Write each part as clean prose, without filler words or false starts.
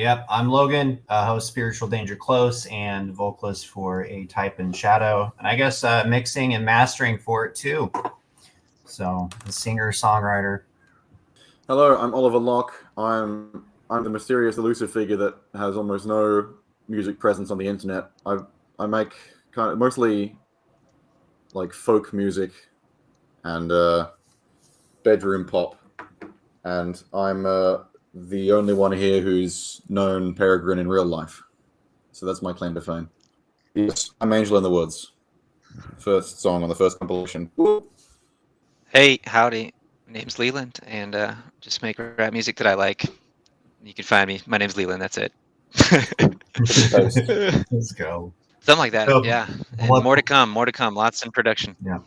Yep, I'm Logan, host Spiritual Danger Close and vocalist for A Type in Shadow, and I guess mixing and mastering for it too. So, the singer-songwriter. Hello, I'm Oliver Locke. I'm the mysterious, elusive figure that has almost no music presence on the internet. I make kind of mostly like folk music and bedroom pop, and I'm the only one here who's known Peregrine in real life. So that's my claim to fame. Yes, I'm Angel in the Woods. First song on the first compilation. Hey, howdy. My name's Leiland, and just make rap music that I like. You can find me. My name's Leiland. That's it. Let's go. Something like that. So, yeah. And what- more to come. More to come. Lots in production. Yeah.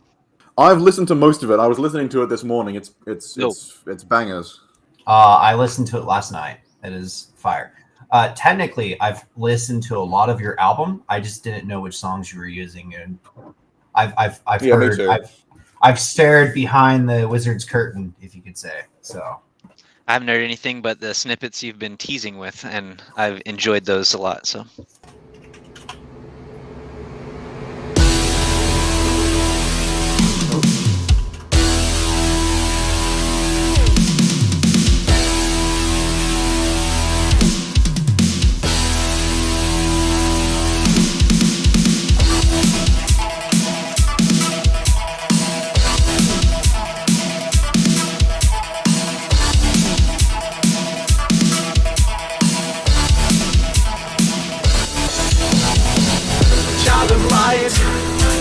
I've listened to most of it. I was listening to it this morning. It's bangers. I listened to it last night. It is fire. Technically, I've listened to a lot of your album. I just didn't know which songs you were using, and I've Yeah, me heard. too. I've stared behind the wizard's curtain, if you could say. So I haven't heard anything but the snippets you've been teasing with, and I've enjoyed those a lot. So.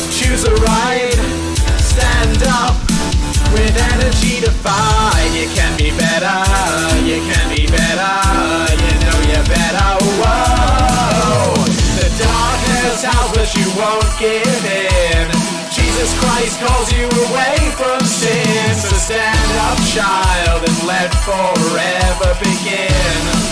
Choose a ride, stand up with energy to fight. You can be better, you can be better, you know you're better. Whoa, the darkness howls but you won't give in. Jesus Christ calls you away from sin. So stand up, child, and let forever begin.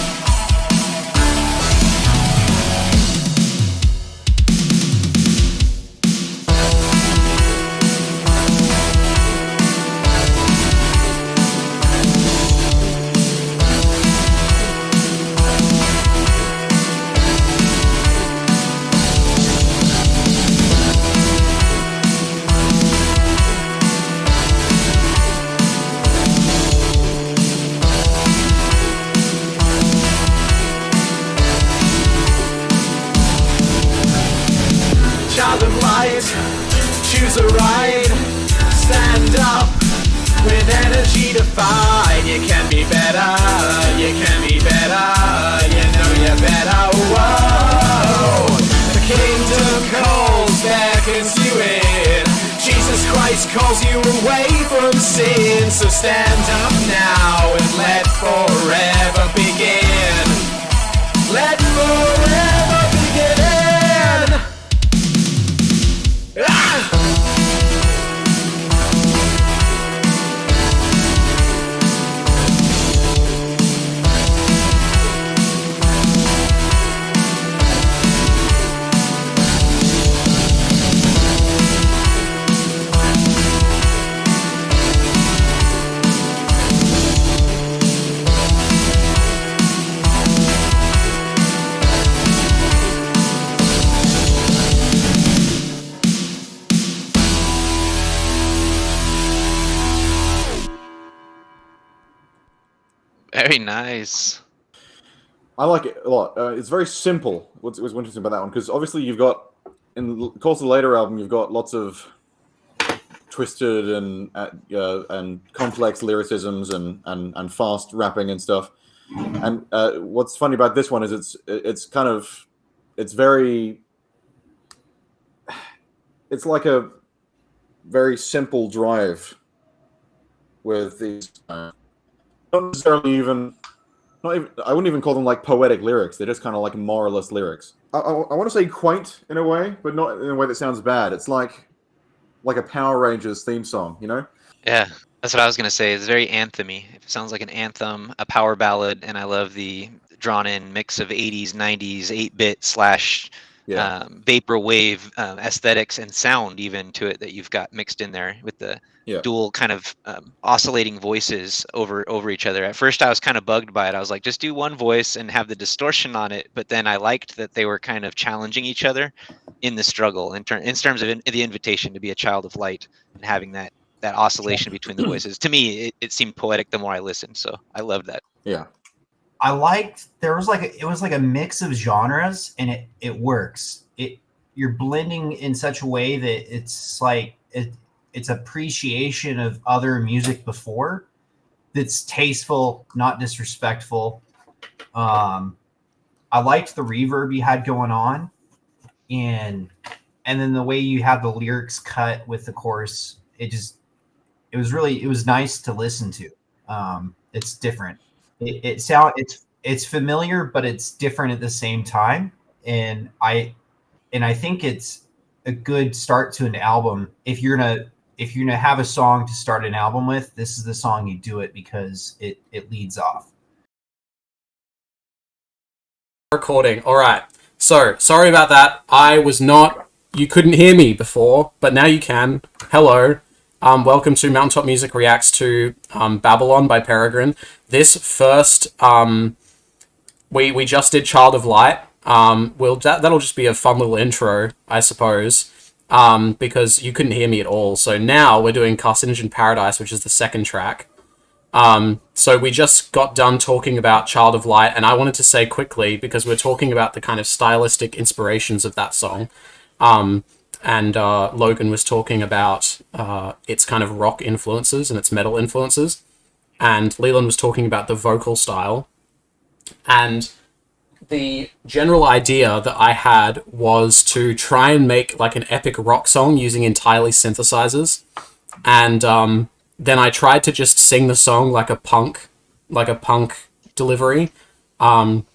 Child of light, choose a ride, stand up with energy to fight. You can be better, you can be better, you know you're better. Whoa, the kingdom calls, beckons you in. Jesus Christ calls you away from sin. So stand up now and let forever begin. Let forever begin. Very nice. I like it a lot. It's very simple. What's interesting about that one? Because obviously you've got, in the course of the later album, you've got lots of twisted and complex lyricisms and fast rapping and stuff. And what's funny about this one is it's like a very simple drive with these. Not necessarily I wouldn't even call them like poetic lyrics. They're just kind of like moralist lyrics. I want to say quaint in a way, but not in a way that sounds bad. It's like a Power Rangers theme song, you know? Yeah, that's what I was going to say. It's very anthem-y. It sounds like an anthem, a power ballad, and I love the drawn-in mix of 80s, 90s, 8-bit / vaporwave aesthetics and sound even to it that you've got mixed in there with the dual kind of oscillating voices over each other. At first I was kind of bugged by it. I was like, just do one voice and have the distortion on it. But then I liked that they were kind of challenging each other in the struggle in terms of the invitation to be a child of light and having that oscillation between the voices. To me, it seemed poetic the more I listened. So I loved that. Yeah. I liked it was like a mix of genres, and it works. You're blending in such a way that it's like it's appreciation of other music before that's tasteful, not disrespectful. I liked the reverb you had going on, and then the way you have the lyrics cut with the chorus. It was nice to listen to. It's different. It's familiar, but it's different at the same time. And I think it's a good start to an album. If you're gonna have a song to start an album with, this is the song you do it because it leads off. Recording. All right. So sorry about that. You couldn't hear me before, but now you can. Hello. Welcome to Mountaintop Music Reacts to Babylon by Peregrine. This first, we just did Child of Light. That'll just be a fun little intro, I suppose, because you couldn't hear me at all. So now we're doing Carcinogen Paradise, which is the second track. So we just got done talking about Child of Light, and I wanted to say quickly, because we're talking about the kind of stylistic inspirations of that song, and Logan was talking about its kind of rock influences and its metal influences. And Leiland was talking about the vocal style. And the general idea that I had was to try and make like an epic rock song using entirely synthesizers. And then I tried to just sing the song like a punk delivery,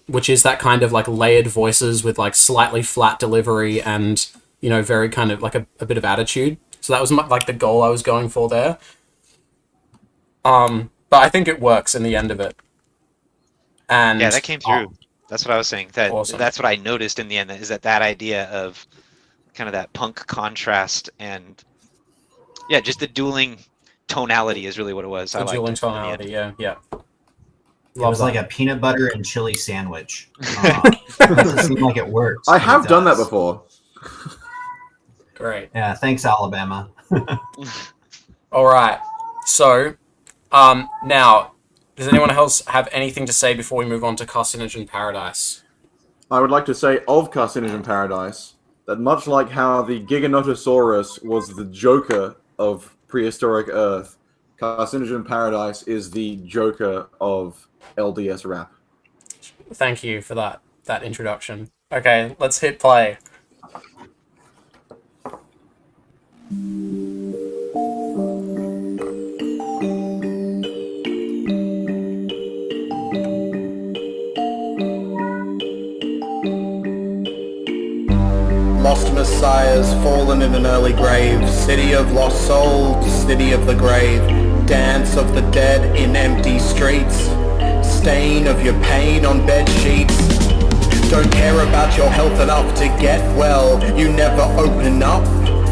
which is that kind of like layered voices with like slightly flat delivery and, you know, very kind of like a bit of attitude. So that was like the goal I was going for there. But I think it works in the end of it. And yeah, that came through. That's what I was saying. Awesome. That's what I noticed in the end, is that idea of kind of that punk contrast and just the dueling tonality is really what it was. The dueling tonality, yeah. It was like a peanut butter and chili sandwich. It doesn't seem like it works. I have done that before. Great. Yeah, thanks, Alabama. All right. So, now, does anyone else have anything to say before we move on to Carcinogen Paradise? I would like to say of Carcinogen Paradise that much like how the Giganotosaurus was the Joker of prehistoric Earth, Carcinogen Paradise is the Joker of LDS rap. Thank you for that introduction. Okay, let's hit play. Lost messiahs fallen in an early grave. City of lost souls, city of the grave. Dance of the dead in empty streets. Stain of your pain on bed sheets. Don't care about your health enough to get well. You never open up,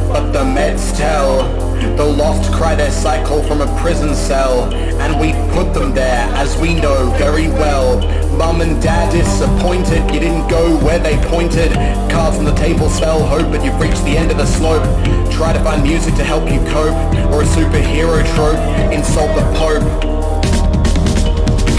but the meds tell. The lost cry their cycle from a prison cell, and we put them there, as we know very well. Mum and dad disappointed, you didn't go where they pointed. Cards on the table spell hope, but you've reached the end of the slope. Try to find music to help you cope, or a superhero trope, insult the Pope.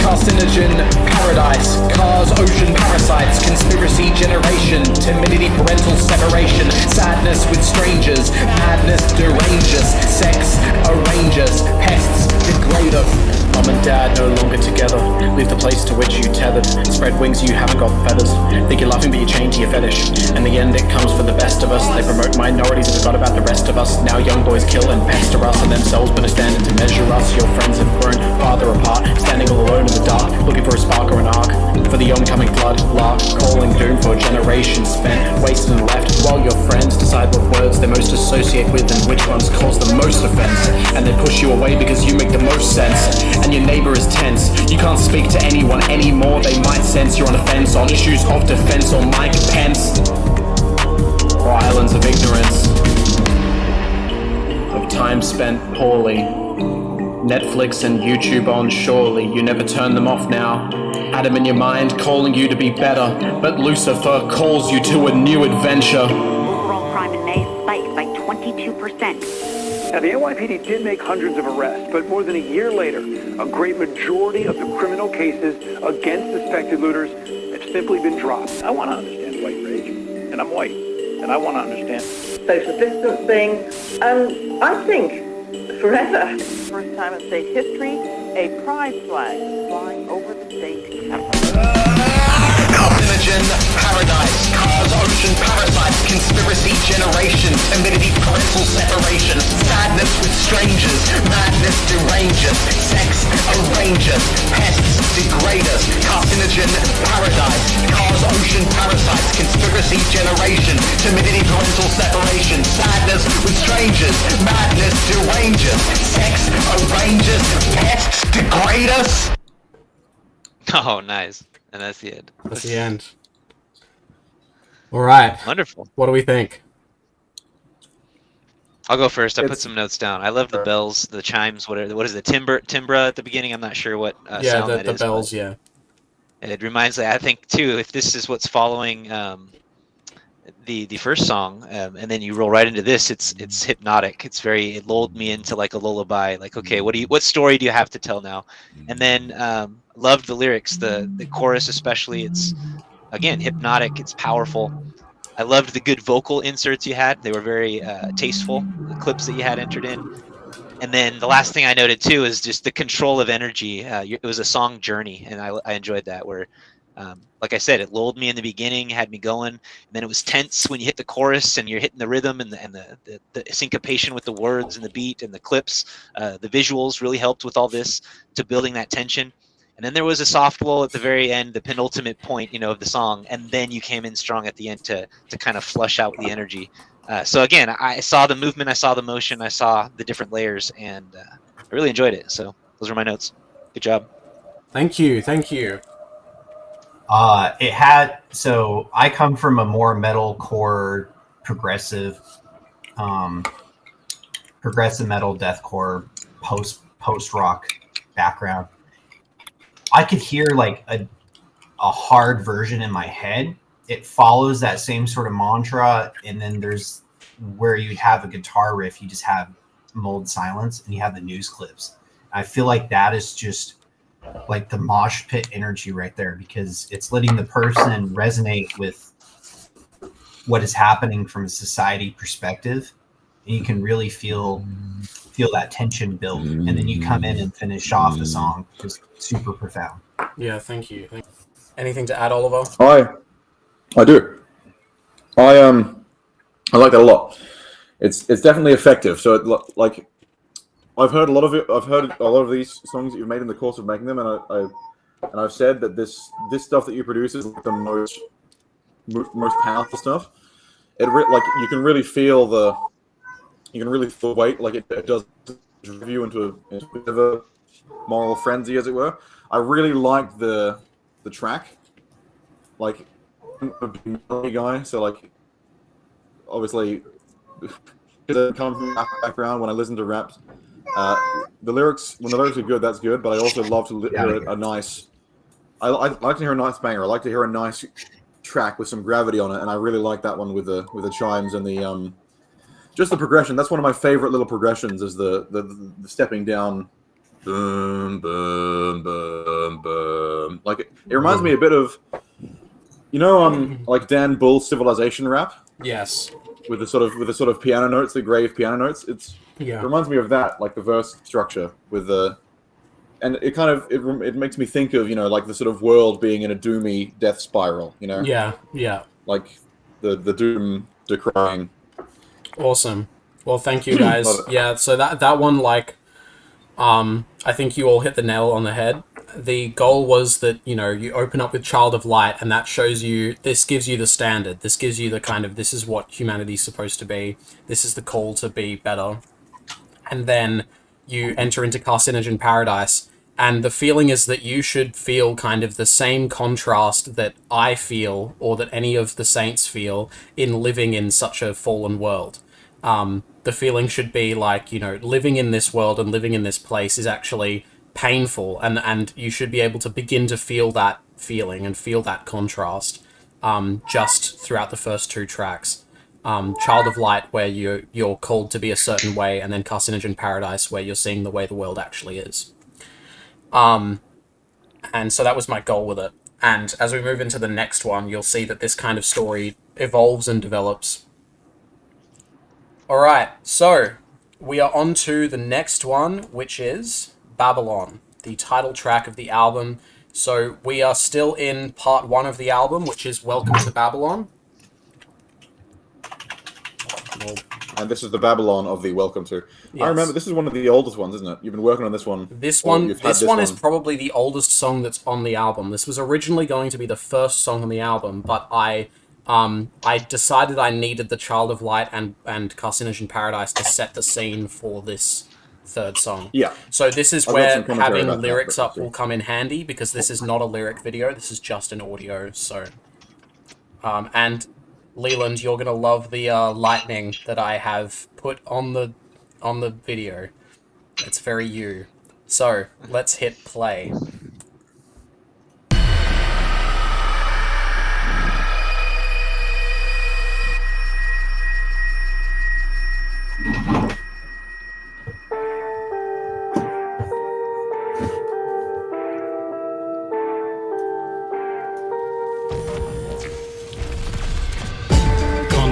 Carcinogen paradise, cars, ocean parasites, conspiracy generation, timidity, parental separation, sadness with strangers, madness deranges, sex arranges, pests degrade us. Mum and dad no longer together, leave the place to which you tethered, spread wings you haven't got feathers, think you're laughing but you're chained to your fetish. In the end it comes for the best of us, they promote minorities and forgot about the rest of us. Now young boys kill and pester us, and themselves but are standing to measure us. Your friends have grown farther apart, standing all alone in the dark, looking for a spark or an arc, for the oncoming flood, lark, calling doom for a generation spent, wasted and left, while your friends decide what words they most associate with and which ones cause the most offense, and they push you away because you make the most sense, and your neighbor is tense, you can't speak to anyone anymore, they might sense you're on a fence on issues of defense or Mike Pence. or islands of ignorance, of time spent poorly. Netflix and YouTube on, surely you never turn them off now. Adam in your mind calling you to be better, but Lucifer calls you to a new adventure. Overall crime in May spiked by 22%. Now, the NYPD did make hundreds of arrests, but more than a year later, a great majority of the criminal cases against suspected looters have simply been dropped. I want to understand white rage, and I'm white, and I want to understand. Social distancing, and I think forever. First time in state history, a pride flag flying over the state capital. Carcinogen paradise, cars, ocean parasites, conspiracy generation, timidity, parental separation, sadness with strangers, madness deranges, sex arranges, pests degrade us. Carcinogen paradise, cars, ocean parasites, conspiracy generation, timidity, parental separation, sadness with strangers, madness deranges, sex arranges, pests degrade us. Oh, nice. And that's the end. That's the end. All right. Wonderful. What do we think? I'll go first. I put some notes down. I love the bells, the chimes. What is it? Timbra at the beginning. I'm not sure what sound that is. Yeah, the bells. Yeah. It reminds me. I think too. If this is what's following the first song, and then you roll right into this, it's hypnotic. It lulled me into like a lullaby. Like, okay, what story do you have to tell now? And then loved the lyrics, the chorus especially. It's again hypnotic. It's powerful. I loved the good vocal inserts you had. They were very tasteful. The clips that you had entered in. And then the last thing I noted too is just the control of energy. It was a song journey, and I enjoyed that. Where like I said, it lulled me in the beginning, had me going, and then it was tense when you hit the chorus and you're hitting the rhythm and the syncopation with the words and the beat and the clips. The visuals really helped with all this to building that tension. And then there was a soft lull at the very end, the penultimate point, of the song, and then you came in strong at the end to kind of flush out the energy. So again, I saw the movement, I saw the motion, I saw the different layers, and I really enjoyed it. So those are my notes. Good job. Thank you. So I come from a more metalcore, progressive metal, deathcore, post rock background. I could hear like a hard version in my head. It follows that same sort of mantra, and then there's where you'd have a guitar riff, you just have mulled silence, and you have the news clips. I feel like that is just like the mosh pit energy right there, because it's letting the person resonate with what is happening from a society perspective, and you can really feel that tension build, and then you come in and finish off the song just super profound. Yeah, thank you. Anything to add, Oliver? I do. I like that a lot. It's definitely effective. So I've heard a lot of it. I've heard a lot of these songs that you've made in the course of making them, and I've said that this stuff that you produce is like the most powerful stuff. You can really feel the weight. Like it does drive you into a bit of a moral frenzy, as it were. I really liked the track. Like, I'm a big melody guy, so like obviously because I come from a background, when I listen to raps, the lyrics, when the lyrics are good, that's good, but I also love to hear a nice, I like to hear a nice banger. I like to hear a nice track with some gravity on it, and I really like that one with the chimes and the just the progression. That's one of my favorite little progressions, is the stepping down. Boom, boom, boom, boom. Like it reminds me a bit of, like Dan Bull's Civilization rap. Yes. With the sort of piano notes, the grave piano notes. It reminds me of that, like the verse structure with the, and it kind of it makes me think of like the sort of world being in a doomy death spiral. Yeah. Like the doom decrying. Awesome. Well, thank you guys. Yeah. So that one, like, I think you all hit the nail on the head. The goal was that, you open up with Child of Light, and that shows you, this gives you the standard. This gives you the kind of, this is what humanity's supposed to be. This is the call to be better. And then you enter into Carcinogen Paradise, And the feeling is that you should feel kind of the same contrast that I feel, or that any of the saints feel, in living in such a fallen world. The feeling should be like, living in this world and living in this place is actually painful, and you should be able to begin to feel that feeling and feel that contrast just throughout the first 2 tracks. Child of Light, where you're called to be a certain way, and then Carcinogen Paradise, where you're seeing the way the world actually is. And so that was my goal with it. And as we move into the next one, you'll see that this kind of story evolves and develops. Alright, so we are on to the next one, which is Babylon, the title track of the album. So we are still in part 1 of the album, which is Welcome to Babylon. And this is the Babylon of the Welcome to. Yes. I remember this is one of the oldest ones, isn't it? You've been working on this one. This one is probably the oldest song that's on the album. This was originally going to be the first song on the album, but I decided I needed the Child of Light and Carcinogen Paradise to set the scene for this third song. Yeah. So this is where having lyrics up will come in handy, because this is not a lyric video. This is just an audio. So, and Leiland, you're gonna love the lightning that I have put on the video. It's very you. So let's hit play.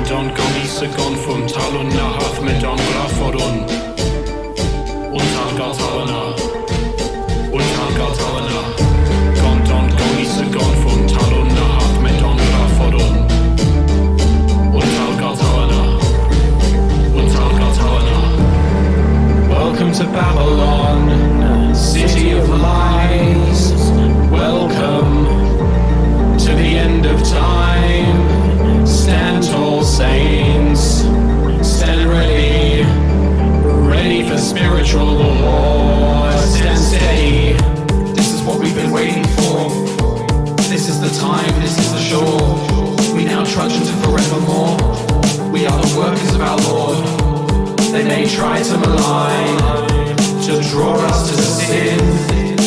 Don Gon from Talon Nahath Medon Grafodon Untal Galtalana Untal Galtalana Don Gon from Talon Nahath Medon Grafodon Untal Galtalana Untal Galtalana. Welcome to Babylon, city of lies. Welcome to the end of time. Stand tall, saints. Stand ready. Ready for spiritual war. Stand steady. This is what we've been waiting for. This is the time, this is the shore. We now trudge into forevermore. We are the workers of our Lord. They may try to malign, to draw us to sin,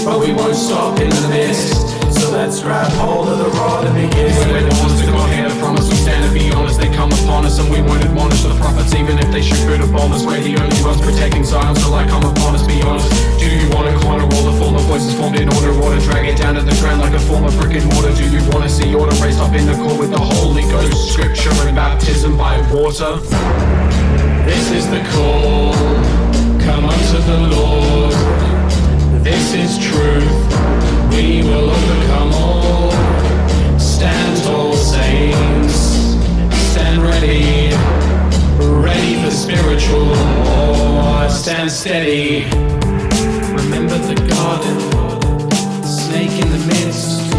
but we won't stop in the mist. So let's grab hold of the rod and begin. We're the ones that got here from us. We stand and be honest. They come upon us and we won't admonish the prophets, even if they shoot through the bombers. We're the only ones protecting Zion, so like come upon us, be honest. Do you want to corner all the former voices formed in order, or to drag it down to the ground like a form of brick and mortar? Do you want to see order raised up in the core with the Holy Ghost, scripture and baptism by water? This is the call. Come unto the Lord. This is truth. We will overcome all. Stand tall, saints. Stand ready. Ready for spiritual war. Stand steady. Remember the garden. Snake in the midst.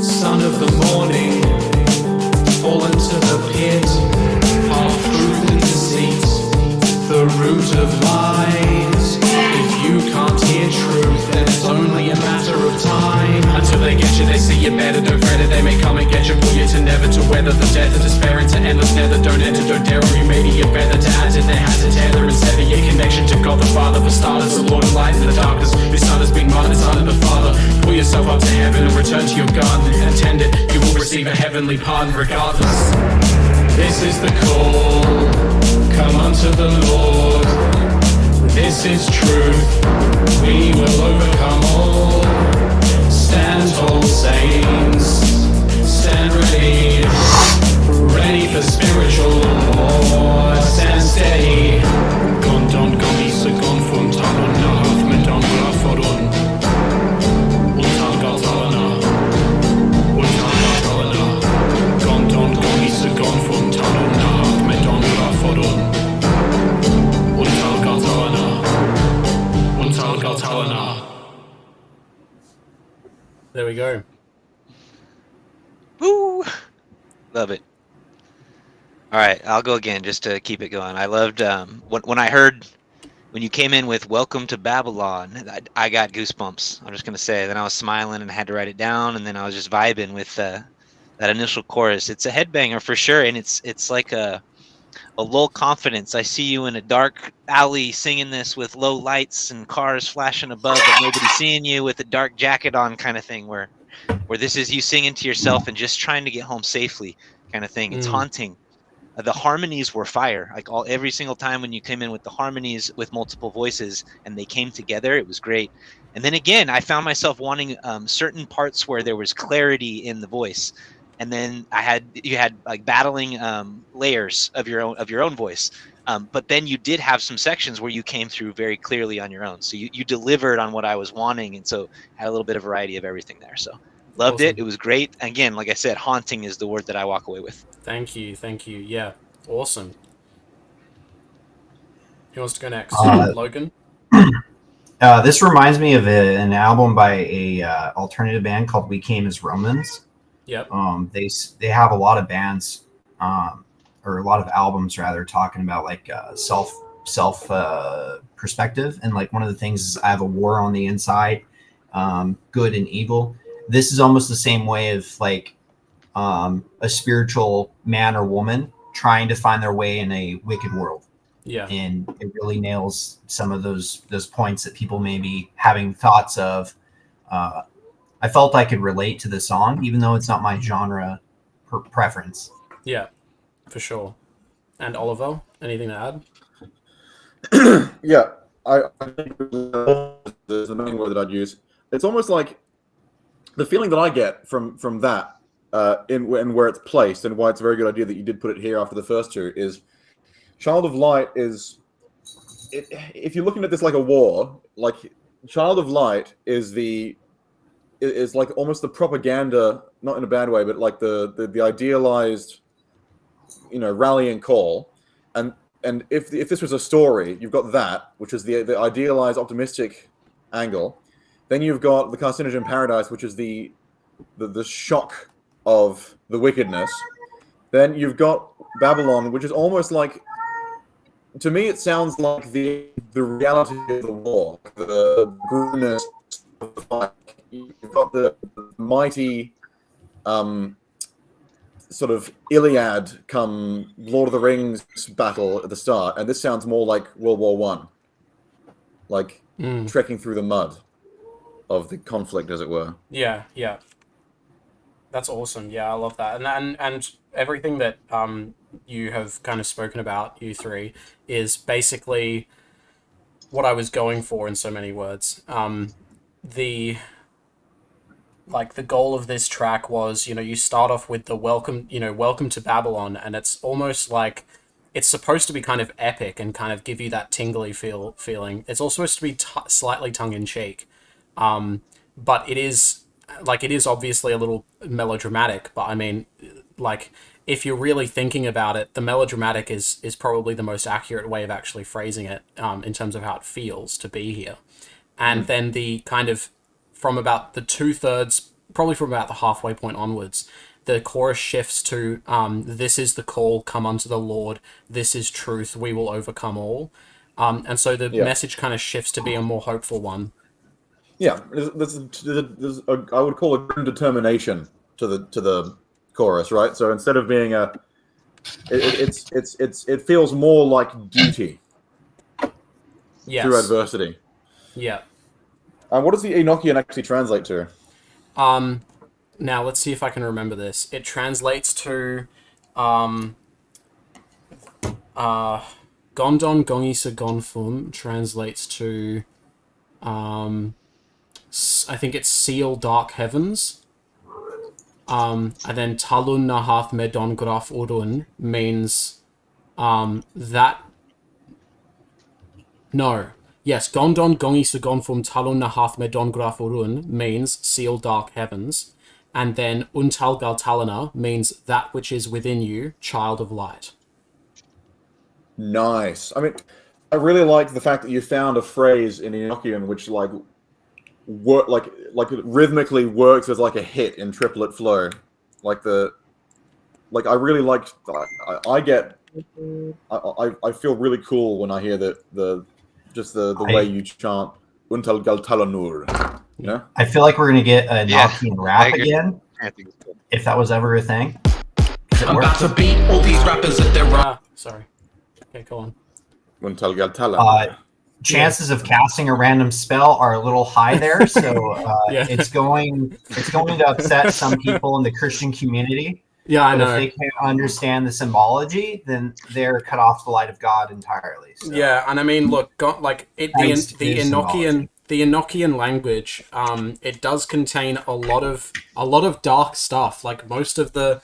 Son of the morning. Fall into the pit. Half truth and deceit. The root of lies. If you can't hear truth, then it's only a matter of time. Until they get you, they see you better. Don't fret it, they may come and get you. Pull you to never, to weather the death and despair into endless nether. Don't enter, don't dare, or you may be a better to add to their hat to tether and sever your connection to God the Father. For starters, the Lord of light in the darkness. His son has been martyred, son of the Father. Pull yourself up to heaven and return to your garden and tend it. You will receive a heavenly pardon regardless. This is the call. Come unto the Lord. This is truth. We will overcome all. Stand tall, saints. Stand ready. Ready for spiritual war. Stand steady. Gondon Gomisa Gonfum Talon Nahath Medon Grafodon Untal Galtalana Untal Galtalana Gondon Gomisa Gonfum Talon Nahath Medon Grafodon Untal Galtalana Untal Galtalana. There we go. Woo! Love it. All right, I'll go again just to keep it going. I loved when when you came in with "Welcome to Babylon," I got goosebumps. I'm just gonna say. Then I was smiling and had to write it down, and then I was just vibing with that initial chorus. It's a headbanger for sure, and it's like a low confidence. I see you in a dark alley singing this with low lights and cars flashing above, but nobody's seeing you with a dark jacket on, kind of thing. Where this is you singing to yourself and just trying to get home safely, kind of thing. It's haunting. The harmonies were fire. Like every single time when you came in with the harmonies with multiple voices and they came together, it was great. And then again, I found myself wanting certain parts where there was clarity in the voice, and then you had like battling layers of your own voice. But then you did have some sections where you came through very clearly on your own. So you delivered on what I was wanting, and so had a little bit of variety of everything there. So loved it. It was great. Again, like I said, haunting is the word that I walk away with. Thank you. Yeah, awesome. Who wants to go next? Logan? This reminds me of an album by a alternative band called We Came as Romans. Yep. They have a lot of bands, or a lot of albums rather, talking about like self perspective, and like one of the things is I have a war on the inside, good and evil. This is almost the same way of like a spiritual man or woman trying to find their way in a wicked world. Yeah. And it really nails some of those points that people may be having thoughts of. I felt I could relate to the song, even though it's not my genre preference. Yeah, for sure. And Oliver, anything to add? Yeah, I think the main word that I'd use. It's almost like the feeling that I get from that, in where it's placed, and why it's a very good idea that you did put it here after the first two, is Child of Light is, if you're looking at this like a war, like Child of Light is like almost the propaganda, not in a bad way, but like the idealized, rallying call. And if this was a story, you've got that, which is the idealized optimistic angle. Then you've got the Carcinogen Paradise, which is the shock of the wickedness. Then you've got Babylon, which is almost like, to me, it sounds like the reality of the war, the gruesomness of the fight. You've got the mighty sort of Iliad come Lord of the Rings battle at the start, and this sounds more like World War One, like trekking through the mud of the conflict, as it were. Yeah. That's awesome. Yeah, I love that. And everything that you have kind of spoken about, you three, is basically what I was going for in so many words. The goal of this track was, you start off with the welcome to Babylon, and it's almost like it's supposed to be kind of epic and kind of give you that tingly feeling. It's also supposed to be slightly tongue-in-cheek. But it is obviously a little melodramatic, but I mean, like, if you're really thinking about it, the melodramatic is probably the most accurate way of actually phrasing it, in terms of how it feels to be here. And then the kind of, from about the 2/3, probably from about the halfway point onwards, the chorus shifts to, this is the call, come unto the Lord, this is truth, we will overcome all. And so the message kind of shifts to be a more hopeful one. Yeah, there's I would call it determination to the chorus, right? So instead of being it feels more like duty through adversity. Yeah. What does the Enochian actually translate to? Now let's see if I can remember this. It translates to Gondon Gongisa Gonfum translates to I think it's Seal Dark Heavens. And then Talun Nahath Medon Graf Urun means that. No. Yes, Gondon Gongisa Gonfum Talun Nahath Medon Graf Urun means Seal Dark Heavens. And then Untal Galtalana means that which is within you, Child of Light. Nice. I mean, I really like the fact that you found a phrase in Enochian which it rhythmically works as like a hit in triplet flow. I really liked. I feel really cool when I hear that just the way you chant Untal Galtalanur. Yeah. I feel like we're gonna get a Enochian rap again. I think it's good. If that was ever a thing. I'm about to beat all these rappers at their Sorry. Okay, go on. Untal Galtalanur. Chances of casting a random spell are a little high there, so it's going to upset some people in the Christian community. Yeah, I know. If they can't understand the symbology, then they're cut off the light of God entirely. So. Yeah, and I mean, look, the Enochian language, it does contain a lot of dark stuff. Like most of the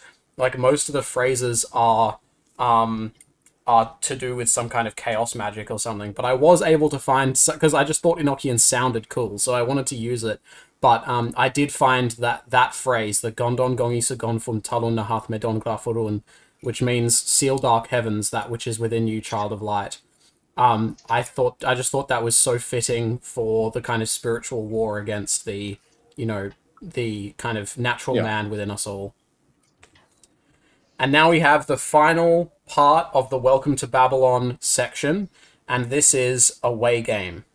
phrases are to do with some kind of chaos magic or something. But I was able to find, because I just thought Enochian sounded cool, so I wanted to use it. But I did find that phrase, the Gondon Gongi Sagon from Talon Nahath Medon Glafurun, which means seal dark heavens, that which is within you, child of light. I just thought that was so fitting for the kind of spiritual war against the kind of natural man within us all. And now we have the final part of the Welcome to Babylon section, and this is Away Game.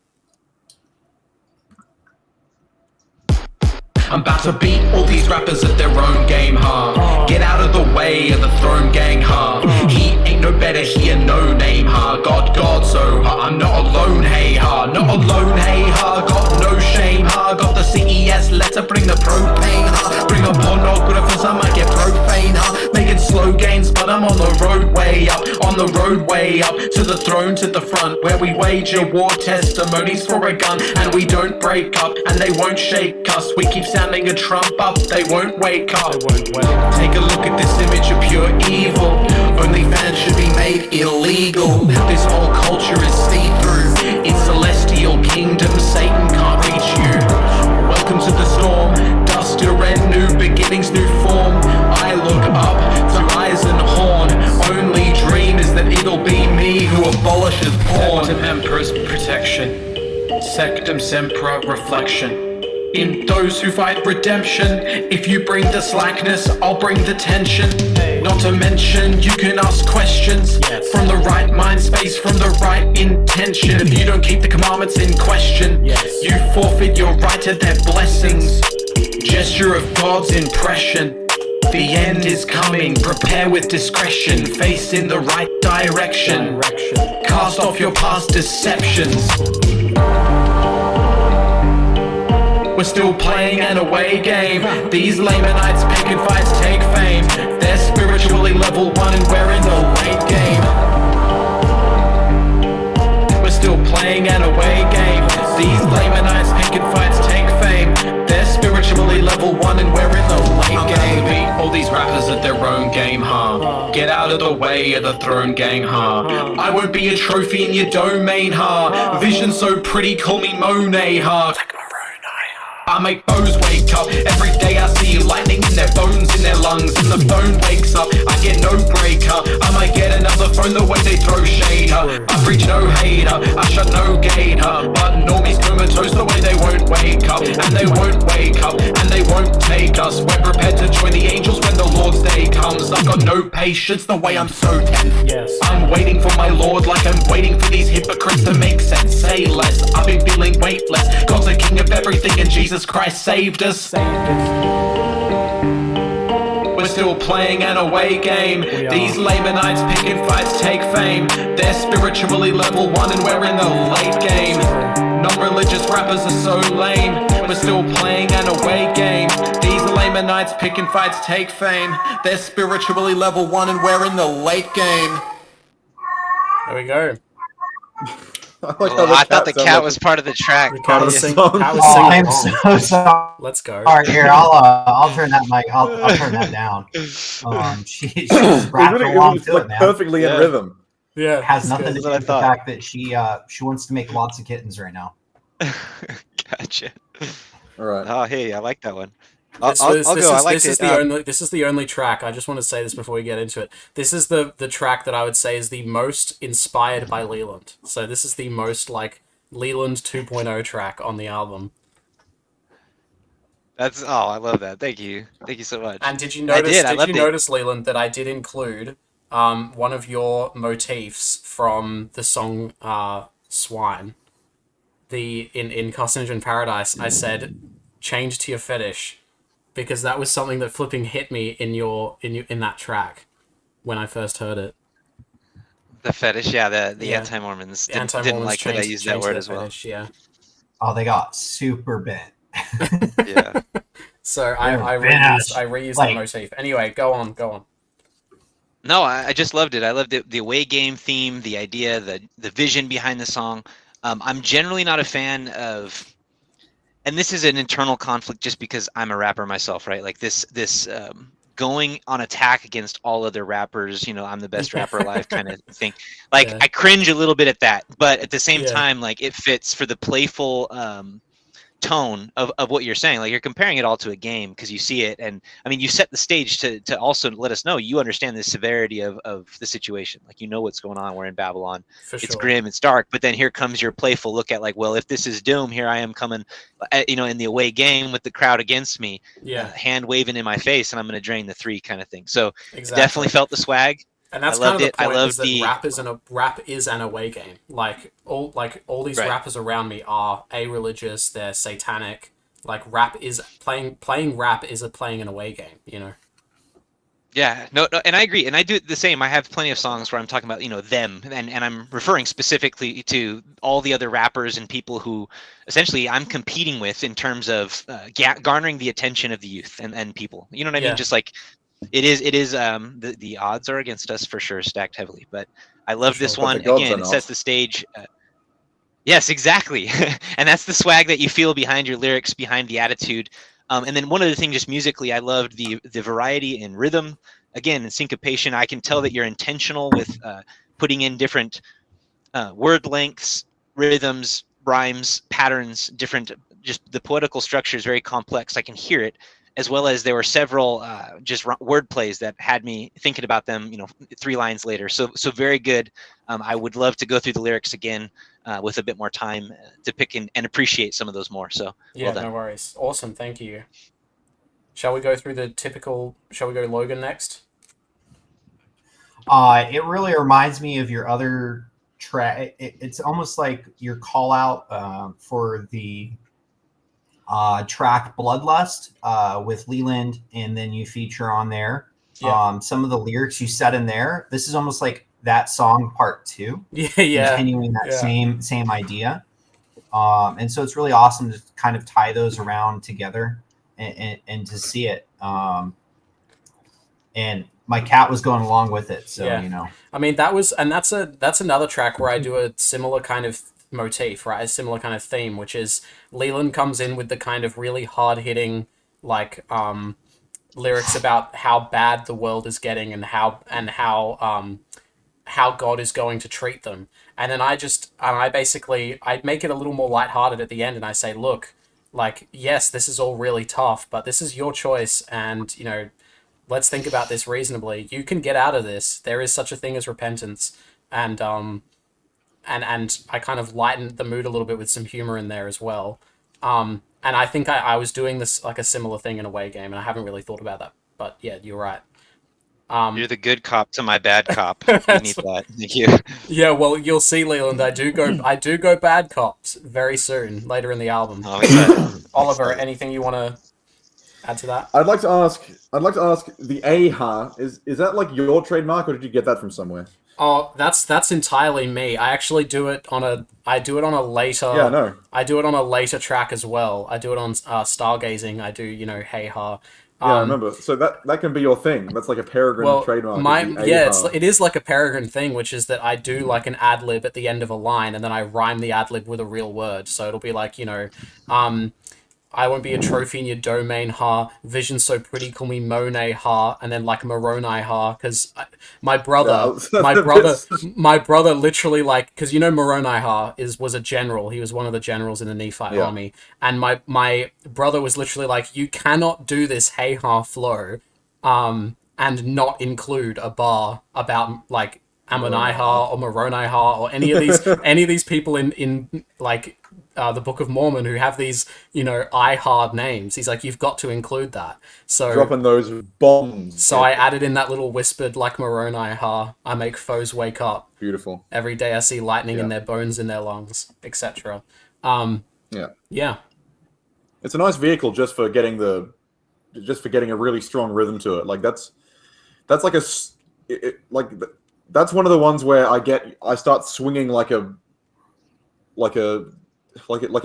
I'm about to beat all these rappers at their own game, huh? Get out of the way of the throne gang, huh? He ain't no better, he a no name, huh? God, so I'm not alone, hey, huh? Not alone, hey, huh? Got no shame, huh? Got the CES letter, bring the propane, huh? Bring a pornographers, I might get profane, huh? Making slow gains, but I'm on the roadway up to the throne, to the front, where we wager war testimonies for a gun, and we don't break up, and they won't shake us. We keep sounding a trump up, they won't wake up. Take a look at this image of pure evil. Only fans should be made illegal. This whole culture is see-through. In celestial kingdom, Satan can't reach you. Welcome to the storm. Dust your end, new beginnings, new form. I look up to Eisenhorn. Only dream is that it'll be me who abolishes porn. Septum Emperor's protection. Sectum Sempra reflection. In those who fight redemption, if you bring the slackness, I'll bring the tension. Not to mention, you can ask questions from the right mind space, from the right intention. If you don't keep the commandments in question, you forfeit your right to their blessings. Gesture of God's impression. The end is coming, prepare with discretion, face in the right direction. Cast off your past deceptions. We're still playing an away game. These Lamanites picking fights take fame. They're spiritually level 1 and we're in the late game. We're still playing an away game. These Lamanites picking fights take fame. They're spiritually level 1 and we're in the late game. Beat all these rappers at their own game, huh? Get out of the way of the throne gang, huh? I won't be a trophy in your domain, huh? Vision so pretty, call me Monet, huh? I make foes wake up. Every day I see lightning in their bones, in their lungs, and the phone wakes up. I get no breaker. I might get another phone the way they throw shade. I preach no hater. I shut no gate. But normies comatose the way they won't wake up. And they won't wake up. And they won't take us. We're prepared to join the angels when the Lord's day comes. I've got no patience the way I'm so tense. I'm waiting for my Lord like I'm waiting for these hypocrites to make sense. Say less. I've been feeling weightless. God's the king of everything and Jesus Christ saved us. We're still playing an away game. These Lamanites picking fights take fame. They're spiritually level 1 and we're in the late game. Non-religious rappers are so lame. We're still playing an away game. These Lamanites picking fights take fame. They're spiritually level 1 and we're in the late game. There we go. I thought the cat was part of the track. The cat was singing. I'm so sorry. Let's go. All right, here, I'll turn that mic. I'll turn that down. She's rapping along to it, man. Perfectly in rhythm. Yeah, it has nothing to do with the fact that she wants to make lots of kittens right now. Gotcha. All right. Oh, hey, I like that one. This is the only track. I just want to say this before we get into it. This is the track that I would say is the most inspired by Leiland. So this is the most like Leiland 2.0 track on the album. I love that. Thank you so much. And did you notice, Leiland, that I did include one of your motifs from the song Swine? in Carcinogen Paradise, I said change to your fetish, because that was something that flipping hit me in that track when I first heard it. The fetish, yeah. The anti-Mormons didn't like that I used that word as well. Fetish, yeah. Oh, they got super bent. Yeah. So I reused that motif. Anyway, go on. No, I just loved it. I loved it. The away game theme, the idea, the vision behind the song. I'm generally not a fan of, and this is an internal conflict just because I'm a rapper myself, right? Like this going on attack against all other rappers, I'm the best rapper alive kind of thing. Like I cringe a little bit at that, but at the same time, like it fits for the playful tone of what you're saying. Like you're comparing it all to a game because you see it, and I mean you set the stage to also let us know you understand the severity of the situation. Like what's going on. We're in Babylon. It's grim, it's dark, but then here comes your playful look at like, well, if this is doom, here I am coming in the away game with the crowd against me, hand waving in my face, and I'm going to drain the 3 kind of thing. So definitely felt the swag. And that's kind of the point, is that rap is an away game. Like all these rappers around me are a-religious, they're satanic. Like rap is playing rap is playing an away game, Yeah, no, and I agree, and I do the same. I have plenty of songs where I'm talking about them, and I'm referring specifically to all the other rappers and people who essentially I'm competing with in terms of garnering the attention of the youth and people. You know what I mean? Just like. It is the odds are against us for sure, stacked heavily, but I love this one. Again, it sets the stage. Yes, exactly. And that's the swag that you feel behind your lyrics, behind the attitude. And then one other thing, just musically, I loved the variety in rhythm, again, in syncopation. I can tell that you're intentional with putting in different word lengths, rhythms, rhymes, patterns, different, just the poetical structure is very complex. I can hear it. As well as there were several just word plays that had me thinking about them, 3 lines later. So very good. I would love to go through the lyrics again with a bit more time to pick and appreciate some of those more. So well done. No worries. Awesome. Thank you. Shall we go through shall we go Logan next? It really reminds me of your other track. It's almost like your call out for the track Bloodlust with Leiland, and then you feature on there some of the lyrics you said in there. This is almost like that song part 2. Continuing that same idea. And so it's really awesome to kind of tie those around together and to see it. And my cat was going along with it, so I mean that's another track where I do a similar kind of motif, right? A similar kind of theme, which is Leiland comes in with the kind of really hard-hitting lyrics about how bad the world is getting and how God is going to treat them. And then I make it a little more lighthearted at the end, and I say, look, like, yes, this is all really tough, but this is your choice, and let's think about this reasonably. You can get out of this. There is such a thing as repentance. And I kind of lightened the mood a little bit with some humor in there as well. And I think I was doing this like a similar thing in a away game, and I haven't really thought about that. But yeah, you're right. You're the good cop to my bad cop. You need that. Thank you. Yeah, well, you'll see, Leiland. I do go bad cops very soon, later in the album. Oliver, anything you want to add to that? I'd like to ask the A-ha, is that like your trademark, or did you get that from somewhere? Oh, that's entirely me. I actually do it on a later. Yeah, no. I do it on a later track as well. I do it on Stargazing. I do, hey ha. Yeah, I remember. So that can be your thing. That's like a Peregrine trademark. It is like a Peregrine thing, which is that I do like an ad lib at the end of a line, and then I rhyme the ad lib with a real word. So it'll be like, I won't be a trophy in your domain, ha. Vision so pretty, call me Monet, ha. And then like Moroni, ha. Because my brother literally because Moroni, ha, was a general. He was one of the generals in the Nephite army. And my brother was literally like, you cannot do this hey ha flow, and not include a bar about like Ammoniha or Moroni-ha or any of these people in like the Book of Mormon who have these I-hard names. He's like, you've got to include that. So dropping those bombs. So I added in that little whispered like Moroni-ha. I make foes wake up. Beautiful. Every day I see lightning in their bones, in their lungs, etc. Yeah. It's a nice vehicle just for getting a really strong rhythm to it. Like that's like that's one of the ones where I start swinging like a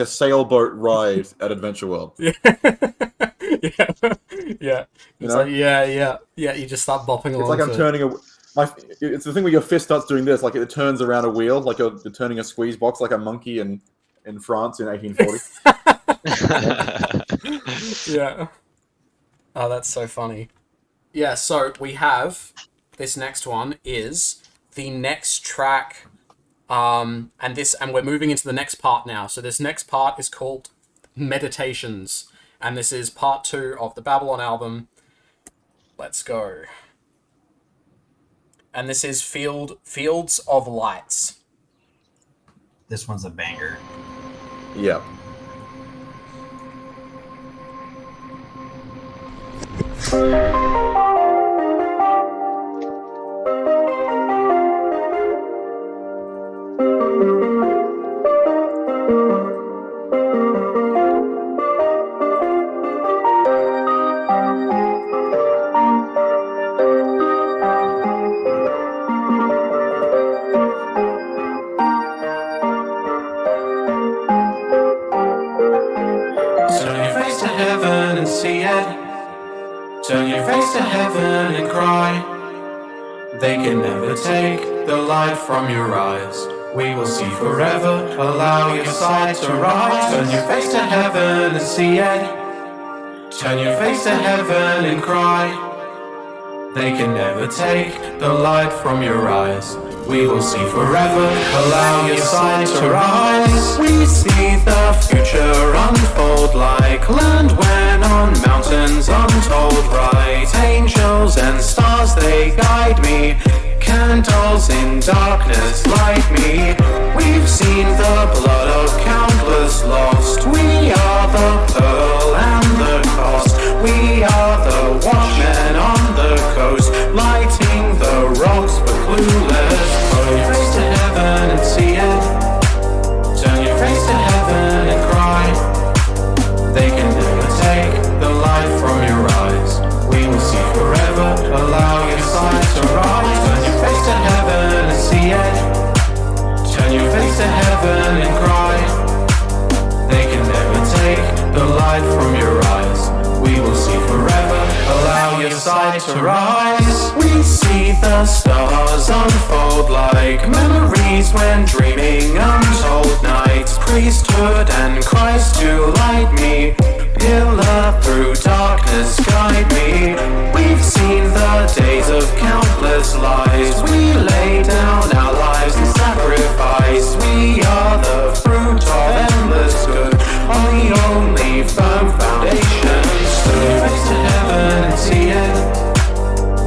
sailboat ride at Adventure World. Yeah. Yeah. It's like, yeah. You just start bopping along. It's like I'm turning it's the thing where your fist starts doing this, like it turns around a wheel, like you're turning a squeeze box, like a monkey in France in 1840. Yeah. Oh, that's so funny. Yeah, so we have this next one is the next track, and we're moving into the next part now. So this next part is called Meditations, and this is part 2 of the Babylon album. Let's go. And this is Fields of Lights. This one's a banger. Yeah. Turn your face to heaven and cry. They can never take the light from your eyes. We will see forever, allow your sight to rise. Turn your face to heaven and see it. Turn your face to heaven and cry. They can never take the light from your eyes. We will see forever, allow your sight to rise. We see the future unfold like land when on mountains untold right. Angels and stars, they guide me. Candles in darkness light me. We've seen the blood of countless lost. We are the pearl and the cost. We are the watchmen on the coast, lighting the rocks but clueless. Turn your face to heaven and see it. Turn your face to heaven and cry. They can never take the light from your eyes. We will see forever, allow your sight to rise. Turn your face to heaven and see it. Turn your face to heaven and cry. They can never take the light from your eyes. We will see forever, allow your sight to rise. We see the stars unfold like memories when dreaming untold nights. Priesthood and Christ to light me. Pillar through darkness guide me. We've seen the days of countless lies. We lay down our lives in sacrifice. We are the fruit of endless good, on the only firm foundation. Turn your face to heaven and see it.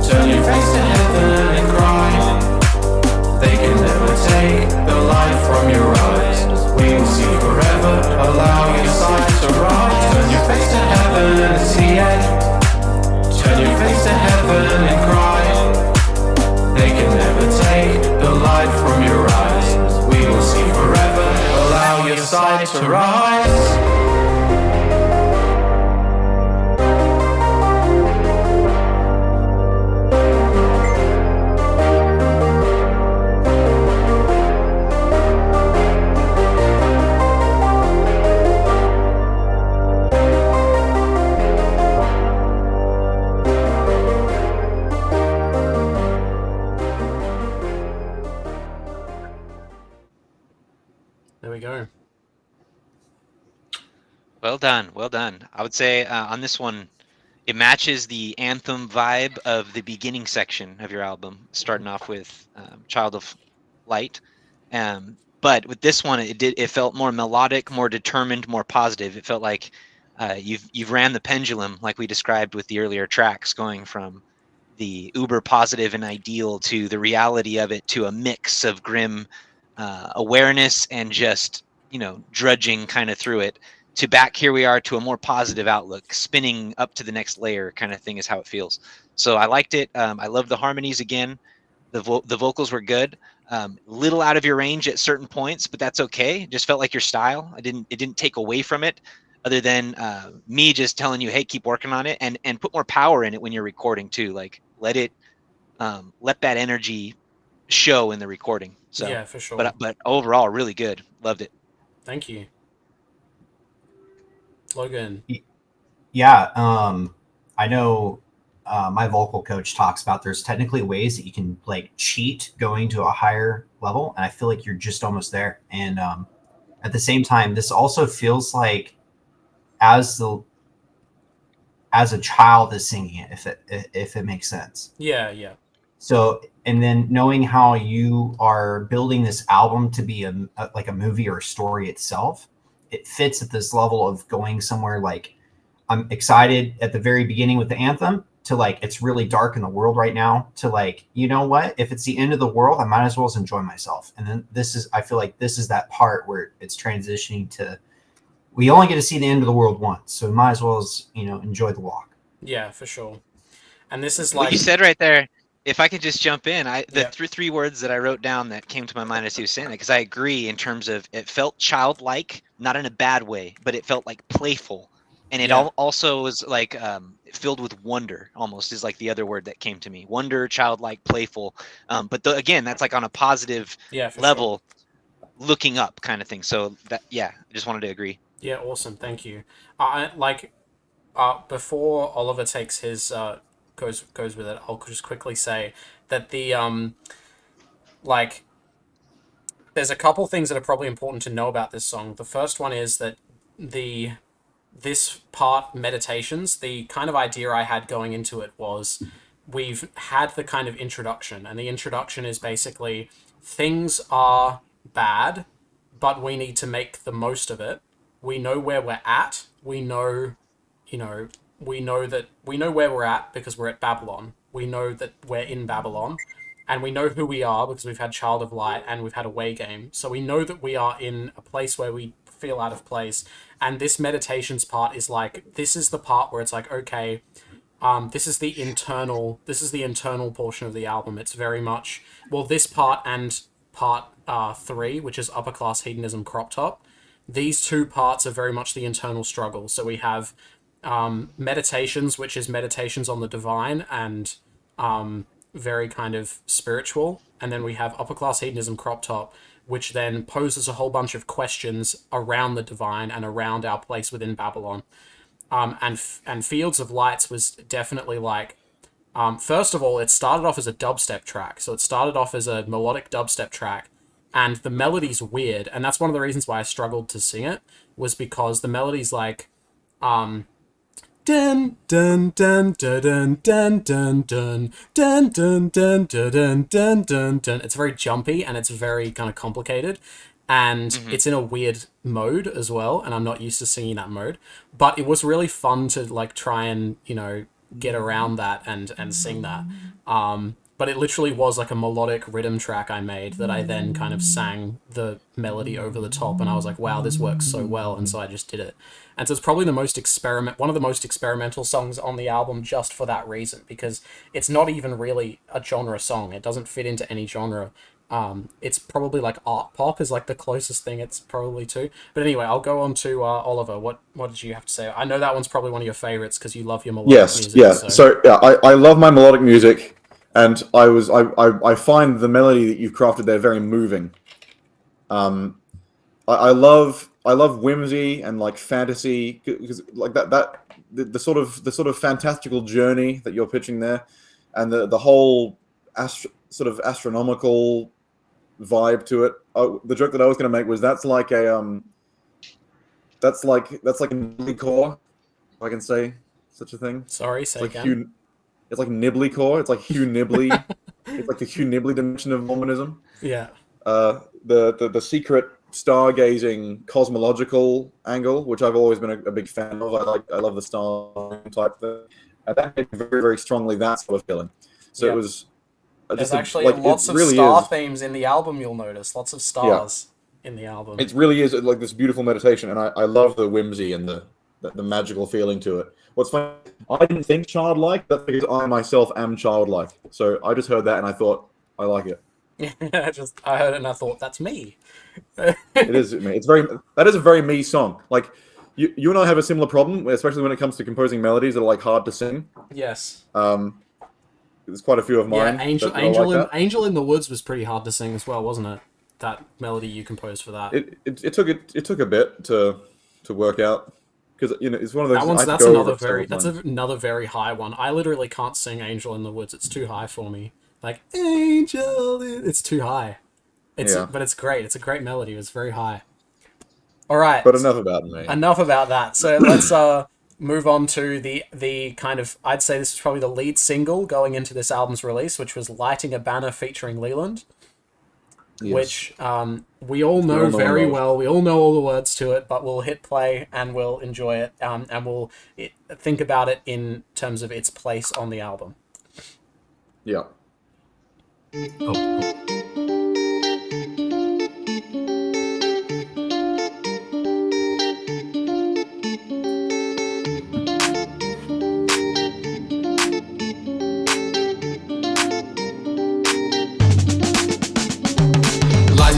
Turn your face to heaven and cry. They can never take the light from your eyes. We will see forever, allow your sight to rise. Turn your face to heaven and see it. Turn your face to heaven and cry. They can never take the light from your eyes. We will see forever, allow your sight to rise. There we go. Well done, well done. I would say on this one, it matches the anthem vibe of the beginning section of your album, starting off with Child of Light. But with this one, it felt more melodic, more determined, more positive. It felt like you've ran the pendulum, like we described with the earlier tracks, going from the uber positive and ideal to the reality of it, to a mix of grim awareness and just, drudging kind of through it, to back here we are to a more positive outlook, spinning up to the next layer kind of thing is how it feels. So I liked it. I love the harmonies again. The vocals were good. Little out of your range at certain points, but that's okay. It just felt like your style. It didn't take away from it, other than me just telling you, hey, keep working on it, and put more power in it when you're recording too. Like let that energy show in the recording. So yeah, for sure. But overall, really good. Loved it. Thank you, Logan. Yeah, I know my vocal coach talks about there's technically ways that you can like cheat going to a higher level, and I feel like you're just almost there. And at the same time, this also feels like as a child is singing it, if it makes sense. Yeah, yeah. So, and then knowing how you are building this album to be like a movie or a story itself, it fits at this level of going somewhere like, I'm excited at the very beginning with the anthem to like, it's really dark in the world right now, to like, you know what, if it's the end of the world, I might as well enjoy myself. And then I feel like this is that part where it's transitioning to, we only get to see the end of the world once, so we might as well as, enjoy the walk. Yeah, for sure. And this is what like you said right there. If I could just jump in, three words that I wrote down that came to my mind as he was saying that, because I agree in terms of it felt childlike, not in a bad way, but it felt like playful. And it also was like filled with wonder, almost is like the other word that came to me. Wonder, childlike, playful. But again, that's like on a positive level, looking up kind of thing. So that, I just wanted to agree. Yeah, awesome. Thank you. Before Oliver takes his goes with it, I'll just quickly say that the there's a couple things that are probably important to know about this song. The first one is that this part, Meditations, the kind of idea I had going into it was we've had the kind of introduction, and the introduction is basically things are bad, but we need to make the most of it. We know where we're at. We know where we're at because we're at Babylon. We know that we're in Babylon, and we know who we are because we've had Child of Light and we've had Away Game. So we know that we are in a place where we feel out of place. And this Meditations part is like, this is the part where it's like, okay, this is the internal portion of the album. It's very much, this part and part 3, which is Upper Class Hedonism Crop Top. These two parts are very much the internal struggle. So we have Meditations, which is meditations on the divine and very kind of spiritual. And then we have Upper Class Hedonism Crop Top, which then poses a whole bunch of questions around the divine and around our place within Babylon. And Fields of Lights was definitely like, first of all, it started off as a dubstep track. So it started off as a melodic dubstep track, and the melody's weird. And that's one of the reasons why I struggled to sing it, was because the melody's like, dun dun dun dun dun dun dun dun dun dun dun dun dun dun dun. It's very jumpy and it's very kind of complicated, and it's in a weird mode as well, and I'm not used to singing that mode. But it was really fun to like try and get around that and sing that. But it literally was like a melodic rhythm track I made that I then kind of sang the melody over the top, and I was like, wow, this works so well, and so I just did it. And so it's probably one of the most experimental songs on the album, just for that reason, because it's not even really a genre song. It doesn't fit into any genre. It's probably like art pop is like the closest thing it's probably to. But anyway, I'll go on to Oliver. What did you have to say? I know that one's probably one of your favorites because you love your melodic music. Yes, So I love my melodic music. And I find the melody that you've crafted there very moving. I love whimsy and like fantasy, because like the sort of fantastical journey that you're pitching there, and the whole sort of astronomical vibe to it. The joke that I was going to make was that's like a nibbly core, if I can say such a thing. Sorry, say again. It's like nibbly core. It's like Hugh Nibley. It's like the Hugh Nibley dimension of Mormonism. Yeah. The secret stargazing cosmological angle, which I've always been a big fan of. I love the star type thing. And that made me very, very strongly that sort of feeling. So it was. There's actually lots of star themes in the album. You'll notice lots of stars in the album. It really is like this beautiful meditation, and I love the whimsy and the magical feeling to it. What's funny, I didn't think childlike. That's because I myself am childlike. So I just heard that and I thought, I like it. I heard it and I thought, that's me. It is me. That is a very me song. Like you and I have a similar problem, especially when it comes to composing melodies that are like hard to sing. Yes. There's quite a few of mine. Yeah, Angel in the Woods was pretty hard to sing as well, wasn't it? That melody you composed for that. It took a bit to work out, because it's one of those. That's another very high one. I literally can't sing Angel in the Woods. It's too high for me. Like Angel, it's too high. But it's great. It's a great melody. It's very high. All right. But enough about me. Enough about that. So let's move on to the kind of, I'd say this is probably the lead single going into this album's release, which was "Lighting a Banner" featuring Leiland. Yes. Which we all know very well. We all know all the words to it, but we'll hit play and we'll enjoy it, and we'll think about it in terms of its place on the album. Yeah. Lighting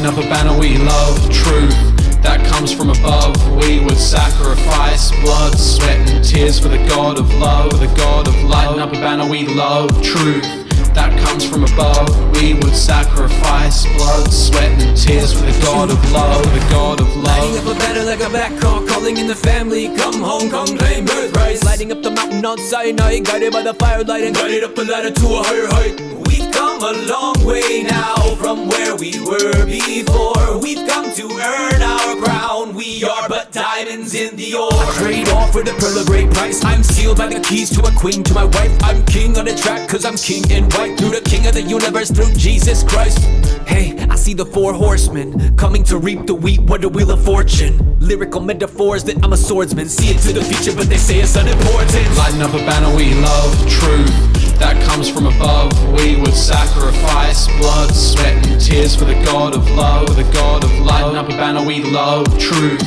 up a banner we love, truth that comes from above. We would sacrifice blood, sweat and tears for the God of love, the God of love. Lighting up a banner we love, truth that comes from above. We would sacrifice blood, sweat and tears for the God of love, the God of love. Lighting up a banner like a black car, calling in the family, come home, come claim birthright. Lighting up the mountain on Sinai, guided by the firelight and guided up the ladder to a higher height. We've come a long way now from where we were before. We've come to earn our crown. We are but diamonds in the ore. I trade off for the pearl of great price. I'm sealed by the keys to a queen, to my wife. I'm king on the track cause I'm king in white. Through the king of the universe, through Jesus Christ. Hey, I see the 4 horsemen coming to reap the wheat, what the wheel of fortune. Lyrical metaphors that I'm a swordsman. See it to the future but they say it's unimportant. Lighting up a banner we love, truth that comes from above. We would sacrifice blood, sweat and tears for the God of love, the God of love. Lighting up a banner we love, truth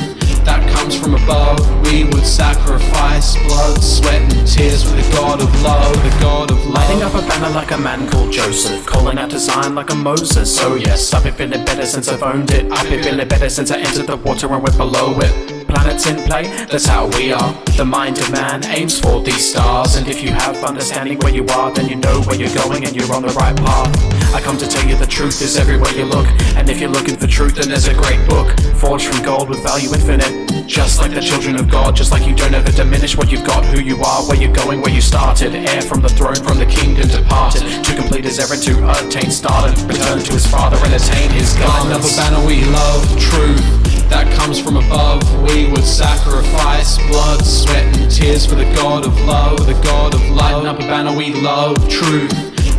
that comes from above. We would sacrifice blood, sweat and tears for the God of love, the God of love. Lighting up a banner like a man called Joseph, calling out to Zion like a Moses. Oh yes, I've been feeling better since I've owned it. I've been feeling better since I entered the water and went below it. Planets in play, that's how we are. The mind of man aims for these stars, and if you have understanding where you are, then you know where you're going and you're on the right path. I come to tell you the truth is everywhere you look, and if you're looking for truth, then there's a great book, forged from gold with value infinite. Just like the children of God, just like you don't ever diminish what you've got, who you are, where you're going, where you started. Heir from the throne, from the kingdom departed, to complete his errand, to attain stardom, return to his father and attain his Lighting up garments. a banner we love, truth that comes from above. We would sacrifice blood, sweat and tears for the God of love, the God of love. Lighting up a banner we love, truth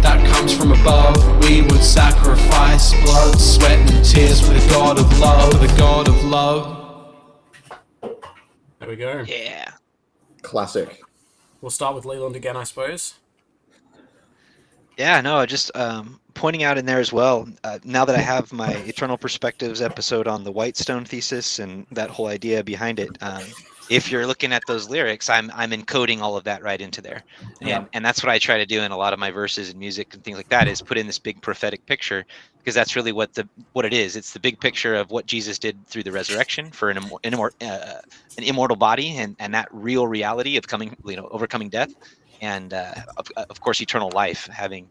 that comes from above. We would sacrifice blood, sweat and tears for the God of love, the God of love. There we go. Yeah. Classic. We'll start with Leiland again, I suppose. Yeah, no, just pointing out in there as well, now that I have my Eternal Perspectives episode on the Whitestone thesis and that whole idea behind it, if you're looking at those lyrics, I'm encoding all of that right into there. And that's what I try to do in a lot of my verses and music and things like that, is put in this big prophetic picture, because that's really what it is. It's the big picture of what Jesus did through the resurrection for an immortal body, and that real reality of overcoming death, and of course eternal life, having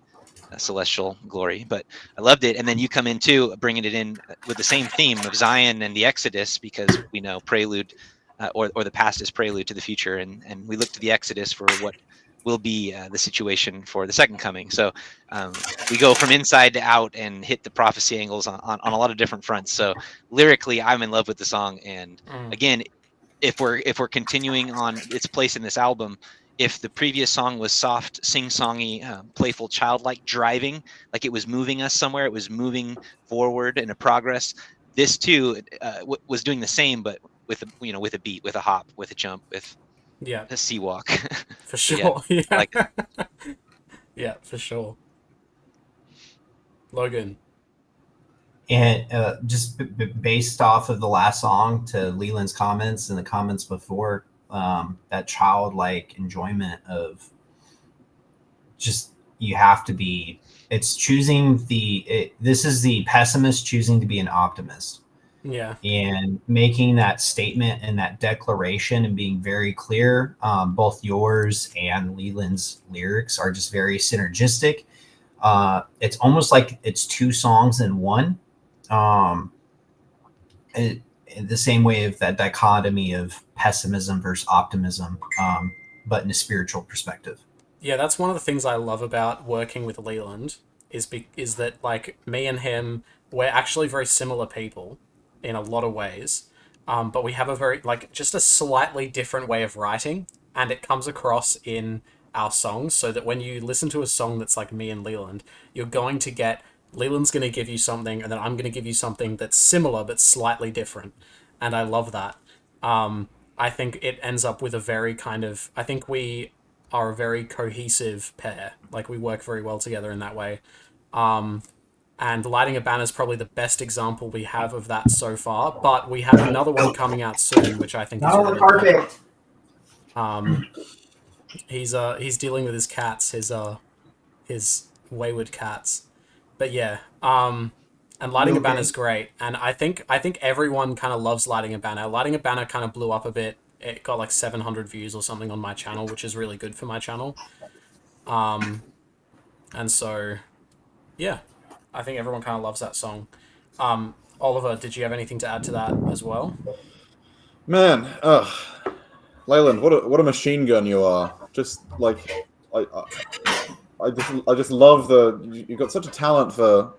celestial glory. But I loved it. And then you come in too, bringing it in with the same theme of Zion and the Exodus, because we know prelude or the past is prelude to the future, and we look to the Exodus for what will be the situation for the second coming. So we go from inside to out and hit the prophecy angles on a lot of different fronts. So lyrically, I'm in love with the song. And again, if we're continuing on its place in this album, if the previous song was soft, sing-songy, playful, childlike, driving, like it was moving us somewhere, it was moving forward in a progress, this too was doing the same, but with a beat, with a hop, with a jump, with a sea walk. For sure. Yeah. Like, yeah, for sure. Logan. And just based off of the last song, to Leiland's comments and the comments before, that childlike enjoyment of just, you have to be. It's choosing this is the pessimist choosing to be an optimist. Yeah. And making that statement and that declaration and being very clear. Both yours and Leiland's lyrics are just very synergistic. It's almost like it's two songs in one. In the same way of that dichotomy of pessimism versus optimism, but in a spiritual perspective. Yeah, that's one of the things I love about working with Leiland is that, like, me and him, we're actually very similar people in a lot of ways, but we have a very, like, just a slightly different way of writing, and it comes across in our songs, so that when you listen to a song that's like me and Leiland, you're going to get Leiland's going to give you something, and then I'm going to give you something that's similar but slightly different, and I love that. I think it ends up with a very kind of, I think we are a very cohesive pair. Like, we work very well together in that way. And Lighting a Banner is probably the best example we have of that so far, but we have another one coming out soon, which I think Not on the carpet. He's dealing with his cats, his wayward cats. But yeah, and Lighting a Banner is great, and I think everyone kind of loves Lighting a Banner. Lighting a Banner kind of blew up a bit. It got like 700 views or something on my channel, which is really good for my channel. And so, yeah, I think everyone kind of loves that song. Oliver, did you have anything to add to that as well? Man, Leiland, what a machine gun you are! Just like I just love you've got such a talent for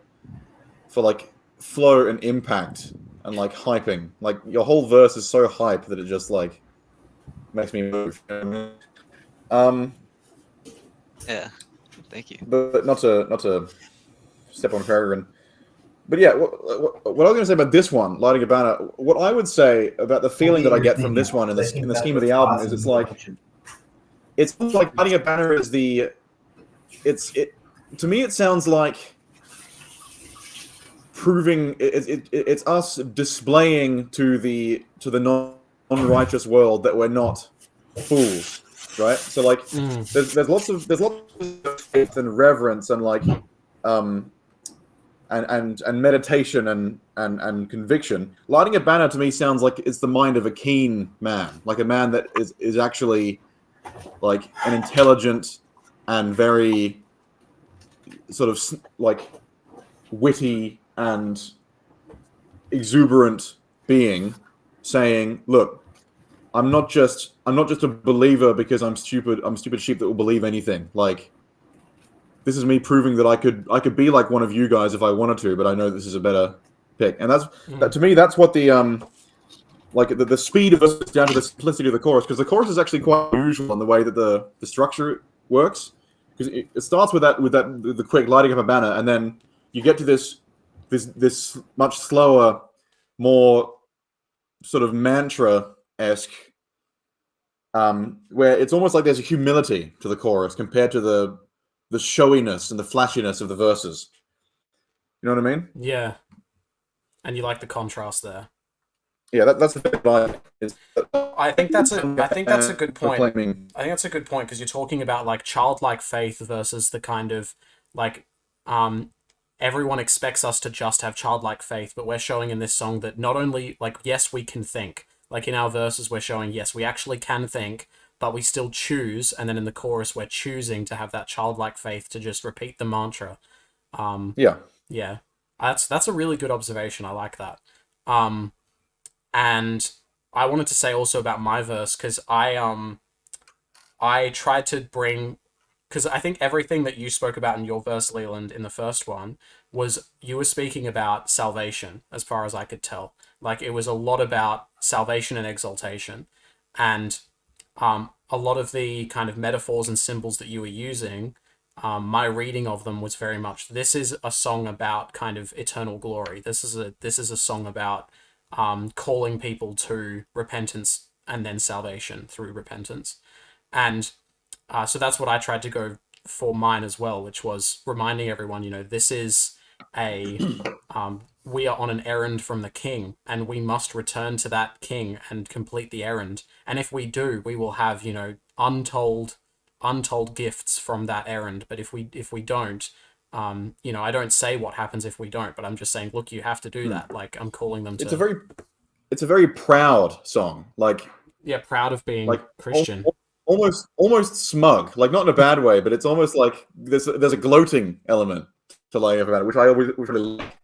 like flow and impact and like hyping. Like, your whole verse is so hype that it just like makes me move. Yeah, thank you. But not to step on Peregrine. But yeah, what I was going to say about this one, Lighting a Banner, what I would say about the feeling that I get from this one in the scheme of the album is it's like Lighting a Banner is to me it sounds like proving it's us displaying to the non-righteous world that we're not fools, right? So like there's lots of faith and reverence and like and meditation and conviction. Lighting a Banner to me sounds like it's the mind of a keen man, like a man that is actually like an intelligent and very sort of like witty and exuberant being, saying, "Look, I'm not just a believer because I'm stupid sheep that will believe anything. Like, this is me proving that I could be like one of you guys if I wanted to, but I know this is a better pick." And that to me, that's what the speed of it is down to the simplicity of the chorus, because the chorus is actually quite unusual in the way that the structure works, because it starts with the quick lighting up a banner, and then you get to this much slower, more sort of mantra-esque, where it's almost like there's a humility to the chorus compared to the showiness and the flashiness of the verses. You know what I mean? Yeah. And you like the contrast there. Yeah, that's the thing. I think that's a good point. I think that's a good point, because you're talking about like childlike faith versus the kind of like everyone expects us to just have childlike faith, but we're showing in this song that not only, like, yes, we can think. Like, in our verses, we're showing, yes, we actually can think, but we still choose, and then in the chorus, we're choosing to have that childlike faith to just repeat the mantra. Yeah. That's a really good observation. I like that. And I wanted to say also about my verse, because I tried to bring, because I think everything that you spoke about in your verse, Leiland, in the first one, was you were speaking about salvation, as far as I could tell. Like, it was a lot about salvation and exaltation. And a lot of the kind of metaphors and symbols that you were using, my reading of them was very much, this is a song about kind of eternal glory. This is a song about calling people to repentance and then salvation through repentance. And so that's what I tried to go for mine as well, which was reminding everyone, this is we are on an errand from the king, and we must return to that king and complete the errand. And if we do, we will have, untold, untold gifts from that errand. But if we don't, you know, I don't say what happens if we don't, but I'm just saying, look, you have to do that. Like, I'm calling them to. It's a very proud song. Like, yeah, proud of being like Christian. Almost smug. Like, not in a bad way, but it's almost like there's a gloating element to Laying Over About It, which I always really like.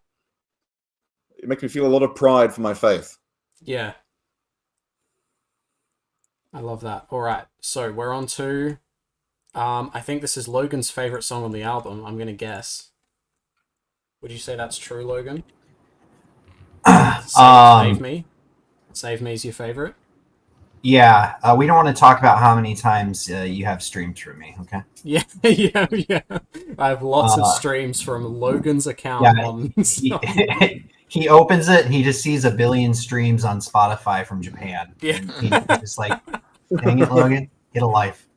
It makes me feel a lot of pride for my faith. Yeah. I love that. All right, so we're on to, I think this is Logan's favorite song on the album, I'm going to guess. Would you say that's true, Logan? Save Me? Save Me is your favorite? Yeah, we don't want to talk about how many times you have streamed through me, okay? Yeah. I have lots of streams from Logan's account on... He opens it and he just sees 1 billion streams on Spotify from Japan. Yeah. And he's just like, dang it, Logan, get a life.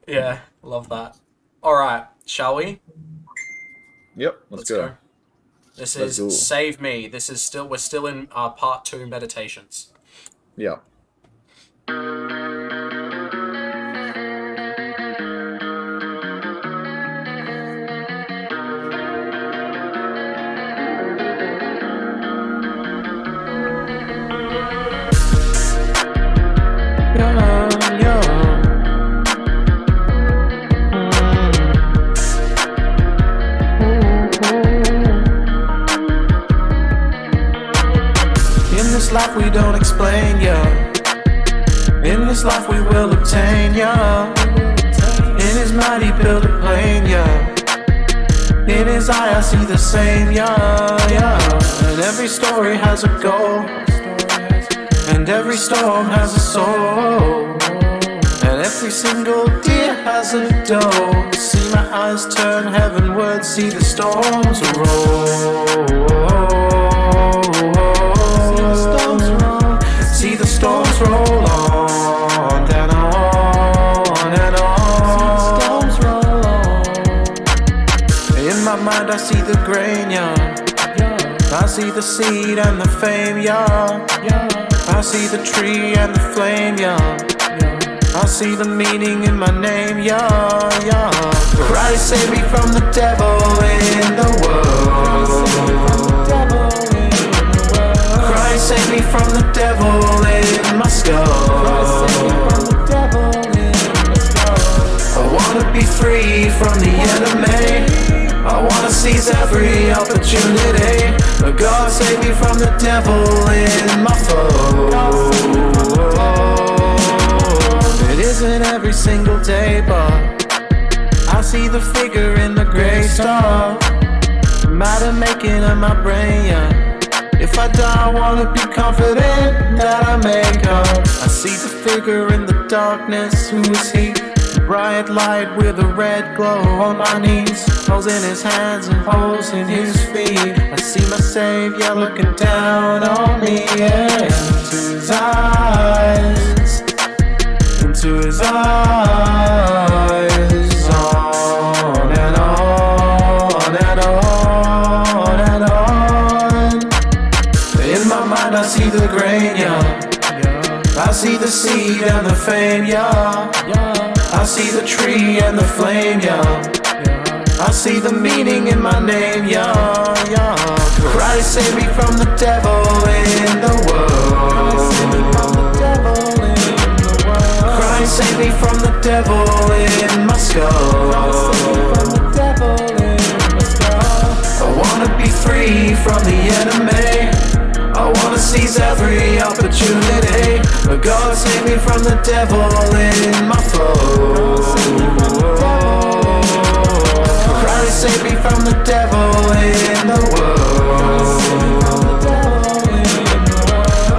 Yeah, love that. All right, shall we? Yep, let's go. This is Save Me. We're still in part 2 meditations. Yeah. In this life we don't explain, in this life we will obtain, in his mind he built a plane, in his eye I see the same, and every story has a goal, and every storm has a soul, and every single deer has a doe. See my eyes turn heavenward, see the storms roll. See the storms roll on and on and on. In my mind I see the grain, I see the seed and the fame, I see the tree and the flame, I see the meaning in my name, Christ save me from the devil in the world. Christ save me from the devil in my skull. I wanna be free from the enemy, I wanna seize every opportunity, but God save me from the devil in my foe. It isn't every single day, but I see the figure in the gray star, matter making in my brain, If I die, I wanna be confident that I make up. I see the figure in the darkness, who is he? Bright light with a red glow on my knees, holes in his hands and holes in his feet. I see my savior looking down on me, into his eyes, into his eyes, on and on and on and on. In my mind I see the grain, I see the seed and the fame, I see the tree and the flame, I see the meaning in my name, Christ save me from the devil in the world. Christ save me from the devil in my skull. I wanna be free from the enemy, I wanna seize every opportunity, but God save me from the devil in my foe. Christ save me from the devil in the world.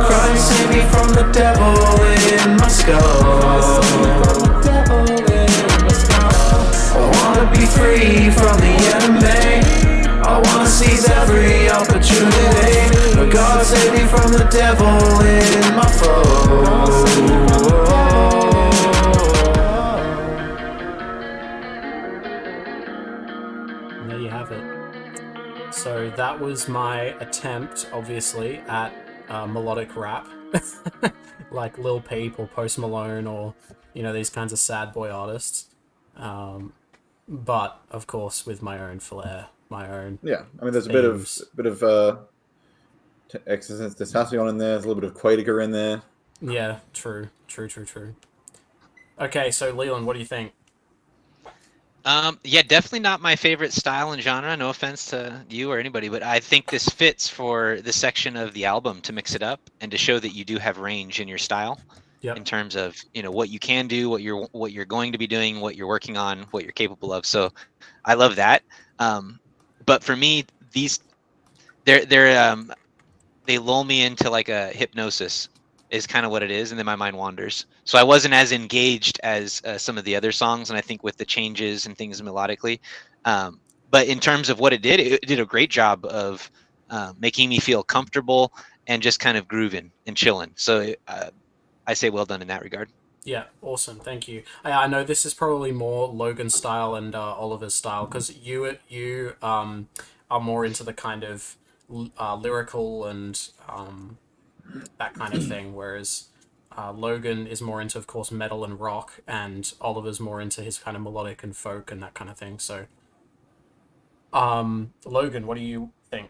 Christ save me from the devil in my skull. I wanna be free from the enemy, I wanna seize every opportunity, but God save me from the devil in my foe. And there you have it. So that was my attempt, obviously, at melodic rap, like Lil Peep or Post Malone or, you know, these kinds of sad boy artists. But of course with my own flair, my own. Yeah, I mean, there's themes. a bit of testosterone in there. There's a little bit of Quaker in there. Yeah, true. Okay, so Leland, what do you think? Yeah, definitely not my favorite style and genre. No offense to you or anybody, but I think this fits for this section of the album to mix it up and to show that you do have range in your style. Yep. In terms of what you can do, what you're going to be doing, what you're working on, what you're capable of. So I love that. But for me, they lull me into like a hypnosis is kind of what it is, and then my mind wanders. So I wasn't as engaged as some of the other songs, and I think with the changes and things melodically. But in terms of what it did a great job of making me feel comfortable and just kind of grooving and chilling. So I say well done in that regard. Yeah, awesome. Thank you. I know this is probably more Logan style and Oliver's style because you are more into the kind of lyrical and that kind of thing, whereas Logan is more into, of course, metal and rock, and Oliver's more into his kind of melodic and folk and that kind of thing. So, Logan, what do you think?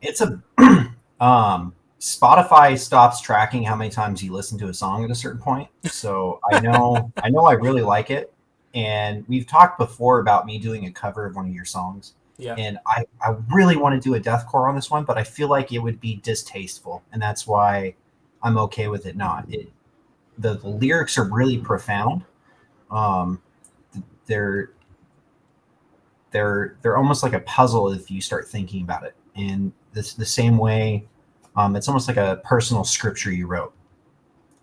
It's a Spotify stops tracking how many times you listen to a song at a certain point. So I know I really like it. And we've talked before about me doing a cover of one of your songs. Yeah. And I really want to do a deathcore on this one, but I feel like it would be distasteful. And that's why I'm okay with it not. The lyrics are really profound. They're almost like a puzzle if you start thinking about it. And the same way, it's almost like a personal scripture you wrote.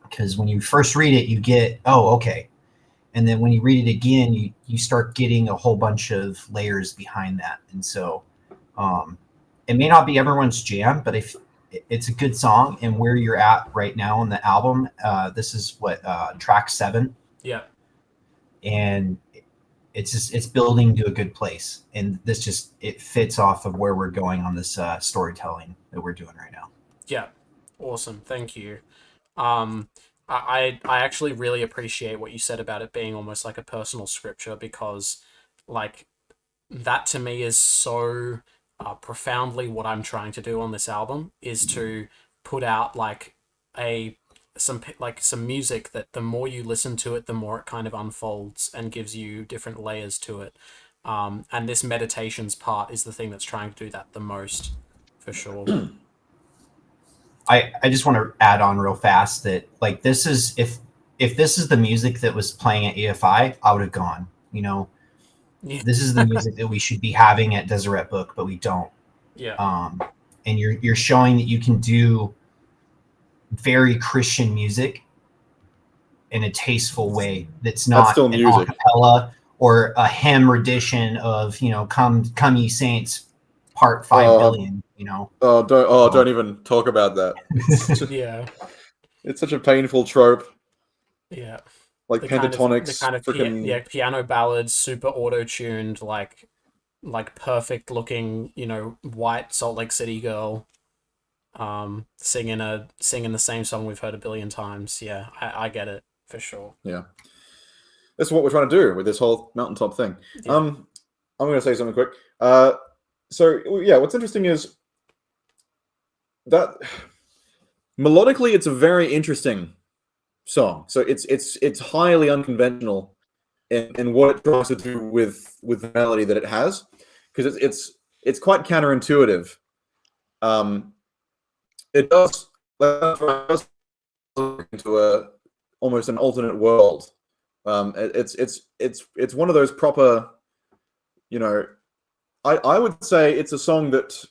Because when you first read it, you get, oh, okay. And then when you read it again, you start getting a whole bunch of layers behind that. And so it may not be everyone's jam, but if it's a good song, and where you're at right now on the album, this is track 7. Yeah. And it's building to a good place. And it fits off of where we're going on this storytelling that we're doing right now. Yeah. Awesome. Thank you. I actually really appreciate what you said about it being almost like a personal scripture, because like that to me is so profoundly what I'm trying to do on this album, is to put out like some music that the more you listen to it, the more it kind of unfolds and gives you different layers to it. And this meditations part is the thing that's trying to do that the most, for sure. I just want to add on real fast that like this is if this is the music that was playing at EFI, I would have gone. Yeah. This is the music that we should be having at Deseret Book, but we don't. Yeah. And you're showing that you can do very Christian music in a tasteful way. That's not still an music. acapella or a hymn rendition of come ye saints part 5 billion. Don't even talk about that. Yeah. It's such a painful trope. Yeah. Like pentatonics, piano ballads, super auto-tuned, like perfect looking, white Salt Lake City girl, singing the same song we've heard a billion times. Yeah, I get it for sure. Yeah, that's what we're trying to do with this whole mountaintop thing. Yeah. I'm going to say something quick. So yeah, what's interesting is that melodically, it's a very interesting song. So it's highly unconventional in what it tries to do with the melody that it has, because it's quite counterintuitive. It does into almost an alternate world. It's one of those proper, I would say it's a song that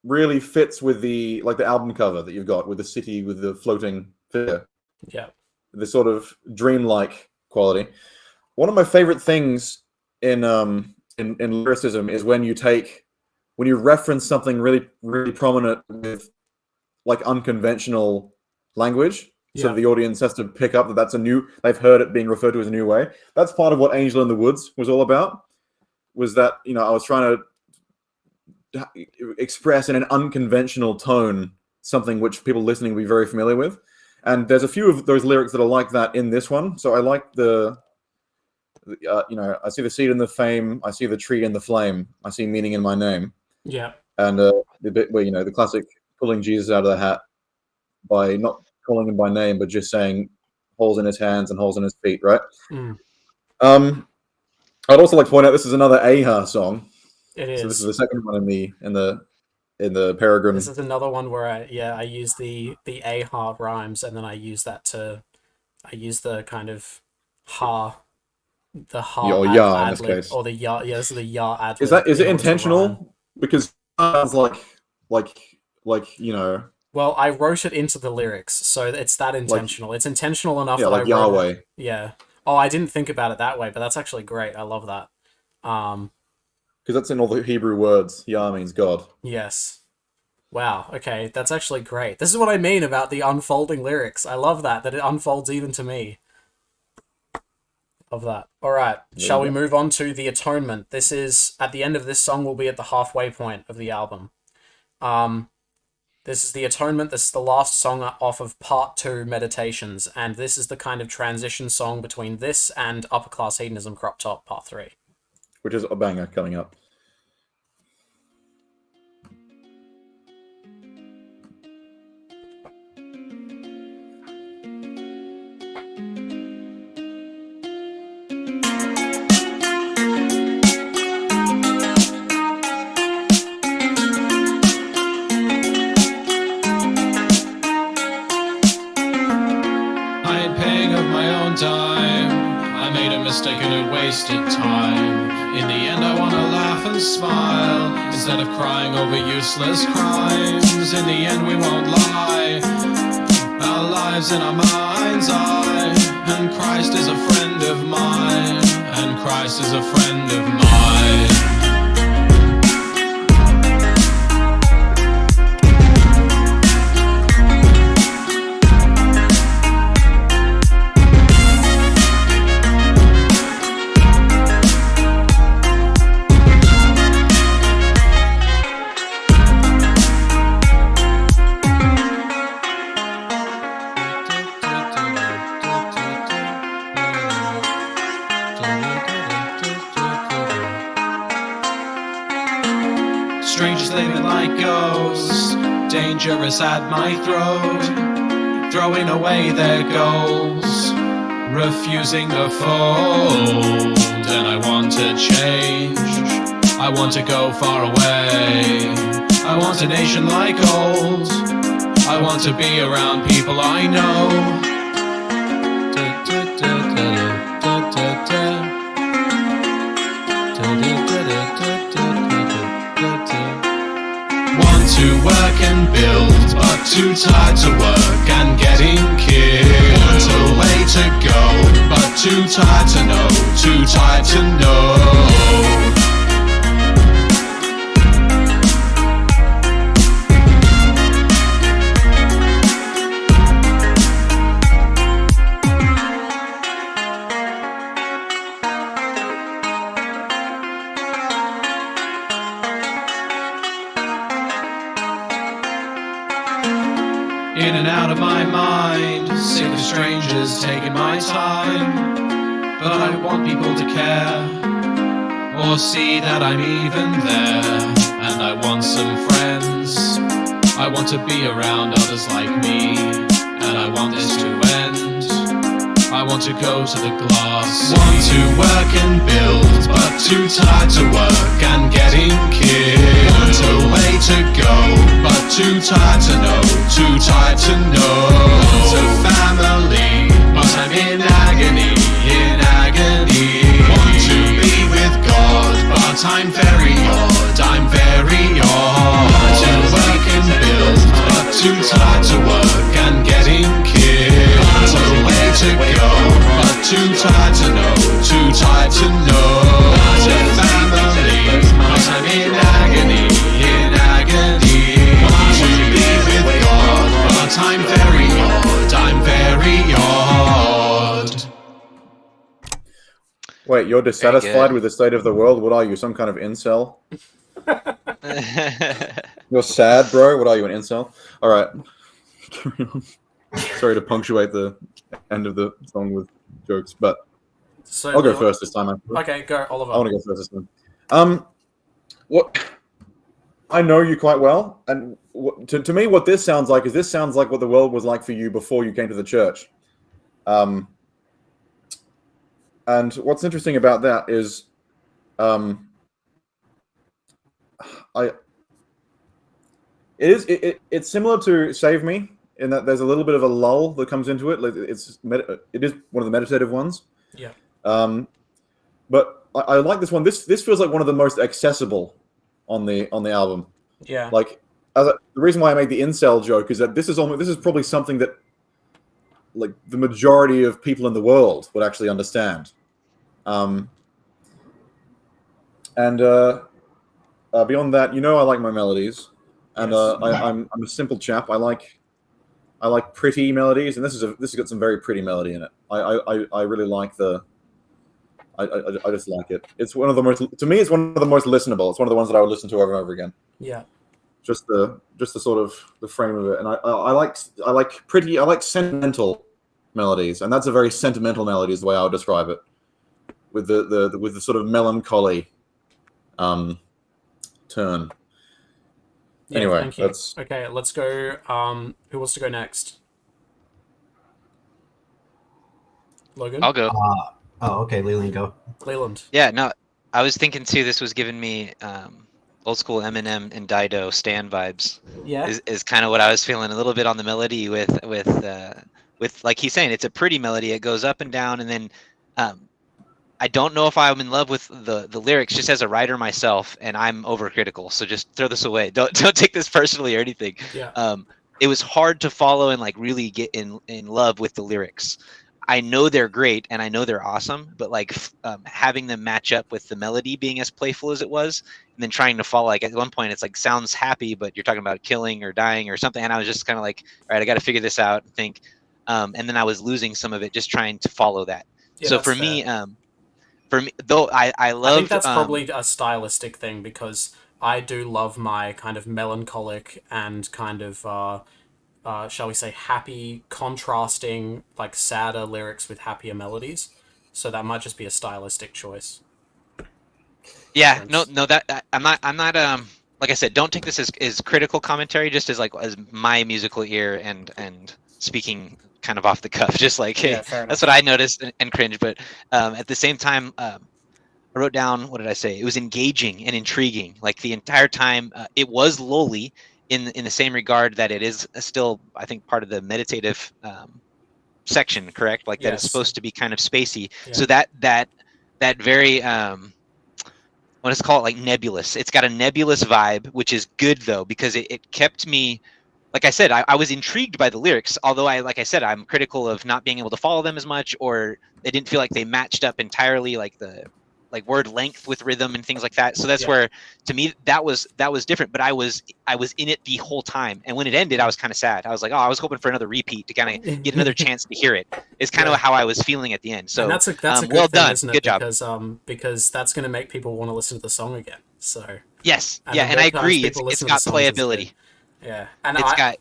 really fits with the album cover that you've got with the city with the floating figure. Yeah. The sort of dreamlike quality. One of my favorite things in lyricism is when you reference something really, really prominent with like unconventional language. Yeah. So the audience has to pick up that they've heard it being referred to as a new way. That's part of what Angel in the Woods was all about, was that, I was trying to express in an unconventional tone something which people listening will be very familiar with. And there's a few of those lyrics that are like that in this one. So I like the I see the seed in the fame, I see the tree in the flame, I see meaning in my name. Yeah. And the bit where, the classic pulling Jesus out of the hat by not calling him by name, but just saying holes in his hands and holes in his feet, right? I'd also like to point out this is another Aha song. It is. So this is the second one in the Peregrine. This is another one where I use the Aha rhymes, and then I use the kind of ya in this case, or the ya. Yeah, this is the ya ad lib. Is it intentional? Because it sounds like. Well, I wrote it into the lyrics, so it's that intentional. It's intentional enough that like I wrote Yahweh. it. Yeah. Oh, I didn't think about it that way, but that's actually great. I love that. Because that's in all the Hebrew words. Yah means God. Yes. Wow. Okay, that's actually great. This is what I mean about the unfolding lyrics. I love that it unfolds even to me. Love that. All right. Shall we move on to The Atonement? This is, at the end of this song, we'll be at the halfway point of the album. This is The Atonement. This is the last song off of Part 2, Meditations, and this is the kind of transition song between this and Upper Class Hedonism Crop Top Part 3. Which is a banger coming up. Wasted time. In the end I wanna laugh and smile instead of crying over useless crimes. In the end we won't lie, our lives in our mind's eye. And Christ is a friend of mine, and Christ is a friend of mine. Dangerous at my throat, throwing away their goals, refusing the fold. And I want to change, I want to go far away. I want a nation like old, I want to be around people I know. To work and build, but too tired to work and getting killed. Want a way to go, but too tired to know, too tired to know. In and out of my mind, sick of strangers taking my time. But I want people to care, or see that I'm even there. And I want some friends, I want to be around others like me. And I want this to end, I want to go to the glass. Want to work and build, but too tired to work and getting killed. Want a way to go, but too tired to know, too tired to know. Want a family, but I'm in agony, in agony. Want to be with God, but I'm very odd, I'm very odd. Want to work and build, but too tired to work and getting killed. Want a way to go, but too tired to know, too tired to know. Want a family, but I'm in agony, in agony. Want to be with God, but I'm very odd, I'm very odd. Wait, you're dissatisfied with the state of the world? What are you, some kind of incel? You're sad, bro? What are you, an incel? Alright. Sorry to punctuate the end of the song with jokes, but So I'll go first this time. Okay, go, Oliver. I want to go first this time. What I know you quite well, and to me, what this sounds like what the world was like for you before you came to the church. And what's interesting about that is, it's similar to Save Me in that there's a little bit of a lull that comes into it. Like it is one of the meditative ones. Yeah. But I like this one. This feels like one of the most accessible on the album. Yeah. Like the reason why I made the incel joke is that this is probably something that like the majority of people in the world would actually understand. And beyond that, I like my melodies, and I'm a simple chap. I like pretty melodies, and this has got some very pretty melody in it. I really like I just like it. It's one of the most, to me, it's one of the most listenable. It's one of the ones that I would listen to over and over again. Yeah. Just the sort of the frame of it, and I like sentimental melodies, and that's a very sentimental melody is the way I would describe it, with the sort of melancholy turn. Yeah, anyway, thank you. Okay, let's go. Who wants to go next? Logan? I'll go. Okay, Leiland, go. Leiland. Yeah, no, I was thinking too. This was giving me old school Eminem and Dido Stan vibes. Yeah, is kind of what I was feeling a little bit on the melody with like he's saying, it's a pretty melody. It goes up and down, and then I don't know if I'm in love with the lyrics just as a writer myself, and I'm overcritical. So just throw this away. Don't take this personally or anything. Yeah. It was hard to follow and like really get in love with the lyrics. I know they're great and I know they're awesome, but like having them match up with the melody being as playful as it was, and then trying to follow, like at one point it's like sounds happy, but you're talking about killing or dying or something, and I was just kind of like, all right, I got to figure this out and think, and then I was losing some of it just trying to follow that. Yeah, so for me, though, I love. I think that's probably a stylistic thing, because I do love my kind of melancholic and kind of shall we say, happy, contrasting, like sadder lyrics with happier melodies. So that might just be a stylistic choice. Yeah, no, that I'm not. Like I said, don't take this as critical commentary, just as my musical ear and speaking kind of off the cuff, just like, hey, yeah, that's what I noticed and cringed. But at the same time, I wrote down, what did I say? It was engaging and intriguing. Like the entire time, it was lowly. In the same regard that it is still, I think, part of the meditative section, correct? Like that it's supposed to be kind of spacey. Yeah. So that very what is called, like nebulous. It's got a nebulous vibe, which is good though, because it kept me, like I said, I was intrigued by the lyrics, although like I said, I'm critical of not being able to follow them as much, or they didn't feel like they matched up entirely, like the word length with rhythm and things like that. So that's where, to me, that was different. But I was in it the whole time, and when it ended, I was kind of sad. I was like, oh, I was hoping for another repeat to kind of get another chance to hear it. It's kind of how I was feeling at the end. So and that's a good well thing, done, isn't it? Good job. Because that's going to make people want to listen to the song again. So yes, and I agree. It's got playability. Yeah, and it's got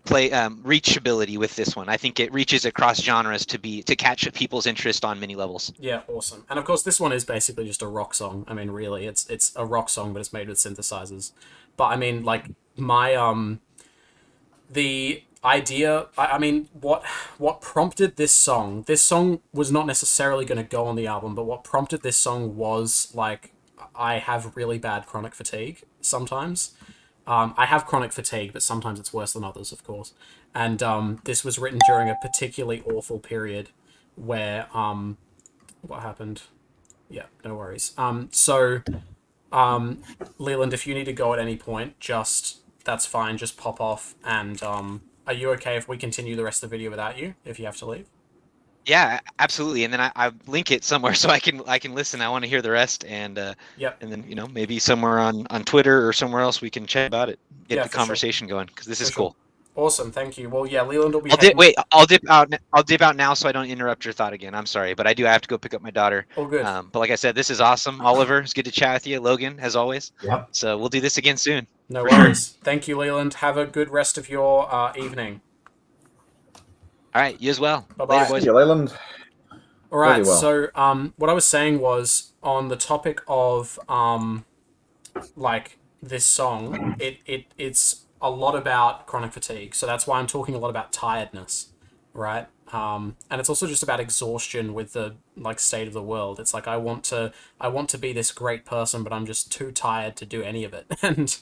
reachability with this one. I think it reaches across genres to catch people's interest on many levels. Yeah, awesome. And of course, this one is basically just a rock song. I mean, really, it's a rock song, but it's made with synthesizers. But I mean, like my the idea. I mean, what prompted this song? This song was not necessarily going to go on the album, but what prompted this song was like, I have really bad chronic fatigue sometimes. I have chronic fatigue, but sometimes it's worse than others, of course. And this was written during a particularly awful period where what happened? Yeah, no worries. So Leiland, if you need to go at any point, that's fine. Just pop off. And are you okay if we continue the rest of the video without you, if you have to leave? Yeah, absolutely. And then I link it somewhere so I can listen. I want to hear the rest, and and then maybe somewhere on Twitter or somewhere else we can chat about it, get the conversation going, because this is cool. Awesome, thank you. Well, yeah, Leiland will be. I'll dip out now so I don't interrupt your thought again. I'm sorry, but I have to go pick up my daughter. Oh, good. But like I said, this is awesome. Oliver, it's good to chat with you. Logan, as always. Yep. So we'll do this again soon. No worries. Thank you, Leiland. Have a good rest of your evening. All right, you as well. Bye-bye. See you, Leiland. All right. Really well. So, what I was saying was on the topic of like this song, it's a lot about chronic fatigue. So that's why I'm talking a lot about tiredness, right? And it's also just about exhaustion with the like state of the world. It's like I want to be this great person, but I'm just too tired to do any of it. And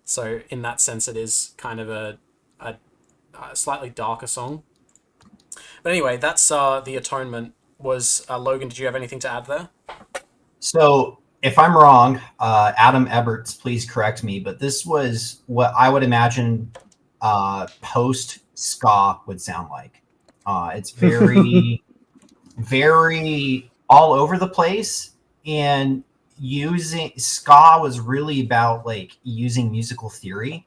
so in that sense, it is kind of a slightly darker song. But anyway, that's The Atonement. Was Logan, did you have anything to add there? So if I'm wrong, Adam Eberts, please correct me, but this was what I would imagine post ska would sound like. It's very, very all over the place, and using ska was really about like using musical theory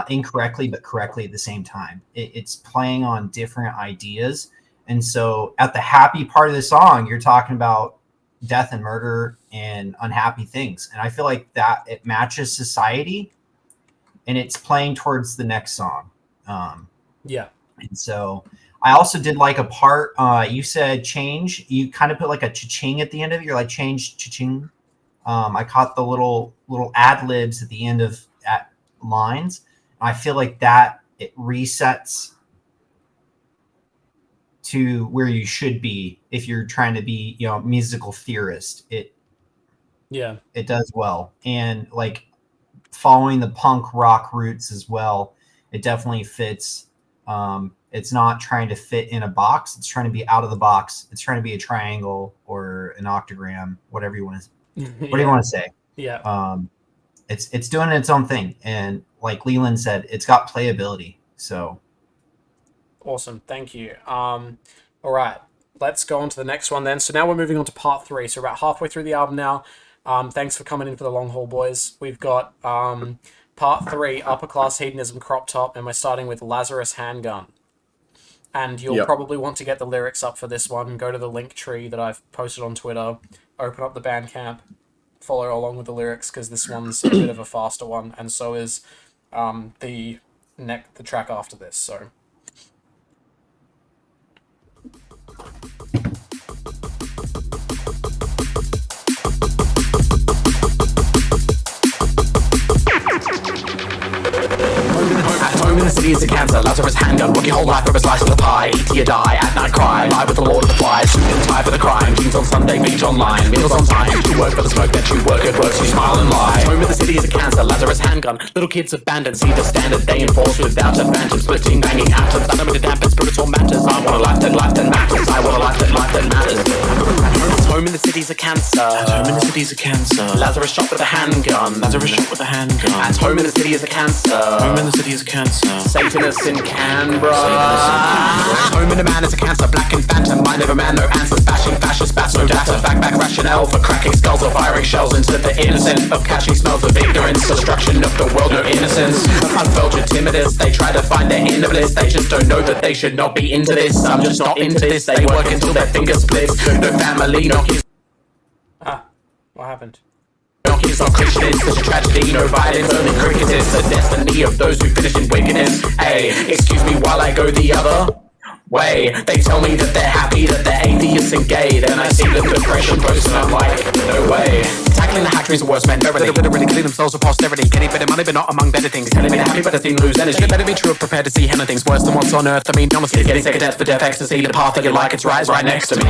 incorrectly but correctly at the same time. It's playing on different ideas, and so at the happy part of the song, you're talking about death and murder and unhappy things, and I feel like that it matches society, and it's playing towards the next song. Yeah. And so I also did like a part, you said change, you kind of put like a cha-ching at the end of it. You're like change, cha-ching. I caught the little ad libs at the end of at lines. I feel like that it resets to where you should be if you're trying to be, musical theorist. It does well. And like following the punk rock roots as well, it definitely fits. It's not trying to fit in a box. It's trying to be out of the box. It's trying to be a triangle or an octagram, whatever you want to, what do you want to say? Yeah. It's doing its own thing. And like Leiland said, it's got playability. So. Awesome. Thank you. All right. Let's go on to the next one then. So now we're moving on to part 3. So we're about halfway through the album now. Thanks for coming in for the long haul, boys. We've got part 3, Upper Class Hedonism Crop Top, and we're starting with Lazarus Handgun. And you'll probably want to get the lyrics up for this one. Go to the link tree that I've posted on Twitter, open up the Bandcamp, follow along with the lyrics, because this one's a bit of a faster one, and so is the track after this. So. Home in the city is a cancer, Lazarus handgun, work your whole life for a slice of the pie. Eat till you die, at night cry, lie with the Lord of the Flies. Suit and tie for the crime, jeans on Sunday, beach online, meals on time. You work for the smoke that you work at work, so you smile and lie. Home in the city is a cancer, Lazarus handgun. Little kids abandoned, see the standard they enforce without a phantom. Splitting, banging atoms, unlimited dampers, spiritual matters. I want a life that matters, I want a life that matters. Home in the city's a cancer. At home in the city's a cancer. Lazarus shot with a handgun. Lazarus shot with a handgun. At home in the city is a cancer. Home in the city is a cancer. Satanists in Canberra. At home in a man is a cancer. Black and phantom. Mind of a man, no answers. Bashing fascist bats, no data. Back rationale for cracking skulls or firing shells into the innocent. Of catching smells of ignorance. Destruction of the world, no innocence. Unfultured timidest. They try to find their inner bliss. They just don't know that they should not be into this. I'm just not into this. They work until their fingers split. No family, no kids. What happened? No kids, not Christians, such a tragedy, no violence, only cricket is the destiny of those who finish in wickedness. Hey, excuse me while I go the other way. They tell me that they're happy, that they're atheists and gay. Then I see the depression post and I'm like, no way. Tackling the hatcheries of worst men, verily killing themselves for posterity. Getting better money but not among better things. Telling me they're happy but they seem to lose energy. It better be true, prepared to see anything's worse than what's on earth. I mean, honestly, getting second death for death ecstasy. The path that you like, it's right next to me.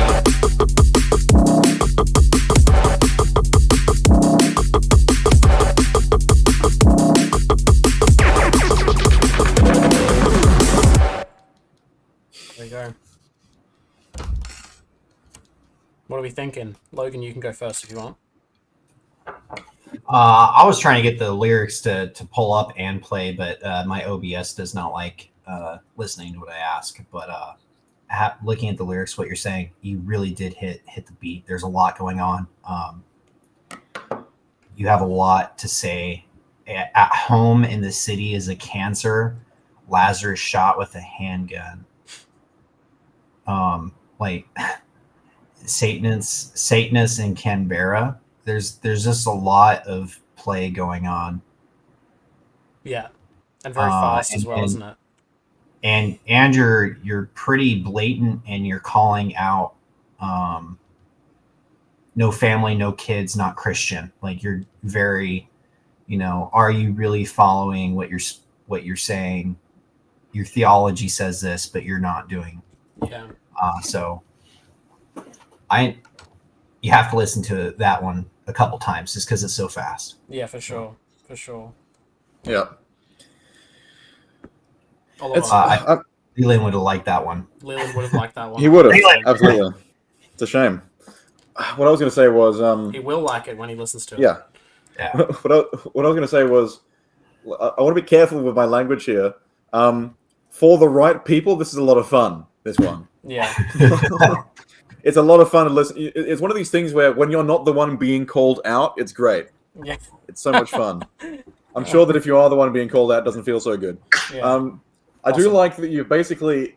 There you go. What are we thinking? Logan, you can go first if you want. I was trying to get the lyrics to pull up and play, but my OBS does not like listening to what I ask. But looking at the lyrics, what you're saying, you really did hit the beat. There's a lot going on. You have a lot to say. At home in the city is a cancer. Lazarus shot with a handgun. Like Satanists in Canberra. There's just a lot of play going on. Yeah, and very fast as well, isn't it? And you're pretty blatant, and you're calling out no family, no kids, not Christian. Like you're very, are you really following what you're saying? Your theology says this, but you're not doing. Yeah. So you have to listen to that one a couple times just because it's so fast. Yeah, for sure. Yeah. Leiland would have liked that one. Leiland would have liked that one. He would have, absolutely. It's a shame. What I was going to say was... he will like it when he listens to it. Yeah. What I was going to say was, I want to be careful with my language here. For the right people, this is a lot of fun, this one. Yeah. It's a lot of fun to listen. It's one of these things where when you're not the one being called out, it's great. Yeah. It's so much fun. I'm sure that if you are the one being called out, it doesn't feel so good. Yeah. I do like that you basically,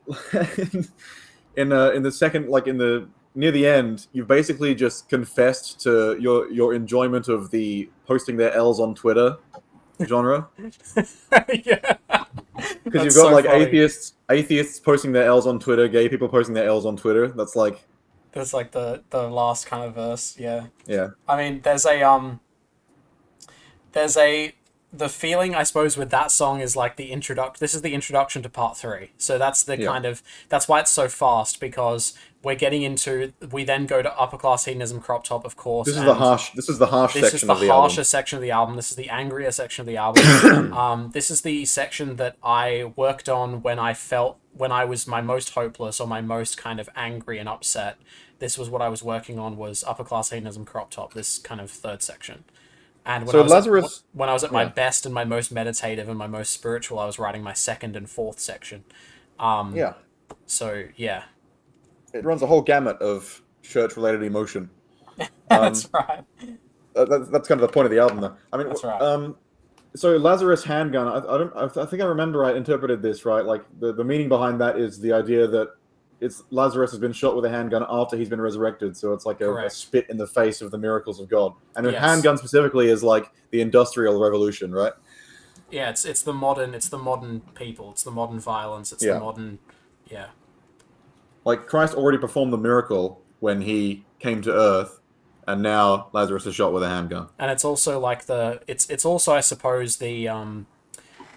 in the second, like near the end, you've basically just confessed to your enjoyment of the posting their L's on Twitter genre. Yeah. Because you've got atheists posting their L's on Twitter, gay people posting their L's on Twitter. That's like the last kind of verse. Yeah. Yeah. I mean, the feeling, I suppose, with that song is like this is the introduction to part 3. So that's that's why it's so fast, because we then go to Upper Class Hedonism Crop Top, of course. This is the harsh section of the album. This is the harsher section of the album. This is the angrier section of the album. This is the section that I worked on when I was my most hopeless or my most kind of angry and upset. This was what I was working on, was Upper Class Hedonism Crop Top, this kind of third section. And when I was at my best and my most meditative and my most spiritual, I was writing my second and fourth section. So, yeah. It runs a whole gamut of church-related emotion. That's right. That's kind of the point of the album, though. I mean, that's right. So Lazarus Handgun, I think I remember I interpreted this right. Like the meaning behind that is the idea that Lazarus has been shot with a handgun after he's been resurrected, so it's like a spit in the face of the miracles of God. And a handgun specifically is like the Industrial Revolution, right? Yeah, it's the modern people, it's the modern violence, it's the modern, Like Christ already performed the miracle when he came to Earth, and now Lazarus is shot with a handgun. And it's also like it's also, I suppose, the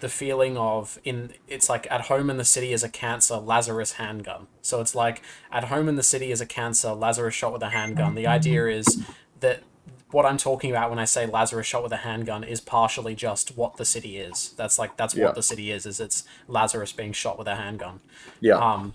feeling of it's like at home in the city is a cancer, Lazarus handgun. So it's like at home in the city is a cancer, Lazarus shot with a handgun. The idea is that what I'm talking about when I say Lazarus shot with a handgun is partially just what the city is. That's what the city is it's Lazarus being shot with a handgun. Yeah.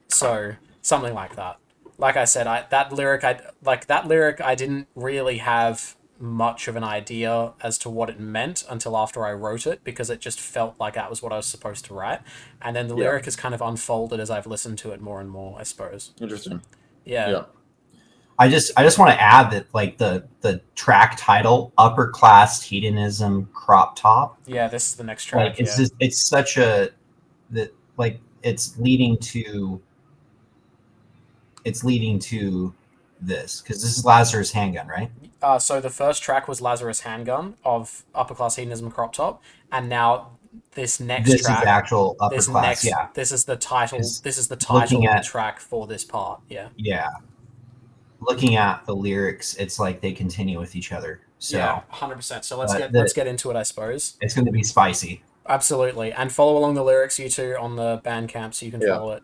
So something like that. Like I said, that lyric I didn't really have much of an idea as to what it meant until after I wrote it, because it just felt like that was what I was supposed to write. And then the lyric has kind of unfolded as I've listened to it more and more, I suppose. Interesting. Yeah. I just want to add that like the track title, Upper Class Hedonism Crop Top. Yeah, this is the next track. Like it's such a that like it's leading to this, because this is Lazarus Handgun, right? So the first track was Lazarus Handgun of Upper Class Hedonism Crop Top, and now this track is actual Upper Class. This is the title. This is the title of the track for this part. Yeah. Yeah. Looking at the lyrics, it's like they continue with each other. So, yeah, 100%. So let's get into it, I suppose. It's going to be spicy. Absolutely, and follow along the lyrics, you two, on the Bandcamp, so you can follow it.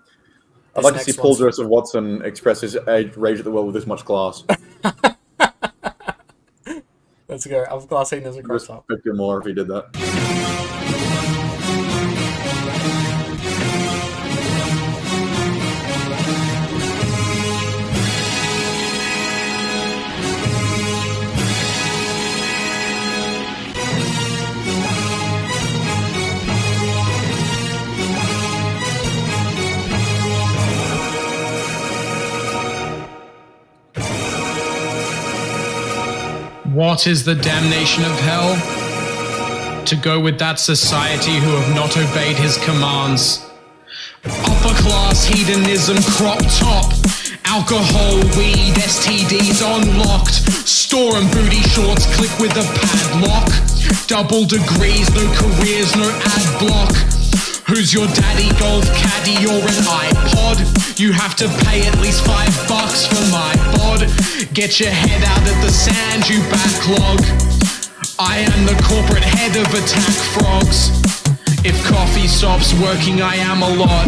I'd like to see Paul Joseph Watson express his rage at the world with this much class. Let's go. Upper Class Hedonism Crop Top. I'd respect him more if he did that. What is the damnation of hell? To go with that society who have not obeyed his commands. Upper class hedonism crop top. Alcohol, weed, STDs unlocked. Store and booty shorts, click with a padlock. Double degrees, no careers, no ad block. Who's your daddy, golf caddy, or an iPod? You have to pay at least $5 for my bod. Get your head out of the sand, you backlog. I am the corporate head of Attack Frogs. If coffee stops working, I am a lot.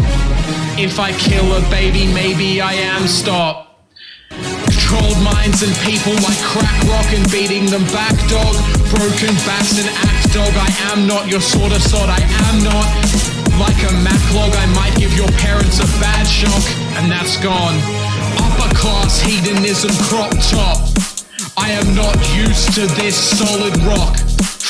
If I kill a baby, maybe I am stop. Controlled minds and people like crack rock and beating them back, dog. Broken backs and act, dog. I am not your sort of sod. I am not like a Maclog. I might give your parents a bad shock, and that's gone. Upper class hedonism crop top. I am not used to this solid rock.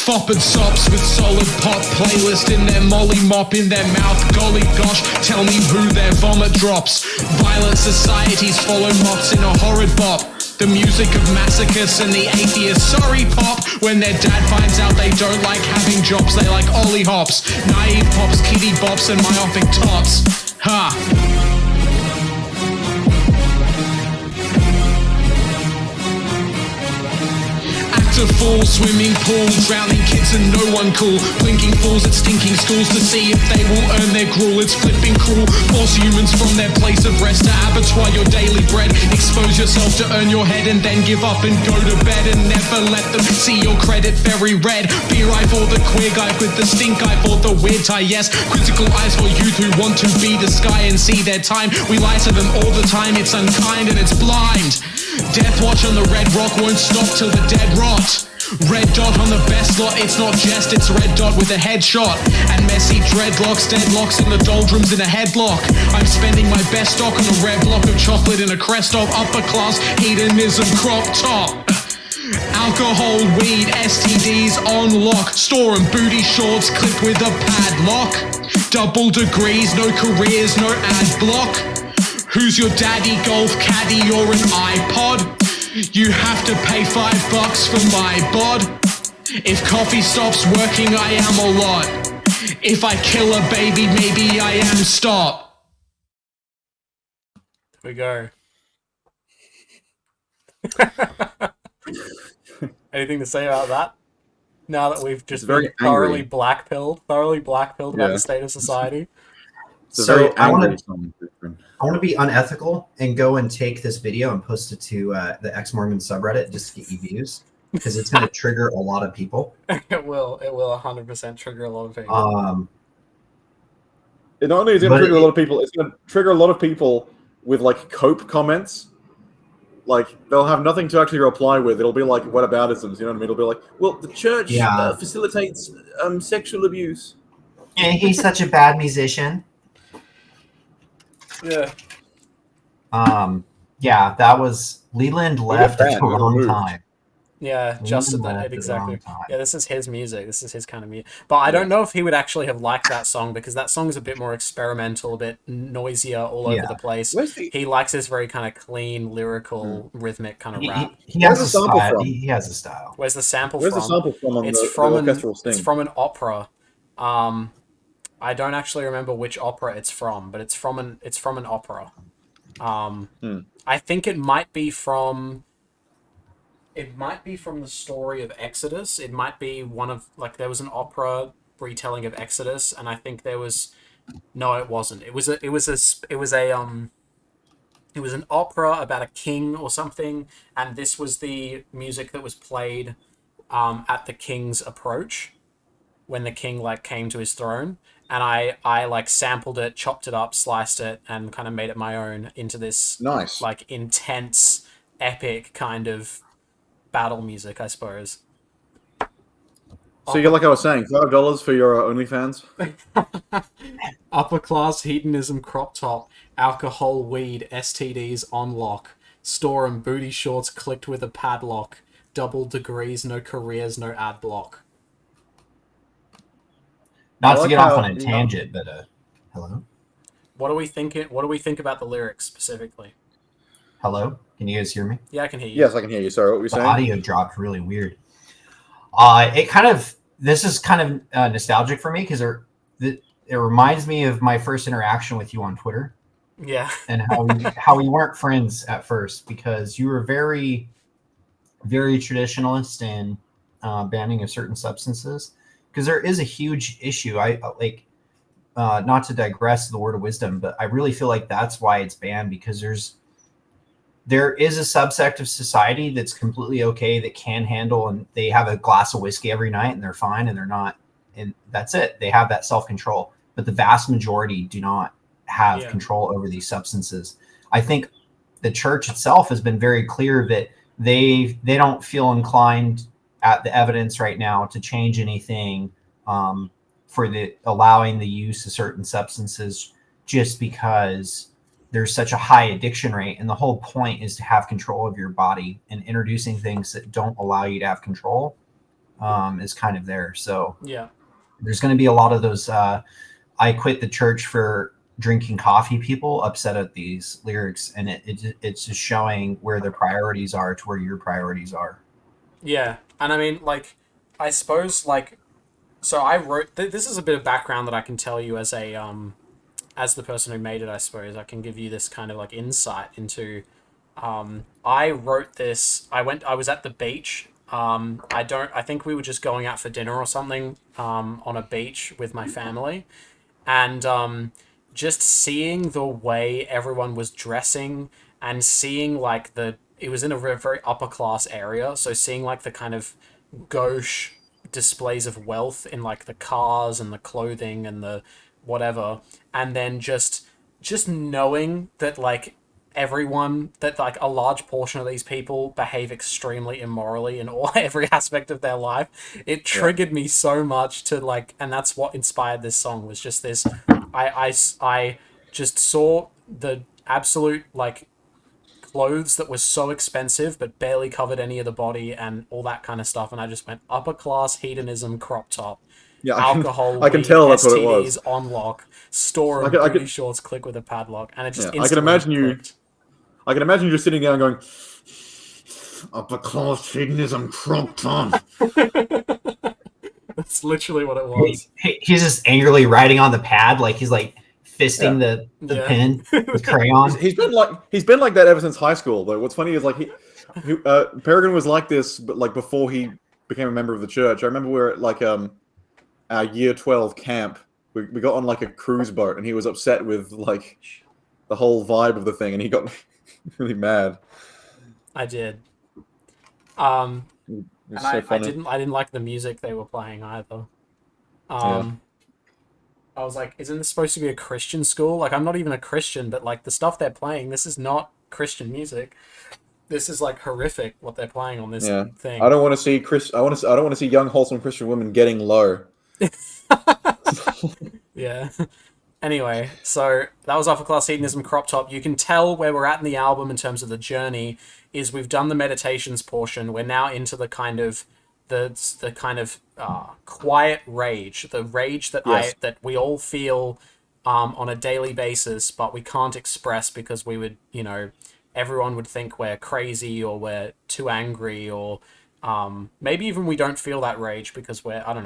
Foppin' sops with solid pop playlist in their molly mop in their mouth. Golly gosh, tell me who their vomit drops. Violent societies follow mops in a horrid bop. The music of masochists and the atheists. Sorry pop, when their dad finds out they don't like having jobs, they like ollie hops. Naive pops, kitty bops and myopic tops. Ha. A full swimming pool, drowning kids and no one cool. Blinking fools at stinking schools to see if they will earn their gruel. It's flipping cruel. Force humans from their place of rest to abattoir your daily bread. Expose yourself to earn your head and then give up and go to bed and never let them see your credit very red. Beer eye for the queer guy with the stink eye for the weird tie. Yes, critical eyes for youth who want to be the sky and see their time. We lie to them all the time. It's unkind and it's blind. Death watch on the red rock won't stop till the dead rot. Red dot on the best lot, it's not jest, it's red dot with a headshot. And messy dreadlocks, deadlocks in the doldrums in a headlock. I'm spending my best stock on a red block of chocolate in a crest of upper class hedonism crop top. Alcohol, weed, STDs on lock. Store and booty shorts clipped with a padlock. Double degrees, no careers, no ad block. Who's your daddy, golf caddy, or an iPod? You have to pay $5 for my bod. If coffee stops working, I am a lot. If I kill a baby, maybe I am stop. There we go. Anything to say about that? Now that we've just been thoroughly black-pilled about the state of society. So I want to be unethical and go and take this video and post it to the ex-Mormon subreddit just to get you views, because it's going to trigger a lot of people. It will 100% trigger a lot of people. It not only is going to trigger a lot of people, it's going to trigger a lot of people with like cope comments. Like they'll have nothing to actually reply with. It'll be like whataboutisms, you know what I mean? It'll be like, well, the church facilitates sexual abuse. And he's such a bad musician. Yeah. Yeah, that was Leiland left at the wrong time. Yeah, just at that exactly. Yeah, this is his music. This is his kind of music. But I don't know if he would actually have liked that song, because that song is a bit more experimental, a bit noisier all over the place. He likes this very kind of clean, lyrical, rhythmic kind of rap. He has a style. He has a style. Where's the sample from? Where's the sample from on the orchestral sting? It's from an opera. I don't actually remember which opera it's from, but it's from an opera. I think it might be from the story of Exodus. It might be one of, like, there was an opera retelling of Exodus, and I think there was, no, it wasn't. It was an opera about a king or something, and this was the music that was played at the king's approach when the king like came to his throne. And I like sampled it, chopped it up, sliced it, and kind of made it my own into this nice, like intense, epic kind of battle music, I suppose. So you're like I was saying, $5 for your OnlyFans? Upper class hedonism crop top, alcohol, weed, STDs on lock, store and booty shorts clicked with a padlock, double degrees, no careers, no ad block. Not to get off on a tangent, but hello. What do we think about the lyrics specifically? Hello, can you guys hear me? Yeah, I can hear you. Yes, I can hear you. Sorry, what were you saying? The audio dropped really weird. This is kind of nostalgic for me, because it reminds me of my first interaction with you on Twitter. Yeah. And how we weren't friends at first, because you were very, very traditionalist in banning of certain substances. Because there is a huge issue. not to digress to the word of wisdom, but I really feel like that's why it's banned, because there is a subsect of society that's completely okay, that can handle, and they have a glass of whiskey every night and they're fine and they're not, and that's it. They have that self-control, but the vast majority do not have control over these substances. I think the church itself has been very clear that they don't feel inclined at the evidence right now to change anything for the allowing the use of certain substances, just because there's such a high addiction rate. And the whole point is to have control of your body, and introducing things that don't allow you to have control is kind of there. So there's going to be a lot of those I quit the church for drinking coffee people upset at these lyrics, and it's just showing where their priorities are to where your priorities are. Yeah. And I mean, like, I suppose, like, so I wrote this is a bit of background that I can tell you as a as the person who made it. I suppose I can give you this kind of like insight into I wrote this. I was at the beach. I think we were just going out for dinner or something on a beach with my family, and just seeing the way everyone was dressing, and seeing like it was in a very upper class area, so seeing like the kind of gauche displays of wealth in like the cars and the clothing and the whatever, and then just knowing that like everyone, that like a large portion of these people behave extremely immorally in every aspect of their life, it triggered me so much to like, and that's what inspired this song, was just this. I just saw the absolute like clothes that was so expensive but barely covered any of the body and all that kind of stuff, and I just went upper class hedonism, crop top, alcohol, I can tell that's STDs, what it was. On lock, store of booty shorts, click with a padlock, and it just I can imagine clicked. I can imagine you just sitting down going, upper class hedonism, crop top. That's literally what it was. He's just angrily writing on the pad, like he's like fisting the pen with crayon. He's been like that ever since high school. Though what's funny is like Peregrine was like this, but like before he became a member of the church. I remember we were at like our year 12 camp. We got on like a cruise boat, and he was upset with like the whole vibe of the thing, and he got really mad. I did. And so I didn't like the music they were playing either. I was like, isn't this supposed to be a Christian school? Like, I'm not even a Christian, but like the stuff they're playing, this is not Christian music. This is like horrific what they're playing on this thing. I don't want to see I don't want to see young wholesome Christian women getting low. Yeah. Anyway, so that was Upper Class Hedonism, Crop Top. You can tell where we're at in the album in terms of the journey is we've done the meditations portion. We're now into the kind of the kind of quiet rage, the rage that that we all feel on a daily basis, but we can't express because we would, everyone would think we're crazy or we're too angry, or maybe even we don't feel that rage because we're, I don't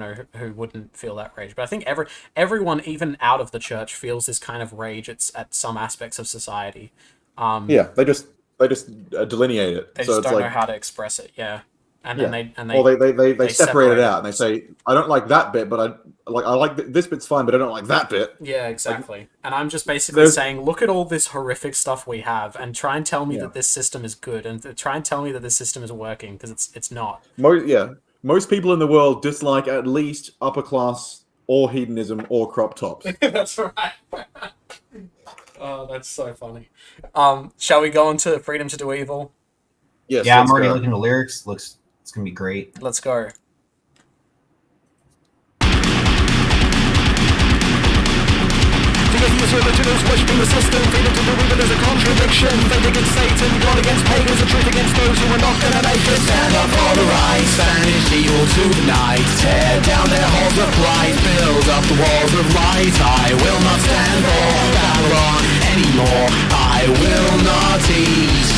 know who wouldn't feel that rage, but I think everyone, even out of the church, feels this kind of rage at some aspects of society. They just delineate it. They just don't know how to express it. Yeah. And then they separate it out and they say, I don't like that bit, but I like this bit's fine, but I don't like that bit. Yeah, exactly. And I'm just basically saying, look at all this horrific stuff we have, and try and tell me that this system is good, and try and tell me that this system is working, because it's not. Most people in the world dislike at least upper class or hedonism or crop tops. That's right. Oh, that's so funny. Shall we go on to Freedom to Do Evil? Yes. Yeah, I'm already looking at the lyrics. It's gonna be great. Let's go. Atheist religions worshipping the system, freedom to believe it is a contradiction. Faith against Satan, God against pagans, and truth against those who are not gonna make it. Stand up for the right, banish evil tonight. Tear down their halls of pride, build up the walls of light. I will not stand for Babylon anymore. I will not eat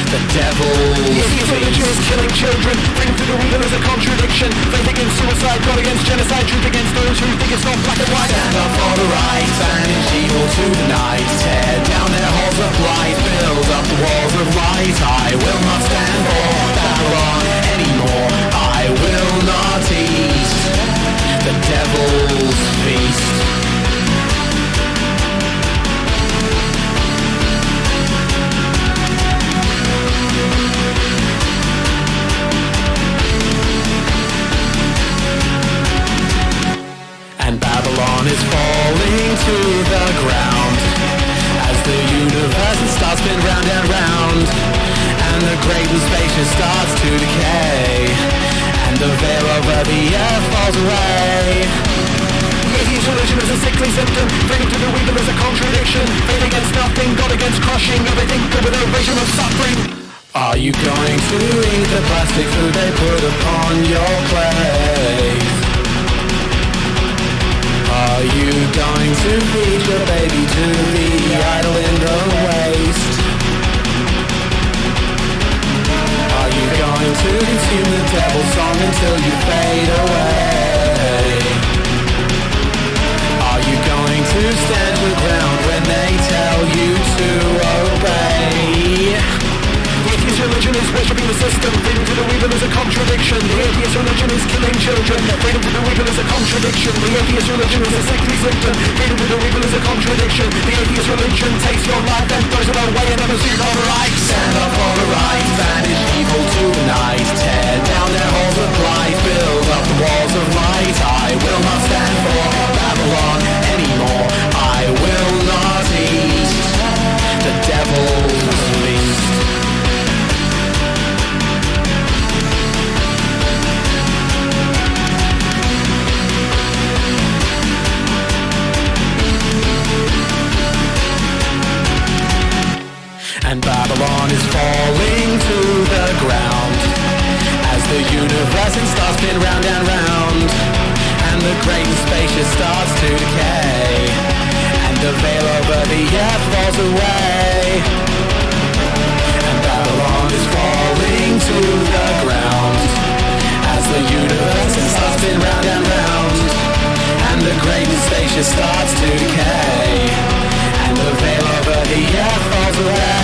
the devil's religions killing children, freedom to do evil is a contradiction. Faith against suicide, God against genocide, truth against those who think it's not black and white. Stand up for the right, banish evil tonight. Tear down their halls of light, build up the walls of light. I will not stand for Babylon anymore. I will not eat the devil's feast. over, the earth falls away. Atheist religion is a sickly symptom. Freedom to the weaker is a contradiction. Faith against nothing, God against crushing everything with a vision of suffering. Are you going to eat the plastic food they put upon your plate? Are you going to feed your baby to the idol in the waste? Are you going to consume the devil's song until you fade away? Are you going to stand your ground when they tell you to obey? Atheist religion is worshipping the system. Freedom to the weevil is a contradiction. The atheist religion is killing children. Freedom to the weevil is a contradiction. The atheist religion is a sickly symptom. Freedom to the weevil is a contradiction. The atheist religion takes your life and throws it away and never sees all right. Stand up for the right, banish evil tonight. Tear down their halls of light, build up the walls of light. I will not stand for Babylon anymore. I will not eat the devil's feast. And Babylon is falling to the ground as the universe starts spin round and round, and the great and spacious starts to decay, and the veil over the earth falls away. And Babylon is falling to the ground as the universe starts spin round and round, and the great and spacious starts to decay, and the veil over the earth falls away.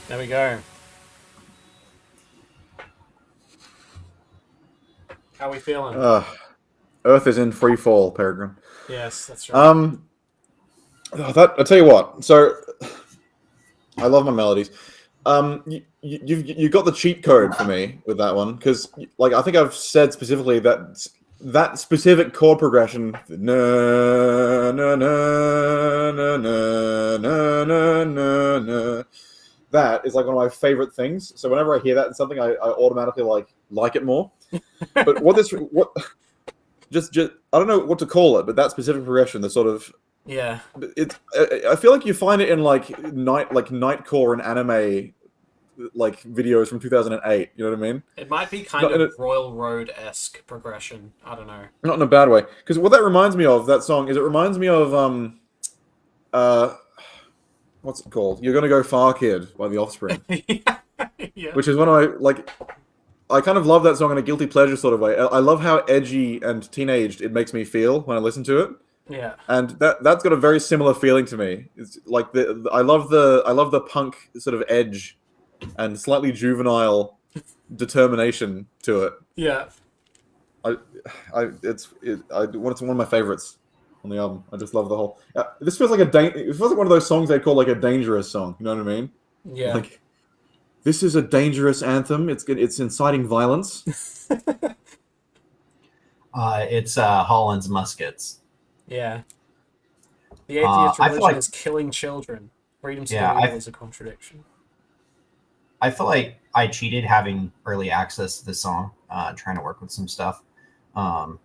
There we go. How are we feeling? Earth is in free fall, Peregrine. Yes, that's right. I tell you what. So, I love my melodies. You've got the cheat code for me with that one, because like I think I've said specifically that specific chord progression, na na na na na na na na, that is like one of my favorite things. So whenever I hear that in something, I automatically like it more. But just I don't know what to call it, but that specific progression, the sort of I feel like you find it in like nightcore and anime like videos from 2008. You know what I mean? It might be kind of Royal Road-esque progression. I don't know. Not in a bad way, because what that reminds me of, that song, is it reminds me of what's it called? You're Gonna Go Far, Kid by The Offspring. Yeah. Which is one of my I kind of love that song in a guilty pleasure sort of way. I love how edgy and teenaged it makes me feel when I listen to it. Yeah. And that's got a very similar feeling to me. It's like I love the punk sort of edge and slightly juvenile determination to it. Yeah. It's one of my favorites on the album. I just love the whole. This feels like it feels like one of those songs they call like a dangerous song. You know what I mean? Yeah. Like, this is a dangerous anthem. It's inciting violence. It's Holland's Muskets. Yeah. The atheist religion is killing children. Freedom to the is a contradiction. I feel like I cheated having early access to this song, trying to work with some stuff. I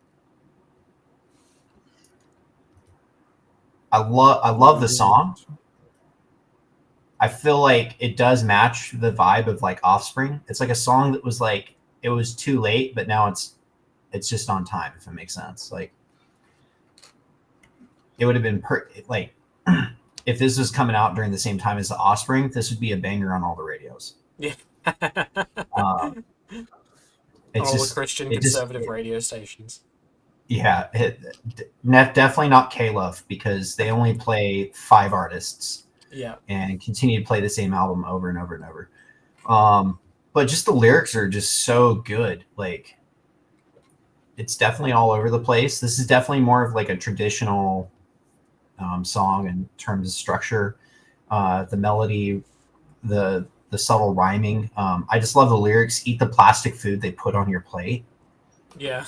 love the song. I feel like it does match the vibe of like Offspring. It's like a song that was like, it was too late, but now it's just on time, if it makes sense. Like, it would have been if this was coming out during the same time as the Offspring, this would be a banger on all the radios. Yeah. It's all the Christian conservative radio stations. Yeah, definitely not K-Love, because they only play 5 artists. Yeah. And continue to play the same album over and over and over. But just the lyrics are just so good. Like, it's definitely all over the place. This is definitely more of like a traditional song in terms of structure, the melody, the subtle rhyming. I just love the lyrics. Eat the plastic food they put on your plate. Yeah.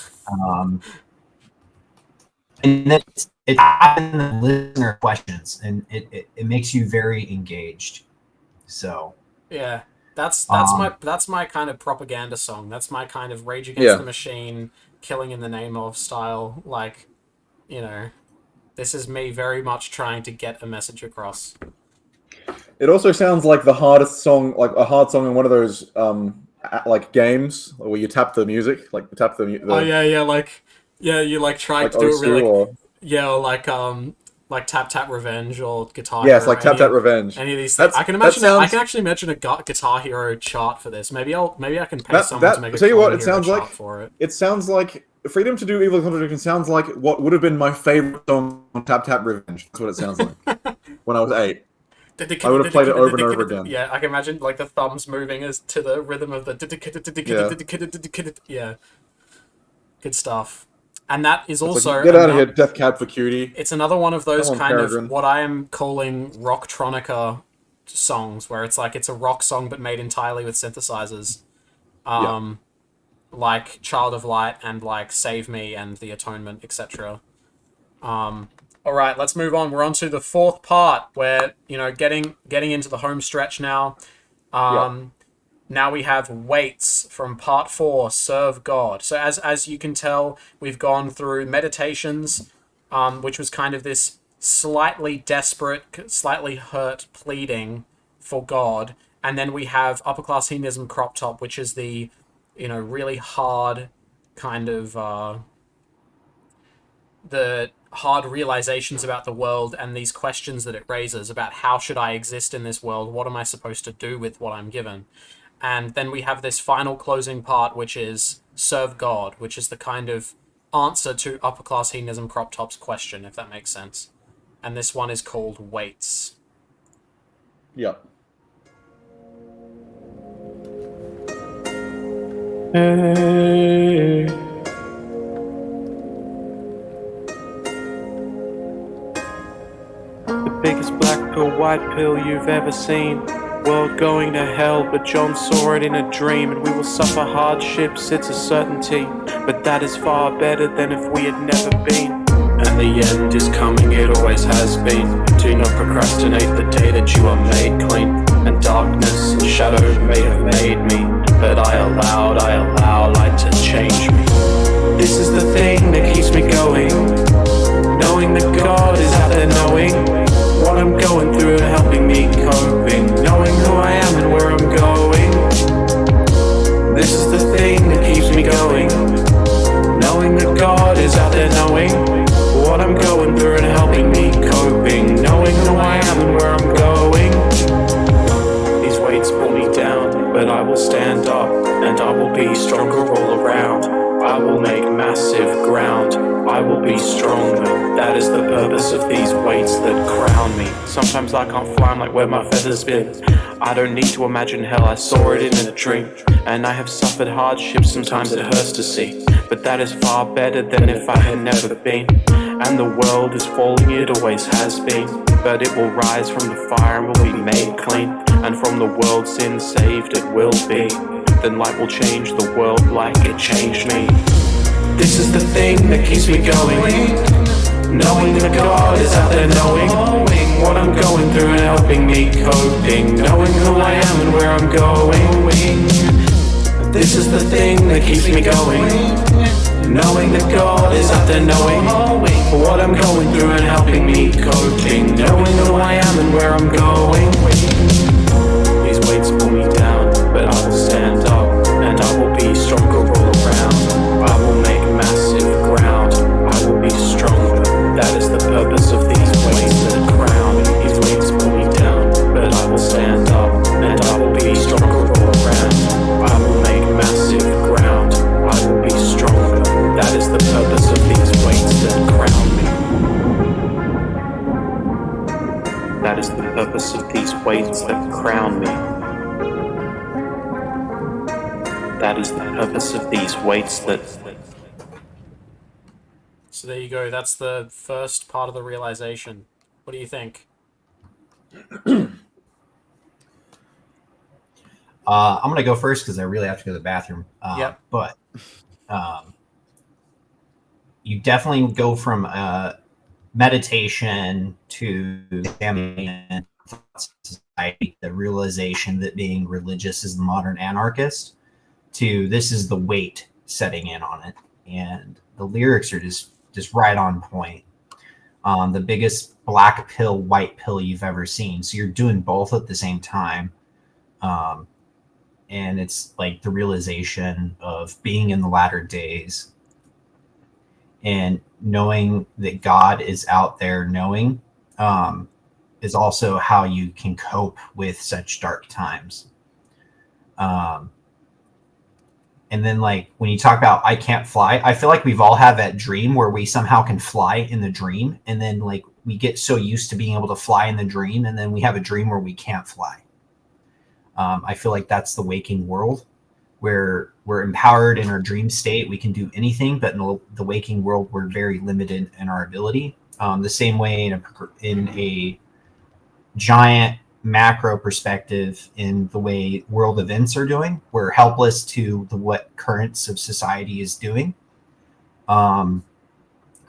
And then it's asking the listener questions, and it makes you very engaged. So yeah, that's my kind of propaganda song. That's my kind of Rage Against the Machine, killing in the name of style. Like, you know, this is me very much trying to get a message across. It also sounds like the hardest song, like a hard song in one of those like games where you tap the music, like tap the. Oh yeah, like you like try like to do it really, or like Tap Tap Revenge or Guitar Yes, Hero. like Tap Tap Revenge. Any of these things. I can imagine. I can actually imagine a Guitar Hero chart for this. Maybe I can pay someone to make a tell you what, it sounds like for it. It sounds like Freedom to Do Evil Contradiction sounds like what would have been my favorite song on Tap Tap Revenge. That's what it sounds like when I was 8. I would have played it over and over again. Yeah, I can imagine like the thumbs moving as to the rhythm of the yeah. Good stuff. And that is also like, get out of here, Death Cab for Cutie. It's another one of those kind Peregrine. of what I am calling rocktronica songs, where it's like it's a rock song but made entirely with synthesizers, like Child of Light and like Save Me and The Atonement, etc. All right, let's move on. We're on to the fourth part, where getting into the home stretch now. Now we have Waits from part 4, Serve God. So as you can tell, we've gone through Meditations, which was kind of this slightly desperate, slightly hurt pleading for God. And then we have Upper Class Hedonism Crop Top, which is the, really hard kind of, the hard realizations about the world and these questions that it raises about how should I exist in this world? What am I supposed to do with what I'm given? And then we have this final closing part, which is Serve God, which is the kind of answer to Upper Class Hedonism Crop Top's question, if that makes sense. And this one is called Waits. Yep. Hey. The biggest black pill, white pill you've ever seen. World going to hell, but John saw it in a dream. And we will suffer hardships, it's a certainty. But that is far better than if we had never been. And the end is coming, it always has been. Do not procrastinate the day that you are made clean. And darkness and shadow may have made me, but I allowed light to change me. This is the thing that keeps me going, knowing that God is out there, knowing what I'm going through and helping me coping, knowing who I am and where I'm going. This is the thing that keeps me going, knowing that God is out there, knowing what I'm going through and helping me coping, knowing who I am and where I'm going. These weights pull me down, but I will stand up and I will be stronger all around. I will make massive ground, I will be stronger. That is the purpose of these weights that crown me. Sometimes I can't fly, I'm like where my feathers been. I don't need to imagine hell, I saw it in a dream. And I have suffered hardships, sometimes it hurts to see. But that is far better than if I had never been. And the world is falling, it always has been. But it will rise from the fire and will be made clean. And from the world sin saved it will be. Then light will change the world like it changed me. This is the thing that keeps me going, knowing that God is out there, knowing what I'm going through and helping me coping, knowing who I am and where I'm going. This is the thing that keeps me going, knowing that God is out there, knowing what I'm going through and helping me coping, knowing who I am and where I'm going. These weights pull me down, but I will stand up and I will be stronger all around. I will make massive ground, I will be stronger. That is the purpose of these weights that crown me. These weights pull me down, but I will stand up and I will be stronger all around. I will make massive ground, I will be stronger. That is the purpose of these weights that crown me. That is the purpose of these weights that crown me. That is the purpose of these weights that... So there you go, that's the first part of the realization. What do you think? I'm going to go first because I really have to go to the bathroom. Yep. But you definitely go from meditation to examining society, the realization that being religious is the modern anarchist, to this is the weight setting in on it, and the lyrics are just right on point. The biggest black pill, white pill you've ever seen. So you're doing both at the same time. And it's like the realization of being in the latter days and knowing that God is out there knowing is also how you can cope with such dark times. And then like when you talk about I can't fly, I feel like we've all had that dream where we somehow can fly in the dream. And then like we get so used to being able to fly in the dream. And then we have a dream where we can't fly. I feel like that's the waking world where we're empowered in our dream state. We can do anything, but in the waking world, we're very limited in our ability. The same way in a giant macro perspective, in the way world events are doing, we're helpless to what currents of society is doing. But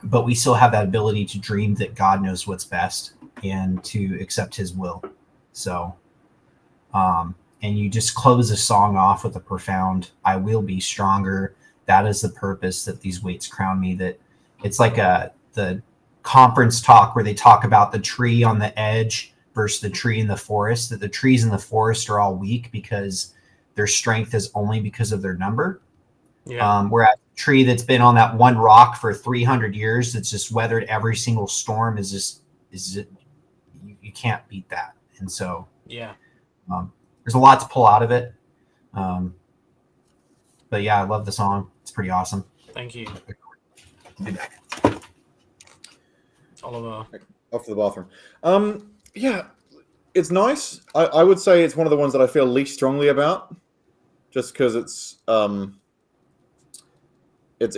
we still have that ability to dream that God knows what's best and to accept his will. So, and you just close a song off with a profound, I will be stronger. That is the purpose that these weights crown me. That it's like the conference talk where they talk about the tree on the edge versus the tree in the forest, that the trees in the forest are all weak because their strength is only because of their number. Yeah. Whereas a tree that's been on that one rock for 300 years, that's just weathered every single storm, you can't beat that. And so, yeah, there's a lot to pull out of it. But yeah, I love the song. It's pretty awesome. Thank you. Oliver. Off to the bathroom. Yeah, it's nice. I would say it's one of the ones that I feel least strongly about, just because it's not as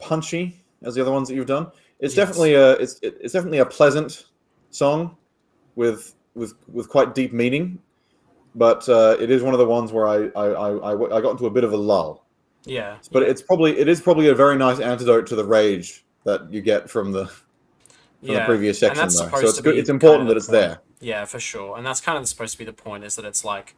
punchy as the other ones that you've done. It's definitely a pleasant song with quite deep meaning, but it is one of the ones where I got into a bit of a lull. Yeah, but it is probably a very nice antidote to the rage that you get from the previous section, and that's though. supposed So it's to good. be It's important kind of that it's the point. there. Yeah, for sure, and that's kind of supposed to be the point. Is that it's like,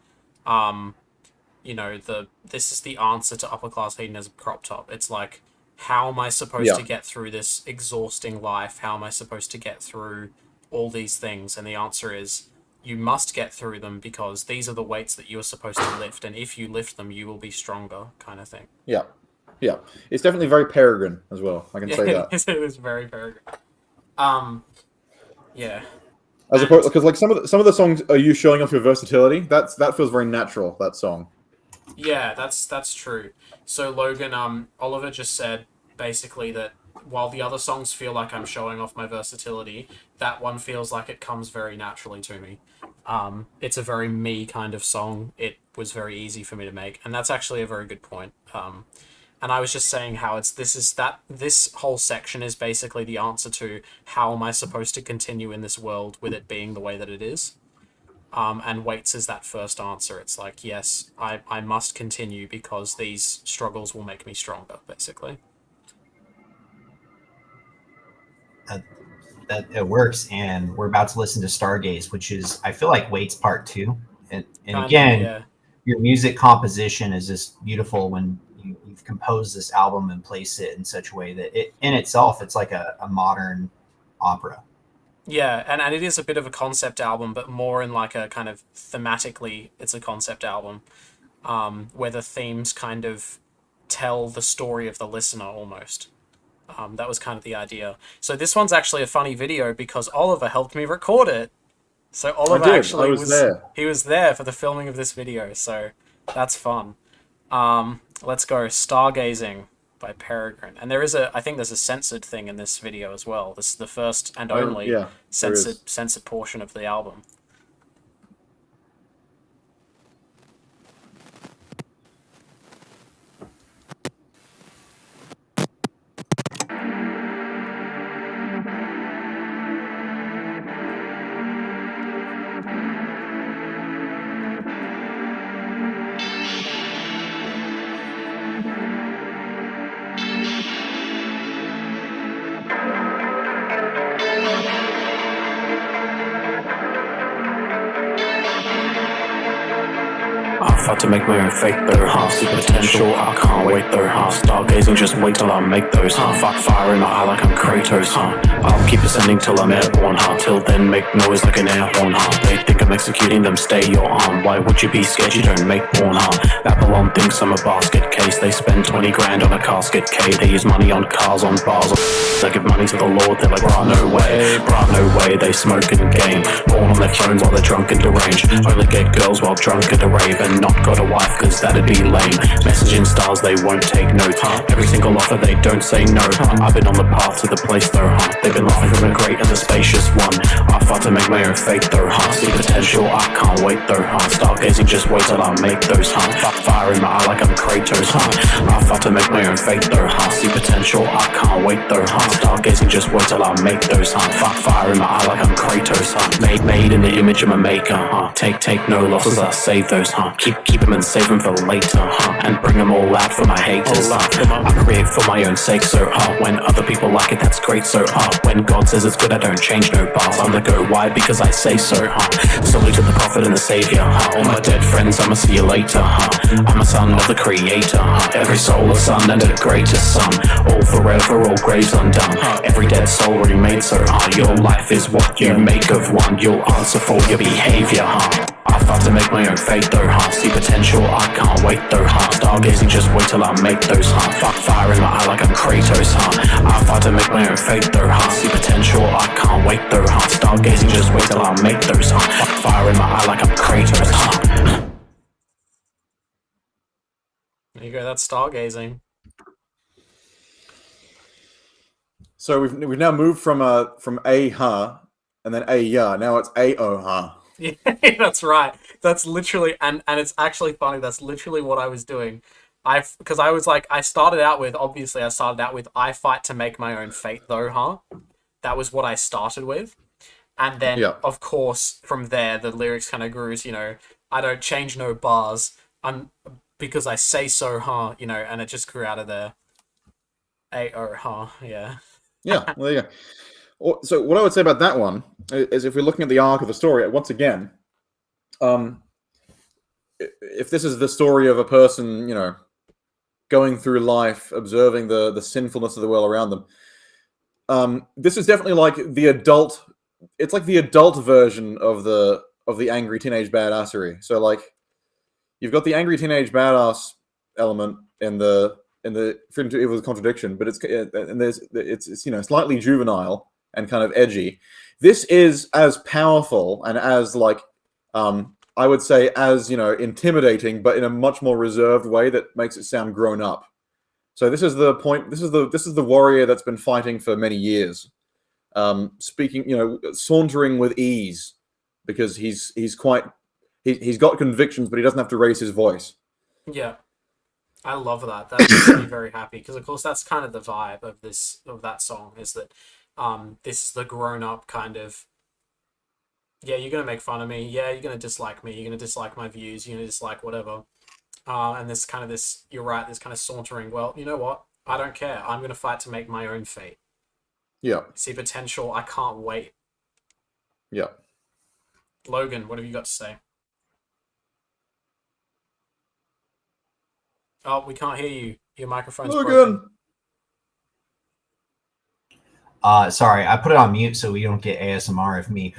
this is the answer to upper class hedonism crop top. It's like, how am I supposed to get through this exhausting life? How am I supposed to get through all these things? And the answer is, you must get through them because these are the weights that you are supposed to lift, and if you lift them, you will be stronger, kind of thing. Yeah. It's definitely very Peregrine as well. I can say that. It is very Peregrine. Yeah. As opposed, because like some of the songs are you showing off your versatility. That feels very natural. That song. Yeah, that's true. So Logan, Oliver just said basically that while the other songs feel like I'm showing off my versatility, that one feels like it comes very naturally to me. It's a very me kind of song. It was very easy for me to make, and that's actually a very good point. And I was just saying how this whole section is basically the answer to how am I supposed to continue in this world with it being the way that it is. And weights is that first answer. It's like, yes, I must continue because these struggles will make me stronger, basically. That it works, and we're about to listen to Stargaze, which is, I feel like, Weights Part 2. And again, your music composition is just beautiful when you've composed this album and placed it in such a way that it in itself, it's like a modern opera. Yeah, and it is a bit of a concept album, but more in like a kind of thematically, it's a concept album, where the themes kind of tell the story of the listener almost. That was kind of the idea. So this one's actually a funny video because Oliver helped me record it. So Oliver actually was there. He was there for the filming of this video, so that's fun. Let's go Stargazing by Peregrine. And I think there's a censored thing in this video as well. This is the first and only censored portion of the album. fight to make my own fate though, huh? See potential, I can't wait though, huh? Stargazing, just wait till I make those, huh? Fire in my eye like I'm Kratos, huh? I'll keep ascending till I'm airborne, huh? Till then make noise like an air horn, huh? They think I'm executing them, stay your arm. Why would you be scared? You don't make porn, huh? Babylon thinks I'm a basket case. They spend 20 grand on a casket K. They use money on cars, on bars. They give money to the Lord, they're like, brah, no way, they smoke and game. Porn on their phones while they're drunk and deranged. Only get girls while drunk at a rave, and not got a wife cause that'd be lame. Messaging stars, they won't take notes, huh? Every single offer, they don't say no, huh? I've been on the path to the place though, huh? They've been laughing from the great and the spacious one. I fight to make my own fate though, huh? See potential, I can't wait though, huh? Stargazing, just wait till I make those, huh? Fire in my eye like I'm Kratos, huh? I fight to make my own fate though, huh? See potential, I can't wait though, huh? Stargazing, just wait till I make those, huh? Fire in my eye like I'm Kratos, huh? Made in the image of a maker, huh? Take no losses, I save those, huh? Keep them and save them for later, huh? And bring them all out for my haters, huh? I create for my own sake, so, huh? When other people like it, that's great, so, huh? When God says it's good, I don't change no bars. I'm the go, why? Because I say so, huh? Salute to the prophet and the savior, huh? All my dead friends, I'ma see you later, huh? I'm a son of the creator, huh? Every soul a son and a greater son. All forever, all graves undone. Every dead soul remade, so, huh? Your life is what you make of one. You'll answer for your behavior, huh? I fight to make my own fate though, huh? See potential, I can't wait though, huh? Stargazing, just wait till I make those, huh? Fire in my eye like I'm Kratos, huh? I fight to make my own fate though, huh? See potential, I can't wait though, huh? Stargazing, just wait till I make those, huh? Fire in my eye like I'm Kratos, huh? There you go, that's stargazing. So we've now moved from a huh and then a yeah. Now it's a oh huh. Yeah, that's right. That's literally, and it's actually funny. That's literally what I was doing. Because I was like, I started out with I fight to make my own fate though, huh? That was what I started with. And then, of course, from there, the lyrics kind of grew, you know, I don't change no bars. Because I say so, huh? You know, and it just grew out of there. A-oh, huh? Yeah. Yeah, well, there you go. So what I would say about that one is if we're looking at the arc of the story, once again, if this is the story of a person, you know, going through life, observing the sinfulness of the world around them, this is definitely like the adult. It's like the adult version of the angry teenage badassery. So like, you've got the angry teenage badass element in the Freedom to Evil Contradiction, but it's you know, slightly juvenile and kind of edgy. This is as powerful and as like I would say as, you know, intimidating, but in a much more reserved way that makes it sound grown up. So this is the point. This is the warrior that's been fighting for many years, speaking, you know, sauntering with ease because he's got convictions, but he doesn't have to raise his voice. Yeah. I love that. That makes me very happy because, of course, that's kind of the vibe of that song is that this is the grown-up kind of, yeah, you're going to make fun of me. Yeah, you're going to dislike me. You're going to dislike my views. You're going to dislike whatever. And this kind of this, you're right, this kind of sauntering, well, you know what? I don't care. I'm going to fight to make my own fate. Yeah. See potential. I can't wait. Yeah. Logan, what have you got to say? Oh, we can't hear you. Your microphone's broken. Sorry, I put it on mute so we don't get ASMR of me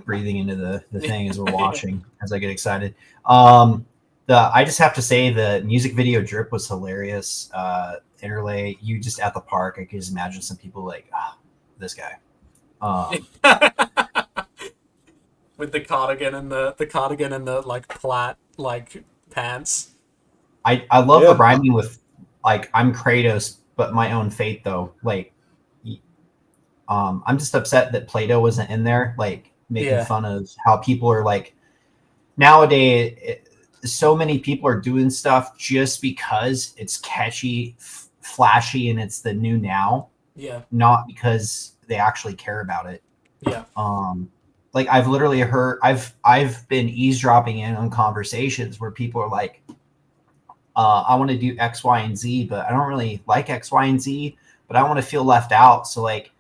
breathing into the thing as we're watching, as I get excited. I just have to say the music video drip was hilarious. Interlay, you just at the park, I can just imagine some people like, this guy. With the cardigan and the like plaid like pants. I love the rhyming with like I'm Kratos, but my own fate though. Like I'm just upset that Plato wasn't in there, like making fun of how people are like nowadays. So many people are doing stuff just because it's catchy, flashy, and it's the new now. Yeah. Not because they actually care about it. Yeah. Like I've literally heard, I've been eavesdropping in on conversations where people are like, I want to do X, Y, and Z, but I don't really like X, Y, and Z, but I want to feel left out. So like,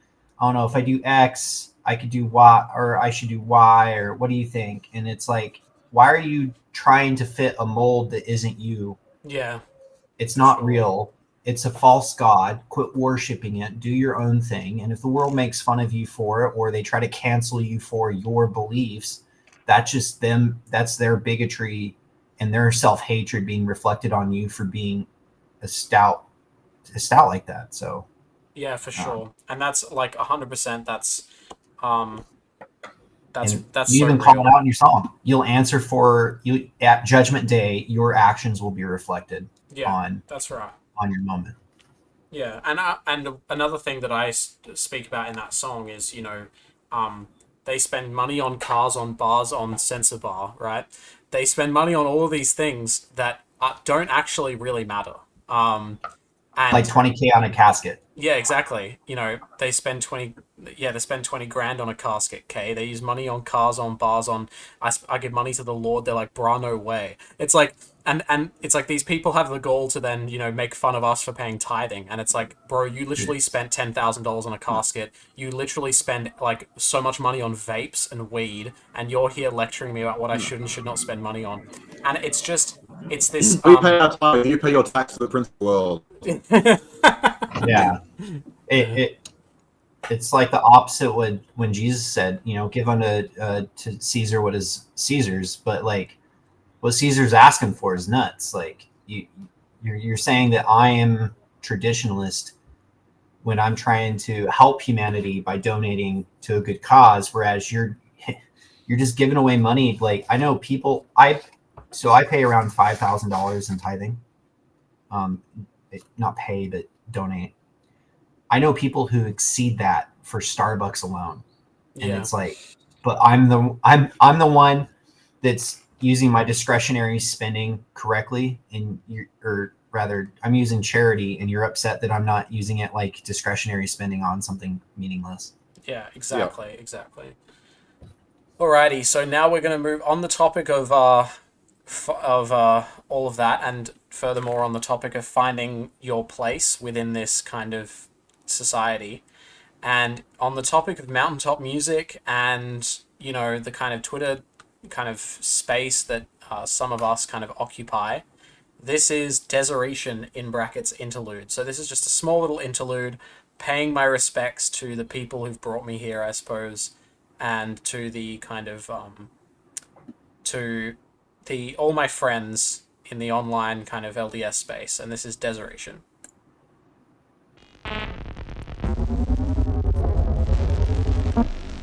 I don't know, if I do X, I could do Y, or I should do Y, or what do you think? And it's like, why are you trying to fit a mold that isn't you. Yeah. It's not real. It's a false god. Quit worshiping it. Do your own thing. And if the world makes fun of you for it, or they try to cancel you for your beliefs, that's just them. That's their bigotry and their self-hatred being reflected on you for being a stout like that. So yeah, for sure. And that's like 100%. That's you so even call real. it out in your song. You'll answer for you at Judgment Day. Your actions will be reflected on. That's right. On your moment. Yeah, and another thing that I speak about in that song is, you know, they spend money on cars, on bars, on censor bar, right? They spend money on all of these things that don't actually really matter. And like $20,000 on a casket. Yeah, exactly. You know, they spend 20 grand on a casket, okay? They use money on cars, on bars, on I give money to the Lord. They're like, brah, no way. It's like, and it's like these people have the goal to then, you know, make fun of us for paying tithing. And it's like, bro, you literally spent $10,000 on a casket. You literally spend like so much money on vapes and weed, and you're here lecturing me about what I should and should not spend money on. And it's just, it's this. We pay our time. You pay your tax to the Prince of the World. Yeah. It's like the opposite when Jesus said, you know, give unto to Caesar what is Caesar's, but like what Caesar's asking for is nuts. Like you're saying that I am traditionalist when I'm trying to help humanity by donating to a good cause, whereas you're just giving away money. Like I know people I pay around $5,000 in tithing. Not pay, but donate. I know people who exceed that for Starbucks alone, and it's like, but I'm the one that's using my discretionary spending correctly, and I'm using charity, and you're upset that I'm not using it like discretionary spending on something meaningless. Yeah, exactly. Alrighty, so now we're going to move on the topic of all of that, and furthermore on the topic of finding your place within this kind of society, and on the topic of mountaintop music and, you know, the kind of Twitter kind of space that some of us kind of occupy. This is Deseration in brackets interlude. So this is just a small little interlude paying my respects to the people who've brought me here, I suppose, and to the kind of all my friends in the online kind of LDS space, and this is Deseration.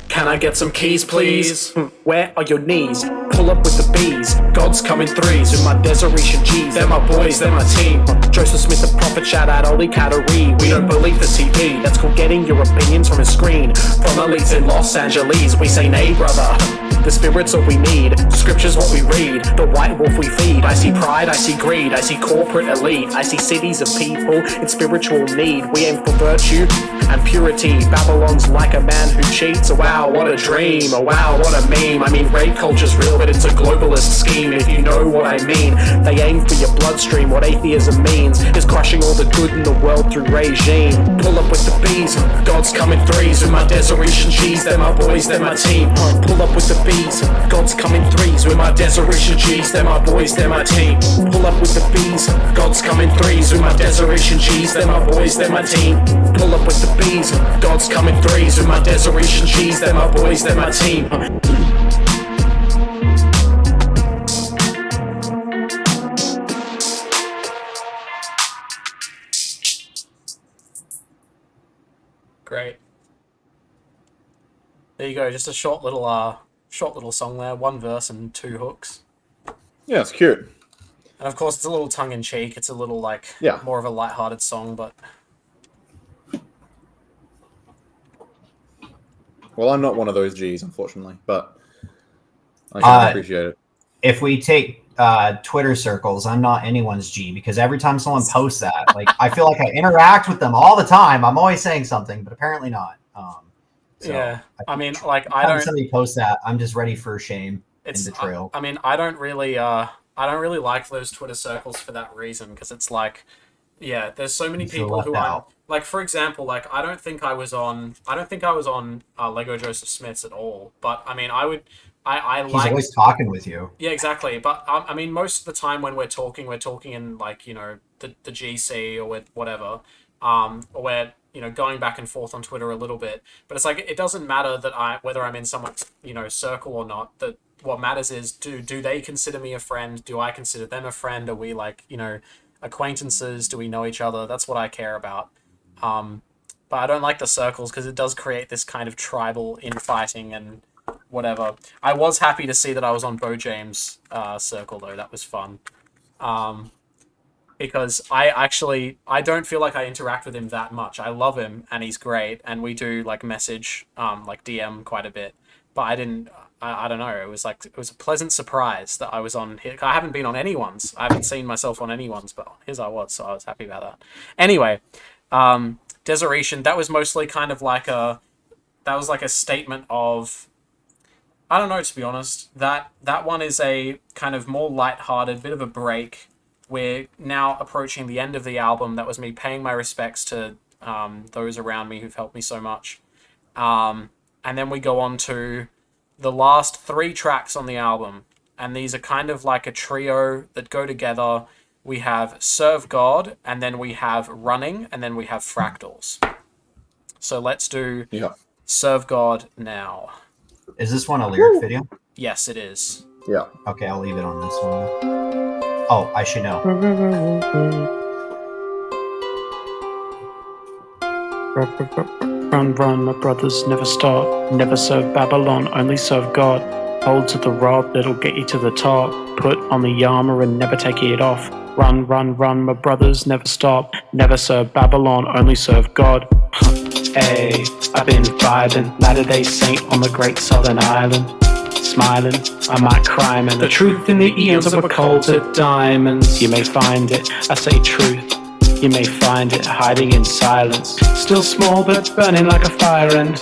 Can I get some keys, please? Where are your knees? Pull up with the bees. God's coming threes with my Deseration G's. They're my boys, they're my team. Joseph Smith, the prophet, shout out Oli Kataree. We don't believe the TV. That's called getting your opinions from a screen. From elites in Los Angeles, we say nay, brother. The spirit's all we need. Scripture's what we read. The white wolf we feed. I see pride, I see greed. I see corporate elite. I see cities of people in spiritual need. We aim for virtue and purity. Babylon's like a man who cheats. Oh wow, what a dream. Oh wow, what a meme. I mean, rape culture's real, but it's a globalist scheme, if you know what I mean. They aim for your bloodstream. What atheism means is crushing all the good in the world through regime. Pull up with the bees. God's coming threes with my Deseration G's. They're my boys, they're my team. Pull up with the bees. God's coming threes with my Deseration G's. They're my boys, they're my team. Pull up with the bees. God's coming threes with my Deseration G's. They're my boys, they're my team. Pull up with the bees. God's coming threes with my Deseration G's. They're my boys, they're my team. Great. There you go. Just a short little song there. One verse and two hooks. Yeah, it's cute. And of course, it's a little tongue-in-cheek. It's a little, like, more of a light-hearted song, but... Well, I'm not one of those G's, unfortunately, but I can appreciate it. If we take Twitter circles, I'm not anyone's G, because every time someone posts that, like, I feel like I interact with them all the time. I'm always saying something, but apparently not. So yeah, I mean, like, I don't... somebody posts that, I'm just ready for shame and betrayal. I mean, I don't really like those Twitter circles for that reason, because it's like, yeah, there's so many people who are... Like, for example, like, I don't think I was on Lego Joseph Smith's at all, but, I mean, I He's always talking with you. Yeah, exactly. But I mean, most of the time when we're talking in like, the GC or whatever, or we're, going back and forth on Twitter a little bit. But it's like, it doesn't matter whether I'm in someone's, circle or not. That what matters is, do they consider me a friend? Do I consider them a friend? Are we like, acquaintances? Do we know each other? That's what I care about. But I don't like the circles because it does create this kind of tribal infighting and whatever. I was happy to see that I was on Bo James' circle though. That was fun. Because I don't feel like I interact with him that much. I love him and he's great and we do like message, like DM quite a bit. But I don't know. It was a pleasant surprise that I was on his. I haven't been on anyone's. I haven't seen myself on anyone's, but on his I was, so I was happy about that. Anyway, Deseration, that was mostly kind of like a statement of, I don't know, to be honest. That one is a kind of more lighthearted, bit of a break. We're now approaching the end of the album. That was me paying my respects to those around me who've helped me so much. And then we go on to the last 3 tracks on the album. And these are kind of like a trio that go together. We have Serve God, and then we have Running, and then we have Fractals. So let's do Serve God now. Is this one a lyric video? Yes, it is. Yeah. Okay, I'll leave it on this one. Oh, I should know. Run, run, my brothers, never stop. Never serve Babylon, only serve God. Hold to the rod that'll get you to the top. Put on the armor and never take it off. Run, run, run, my brothers, never stop. Never serve Babylon, only serve God. Hey, I've been vibing. Latter-day Saint on the great southern island. Smiling, I might crime, and the truth in the eons of occulted diamonds. You may find it, I say truth. You may find it hiding in silence. Still small but burning like a fire, and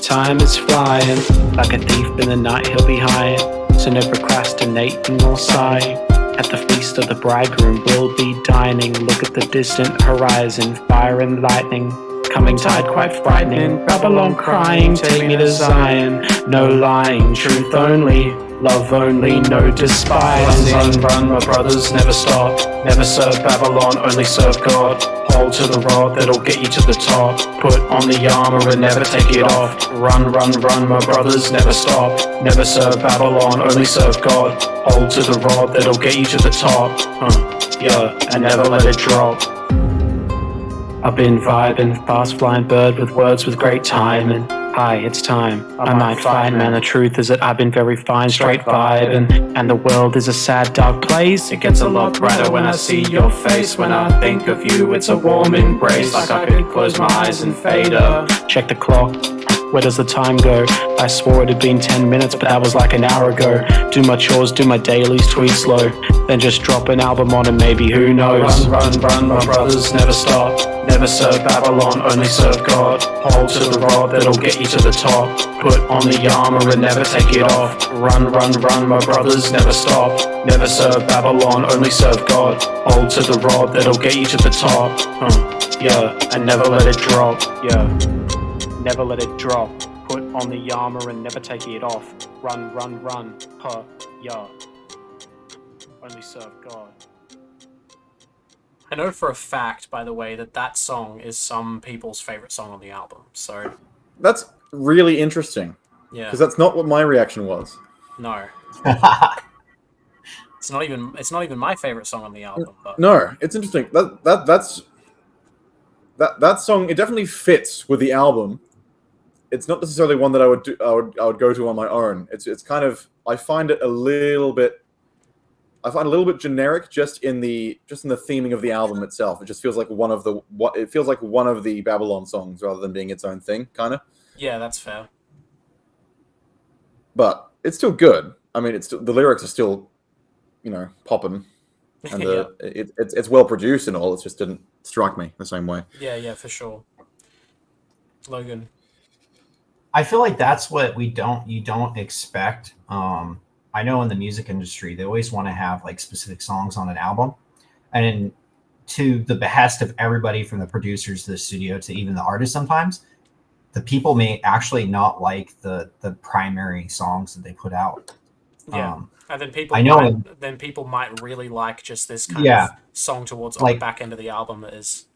time is flying. Like a thief in the night he'll be hiding. So no procrastinating or sighing. At the feast of the bridegroom we'll be dining. Look at the distant horizon, fire and lightning. Coming tide quite frightening. Babylon crying, take me to Zion. No lying, truth only, love only, no despising. Run, run, my brothers, never stop. Never serve Babylon, only serve God. Hold to the rod that'll get you to the top. Put on the armor and never take it off. Run, run, run, my brothers, never stop. Never serve Babylon, only serve God. Hold to the rod that'll get you to the top. Yeah, and never let it drop. I've been vibing, fast flying bird with words with great timing. Hi, it's time. I might find, man, the truth is that I've been very fine, straight vibing. And the world is a sad, dark place. It gets a lot brighter when I see your face. When I think of you, it's a warm embrace. Like I could close my eyes and fade up. Check the clock. Where does the time go? I swore it had been 10 minutes, but that was like an hour ago. Do my chores, do my dailies, tweet slow. Then just drop an album on and maybe who knows. Run, run, run, my brothers, never stop. Never serve Babylon, only serve God. Hold to the rod that'll get you to the top. Put on the armor and never take it off. Run, run, run, my brothers, never stop. Never serve Babylon, only serve God. Hold to the rod that'll get you to the top. Yeah, and never let it drop. Yeah, never let it drop. Put on the armor and never take it off. Run, run, run. Yeah. Only serve God. I know for a fact, by the way, that song is some people's favorite song on the album. So that's really interesting. Yeah, because that's not what my reaction was. No, it's not even my favorite song on the album. But. No, it's interesting. That song, it definitely fits with the album. It's not necessarily one that I would go to on my own. It's kind of, I find it a little bit generic just in the theming of the album itself. It just feels like one of the Babylon songs rather than being its own thing, kind of. Yeah, that's fair. But it's still good. I mean, the lyrics are still, popping, and it's well produced and all. It just didn't strike me the same way. Yeah, for sure. Logan. I feel like that's what you don't expect. I know in the music industry, they always want to have like specific songs on an album, and to the behest of everybody from the producers to the studio to even the artists sometimes, the people may actually not like the primary songs that they put out. Yeah. And then people people might really like just this kind of song towards on the back end of the album that is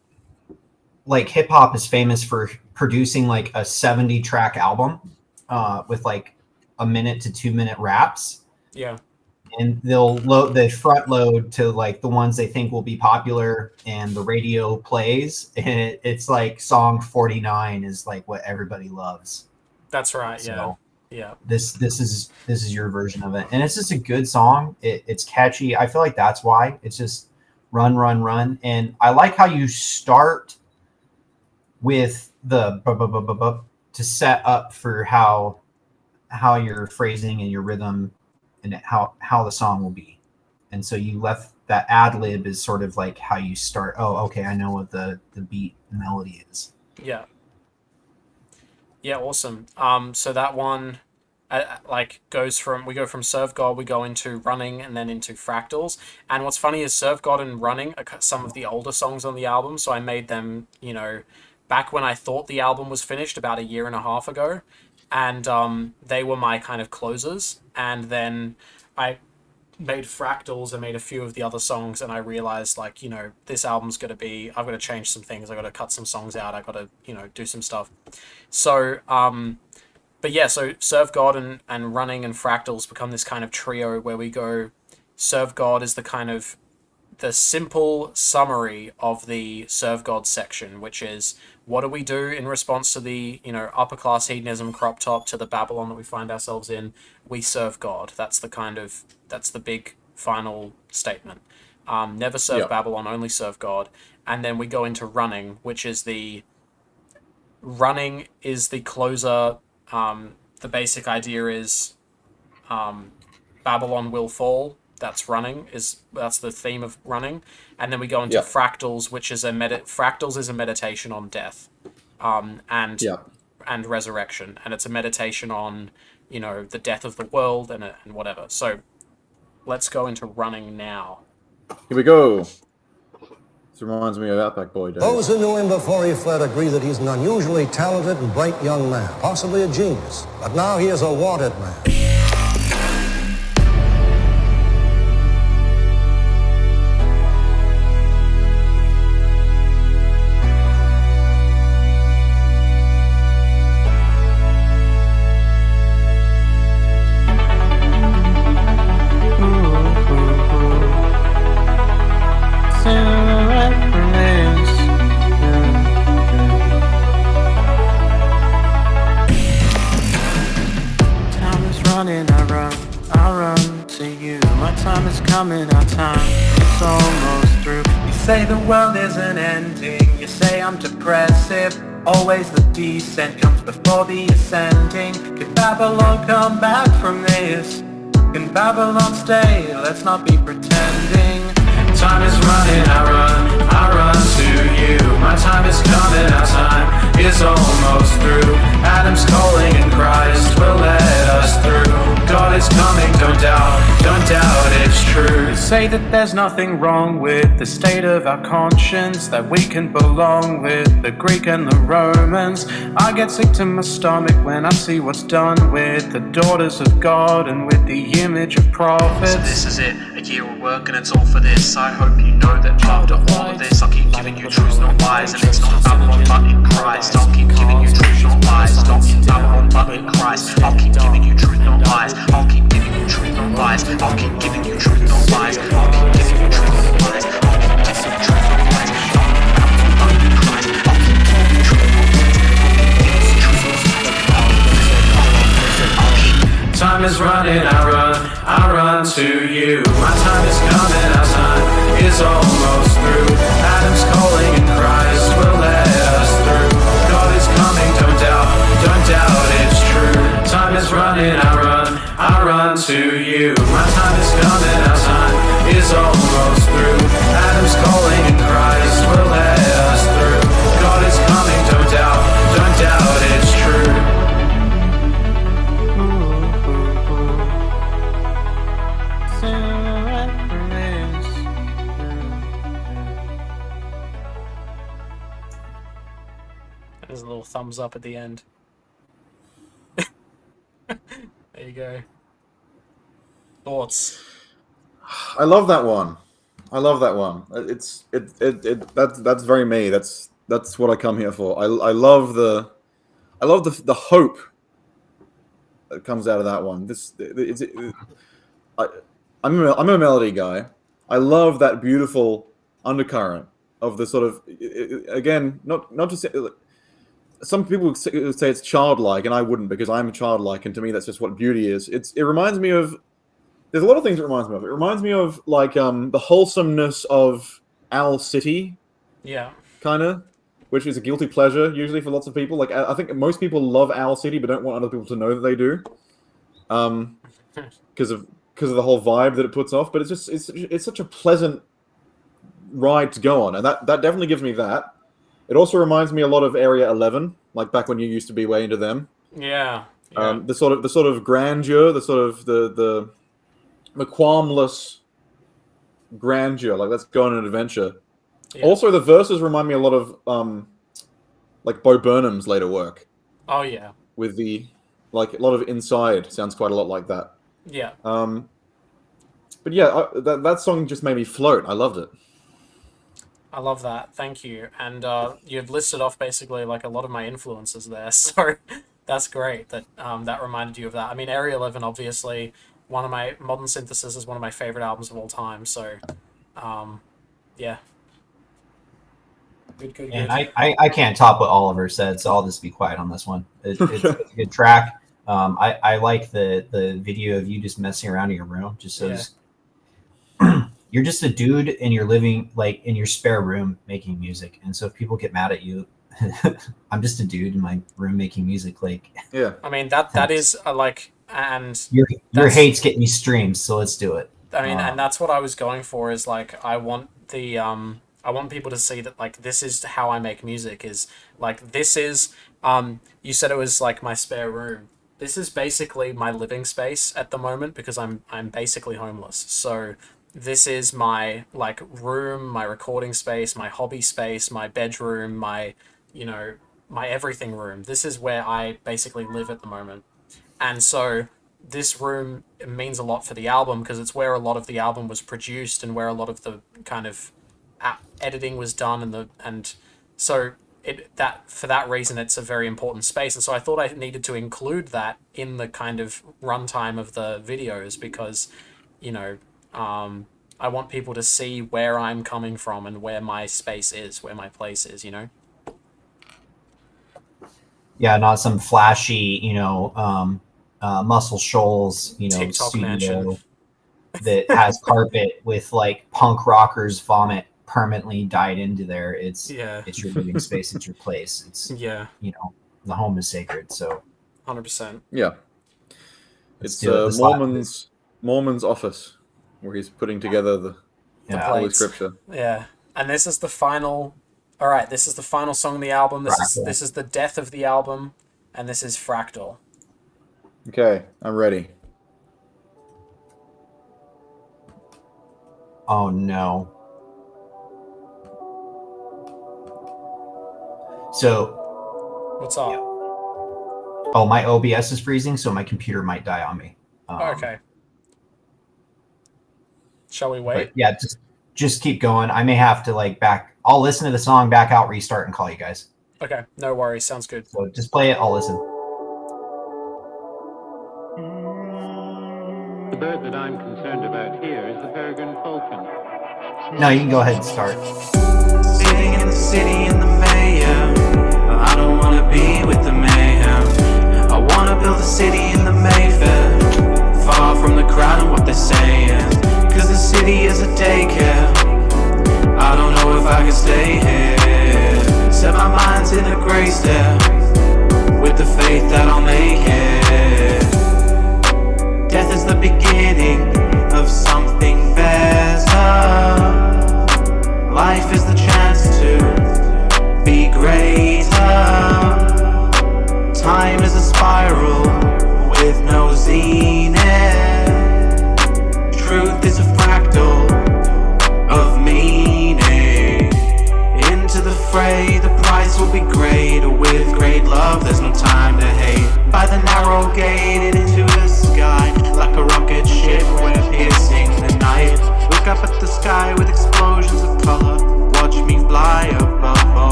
like hip hop is famous for producing like a 70-track album with like a 1 to 2 minute raps. Yeah. And they front load to like the ones they think will be popular, and the radio plays, and it's like song 49 is like what everybody loves. That's right. So yeah. This is your version of it, and it's just a good song. It's catchy. I feel like that's why it's just run, and I like how you start with the to set up for how your phrasing and your rhythm and how the song will be. And so you left that ad lib is sort of like how you start. Oh, okay, I know what the beat and melody is. Yeah, awesome. So that one like we go from Serve God, we go into Running, and then into Fractals. And what's funny is Serve God and Running are some of the older songs on the album, so I made them, back when I thought the album was finished about 1.5 years ago. And they were my kind of closers. And then I made Fractals and made a few of the other songs, and I realized, like, this album's going to be, I've got to change some things, I've got to cut some songs out, I've got to, do some stuff. So, but yeah, so Serve God and Running and Fractals become this kind of trio where we go, Serve God is the kind of the simple summary of the Serve God section, which is, what do we do in response to the, upper class hedonism crop top to the Babylon that we find ourselves in? We serve God. That's the big final statement. Never serve Babylon, only serve God. And then we go into Running, which is Running is the closer. The basic idea is Babylon will fall. That's Running. That's the theme of Running. And then we go into Fractals, which is Fractals is a meditation on death, and resurrection, and it's a meditation on the death of the world and whatever. So let's go into Running now. Here we go. This reminds me of Outback Boy days. Those who knew him before he fled agree that he's an unusually talented and bright young man, possibly a genius. But now he is a wanted man. Say the world isn't ending, you say I'm depressive. Always the descent comes before the ascending. Can Babylon come back from this? Can Babylon stay? Let's not be pretending. Time is running, I run to you. My time is coming, our time is almost through. Adam's calling and Christ will let us through. God is coming, don't doubt it's true. They say that there's nothing wrong with the state of our conscience, that we can belong with the Greek and the Romans. I get sick to my stomach when I see what's done with the daughters of God and with the image of prophets. So this is it, a year of work and it's all for this. I hope you know that after all of this I'll keep giving you truth, not lies. And it's not Babylon but in Christ. I'll keep giving you truth, not lies. Not in Babylon but in Christ. I'll keep giving you truth, not lies. I'll keep giving you truth, not lies. I'll keep giving you truth, not lies. I'll keep giving you truth, not lies. I'll keep giving you truth, not lies. I'll keep giving you truth, not lies. Time is running, I run to you. My time is coming, our time is almost through. Adam's calling and Christ will let us through. God is coming, don't doubt it's true. Time is running, I run to you. My time is coming, our time is almost little thumbs up at the end. There you go. Thoughts? I love that one. That's very me. That's what I come here for. I love the hope that comes out of that one. I'm a melody guy. I love that beautiful undercurrent of the sort of, again, not just, some people would say it's childlike, and I wouldn't, because I'm childlike, and to me that's just what beauty is. It reminds me of, there's a lot of things it reminds me of. It reminds me of like the wholesomeness of Owl City, yeah, kind of, which is a guilty pleasure usually for lots of people. Like I think most people love Owl City, but don't want other people to know that they do, because of the whole vibe that it puts off. But it's such a pleasant ride to go on, and that definitely gives me that. It also reminds me a lot of Area 11, like back when you used to be way into them. Yeah. The sort of grandeur, the sort of the qualmless grandeur, like let's go on an adventure. Yeah. Also, the verses remind me a lot of like Bo Burnham's later work. Oh yeah. With the like a lot of Inside sounds quite a lot like that. Yeah. But yeah, that song just made me float. I loved it. I love that. Thank you. And you've listed off basically like a lot of my influences there. So that's great that that reminded you of that. I mean, Area 11, obviously, one of my Modern Synthesis is one of my favorite albums of all time. So, yeah. Good. And I can't top what Oliver said, so I'll just be quiet on this one. It's a good track. I like the video of you just messing around in your room. Just shows you're just a dude and you're living like in your spare room making music. And so if people get mad at you, I'm just a dude in my room making music. Like, yeah. I mean that is like, and your hate's getting me streams, so let's do it. I mean, and that's what I was going for. Is like I want people to see that like this is how I make music. Is like this is you said it was like my spare room. This is basically my living space at the moment because I'm basically homeless. So this is my like room, my recording space, my hobby space, my bedroom, my everything room. This is where I basically live at the moment. And so this room means a lot for the album because it's where a lot of the album was produced and where a lot of the kind of editing was done, and so for that reason it's a very important space. And so I thought I needed to include that in the kind of runtime of the videos because I want people to see where I'm coming from and where my space is, where my place is, Yeah, not some flashy, Muscle Shoals, TikTok studio mansion that has carpet with like punk rockers vomit permanently dyed into there. It's your living space, it's your place. It's the home is sacred. So 100%. Yeah. It's Mormon's office where he's putting together the Holy Scripture. Yeah. And this is the final this is the final song of the album. This is the death of the album, and this is Fractal. Okay, I'm ready. Oh no. So what's up? Oh, my OBS is freezing, so my computer might die on me. Okay. Shall we wait? Yeah, just keep going. I may have to I'll listen to the song, back out, restart, and call you guys. Okay, no worries. Sounds good. So just play it. I'll listen. The bird that I'm concerned about here is the peregrine falcon. No, you can go ahead and start. Sitting in the city in the mayhem, I don't wanna be with the mayhem. I wanna build a city in the Mayfair, far from the crowd and what they're saying. Cause the city is a daycare, I don't know if I can stay here. Set my mind's in a gray stare, with the faith that I'll make it. Death is the beginning of something better. Life is the chance to be greater. Time is a spiral with no zenith. Truth is a fractal of meaning. Into the fray, the price will be greater with great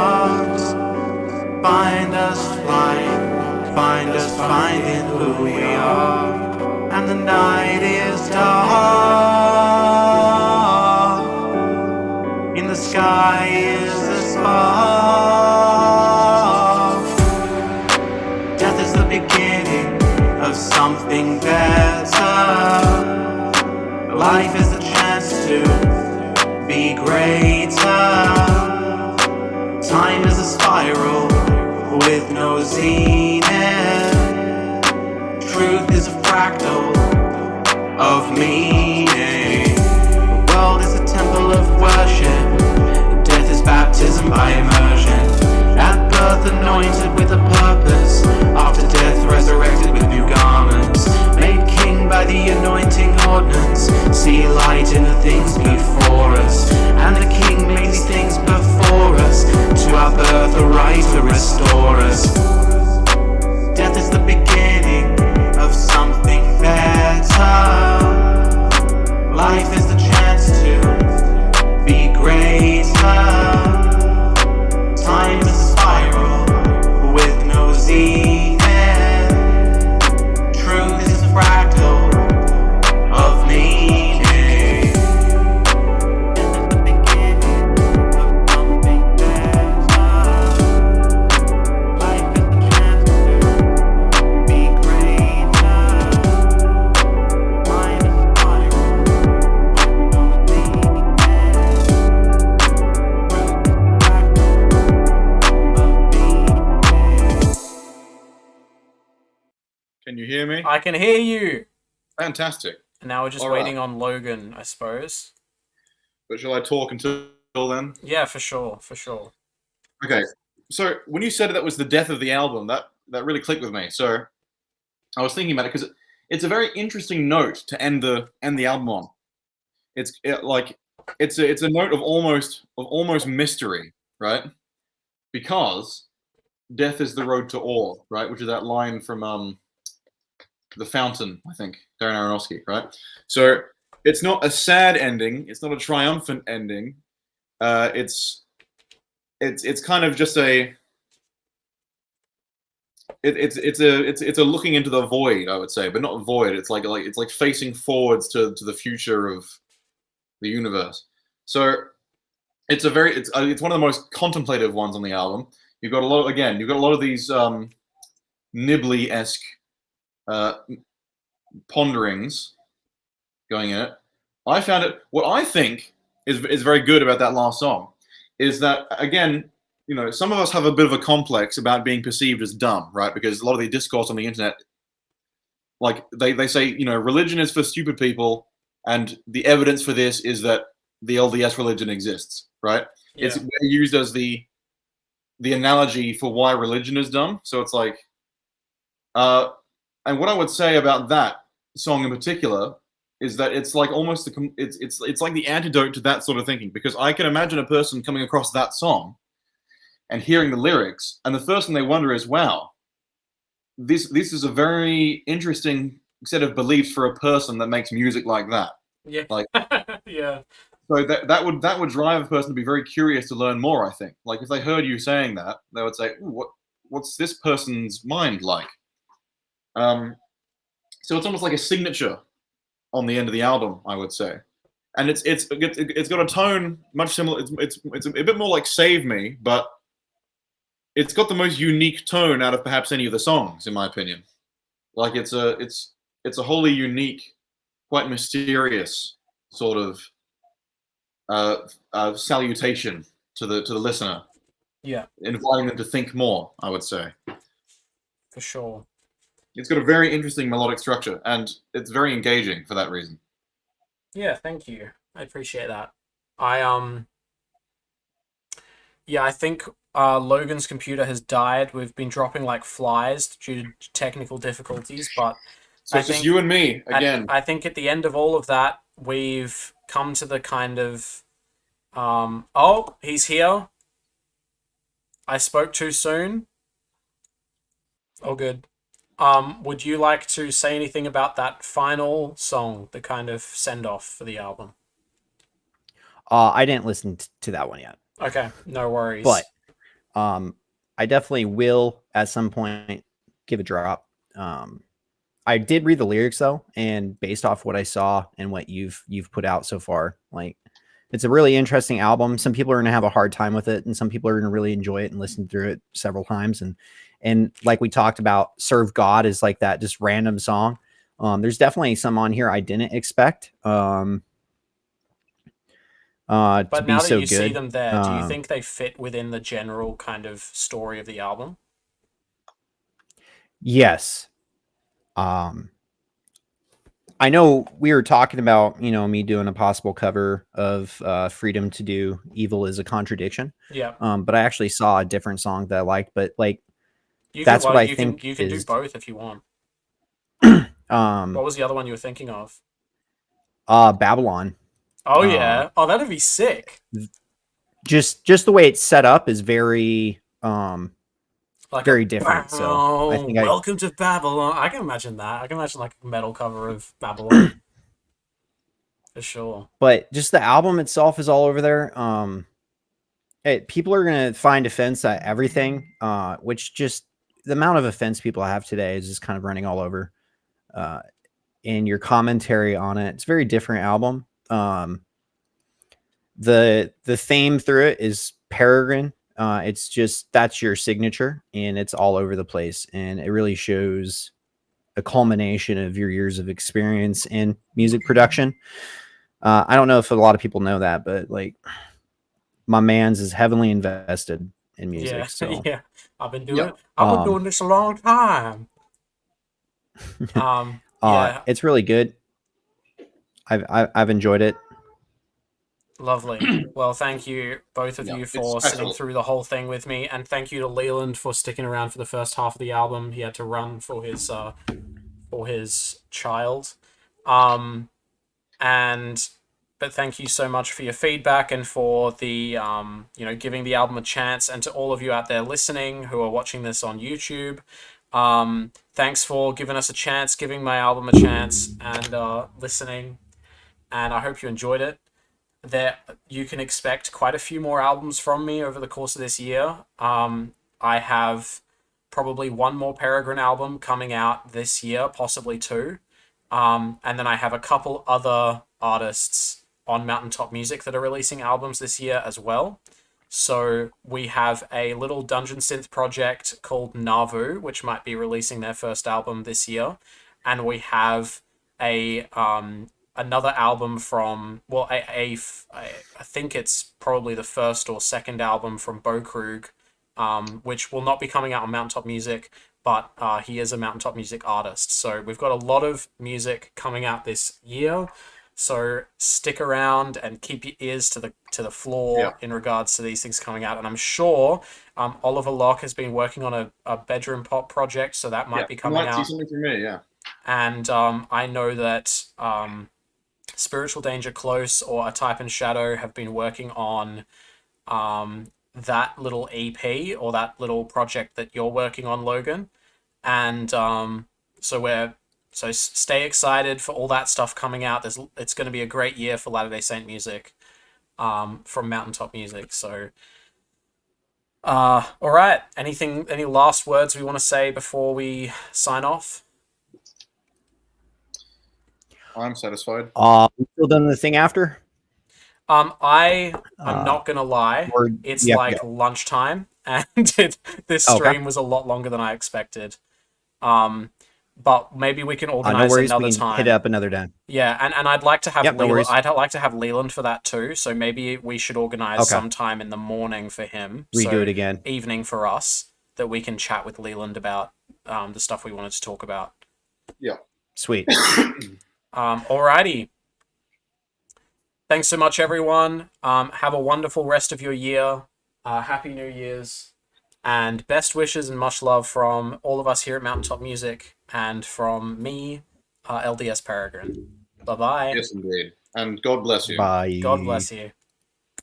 stars. Find us flying, find us finding who we are. And the night is dark. In the sky is a spark. Death is the beginning of something better. Life is the chance to be greater. Time is a spiral with no zenith. Truth is a fractal of meaning. The world is a temple of worship. Death is baptism by immersion. At birth anointed with a purpose. After death resurrected with new garments. Made king by the anointing ordinance. See light in the things before us. And the king made these things before us. To our birth a right to restore us. Death is the beginning of something better. Life is the chance to be greater. Time is a spiral with no zenith. Truth is a fractal of meaning. Death is the beginning of something better. Life is the chance to be greater. Time is a spiral with no zenith. Can you hear me? I can hear you. Fantastic. And now we're just All waiting right. on Logan, I suppose. But shall I talk until then? Yeah, for sure, for sure. Okay. So when you said that was the death of the album, that really clicked with me. So I was thinking about it because it's a very interesting note to end the album on. It's a note of almost mystery, right? Because death is the road to awe, right? Which is that line from The Fountain, I think, Darren Aronofsky, right? So it's not a sad ending. It's not a triumphant ending. It's kind of just it's a looking into the void, I would say, but not void. It's like facing forwards to the future of the universe. So it's one of the most contemplative ones on the album. You've got a lot of these Nibley-esque ponderings going in it. I found it. What I think is very good about that last song is that, again, some of us have a bit of a complex about being perceived as dumb, right? Because a lot of the discourse on the internet, like they say, religion is for stupid people, and the evidence for this is that the LDS religion exists, right? Yeah. It's used as the analogy for why religion is dumb. So it's like, and what I would say about that song in particular is that it's like almost it's like the antidote to that sort of thinking, because I can imagine a person coming across that song and hearing the lyrics, and the first thing they wonder is, wow, this is a very interesting set of beliefs for a person that makes music like that. Yeah. Like, yeah. So that would drive a person to be very curious to learn more, I think. Like if they heard you saying that, they would say, ooh, what's this person's mind like? So it's almost like a signature on the end of the album, I would say. And it's got a tone much similar. It's a bit more like Save Me, but it's got the most unique tone out of perhaps any of the songs, in my opinion. Like it's a wholly unique, quite mysterious sort of salutation to the listener. Yeah. Inviting them to think more, I would say. For sure. It's got a very interesting melodic structure, and it's very engaging for that reason. Yeah, thank you. I appreciate that. I think Logan's computer has died. We've been dropping like flies due to technical difficulties, but so it's just you and me again. I think at the end of all of that, we've come to the kind of oh, he's here. I spoke too soon. Oh, good. Would you like to say anything about that final song, the kind of send-off for the album? I didn't listen to that one yet. Okay, no worries. But I definitely will at some point give a drop. I did read the lyrics though, and based off what I saw and what you've put out so far, like it's a really interesting album. Some people are going to have a hard time with it, and some people are going to really enjoy it and listen through it several times. And like we talked about, "Serve God" is like that just random song. There's definitely some on here I didn't expect. But To now be that so you see good. them there, do you think they fit within the general kind of story of the album? Yes. I know we were talking about, me doing a possible cover of Freedom to Do Evil is a Contradiction. Yeah. But I actually saw a different song that I liked, but like You that's can, what I you think can do is both if you want. What was the other one you were thinking of? Babylon. Oh yeah. Oh, that'd be sick. Just the way it's set up is very Like very different. So I think Welcome to Babylon. I can imagine that. I can imagine like a metal cover of Babylon. For sure. But just the album itself is all over there. People are gonna find offense at everything, which just the amount of offense people have today is just kind of running all over. And your commentary on it, it's a very different album. The theme through it is Peregrine. It's just that's your signature, and it's all over the place, and it really shows a culmination of your years of experience in music production. I don't know if a lot of people know that, but like my man's is heavily invested in music. Yeah, So yeah. I've been doing this a long time. Yeah. It's really good. I've enjoyed it. Lovely. Well, thank you, both of you, for sitting through the whole thing with me, and thank you to Leiland for sticking around for the first half of the album. He had to run for his child. But thank you so much for your feedback and for the giving the album a chance, and to all of you out there listening who are watching this on YouTube. Thanks for giving us a chance, giving my album a chance, and listening. And I hope you enjoyed it. You can expect quite a few more albums from me over the course of this year. I have probably one more Peregrine album coming out this year, possibly two. And then I have a couple other artists on Mountaintop Music that are releasing albums this year as well. So we have a little dungeon synth project called Navu, which might be releasing their first album this year. And we have another album from, I think it's probably the first or second album from Bo Krug, which will not be coming out on Mountaintop Music, but he is a Mountaintop Music artist. So we've got a lot of music coming out this year. So stick around and keep your ears to the floor in regards to these things coming out. And I'm sure Oliver Locke has been working on a bedroom pop project, so that might be coming out. See something from me, yeah. And I know that Spiritual Danger Close or A Type in Shadow have been working on that little EP or that little project that you're working on, Logan. And so stay excited for all that stuff coming out. It's going to be a great year for Latter-day Saint music from Mountaintop Music. So, all right. Any last words we want to say before we sign off? I'm satisfied. We still done the thing after? I'm not gonna lie. It's lunchtime, and this stream was a lot longer than I expected. But maybe we can organize another time. Hit it up another day. Yeah, and I'd like to have I'd like to have Leiland for that too. So maybe we should organize sometime in the morning for him. Redo it again. Evening for us, that we can chat with Leiland about the stuff we wanted to talk about. Yeah. Sweet. Alrighty. Thanks so much, everyone. Have a wonderful rest of your year. Happy New Year's. And best wishes and much love from all of us here at Mountaintop Music and from me, LDS Peregrine. Bye-bye. Yes, indeed. And God bless you. Bye. God bless you.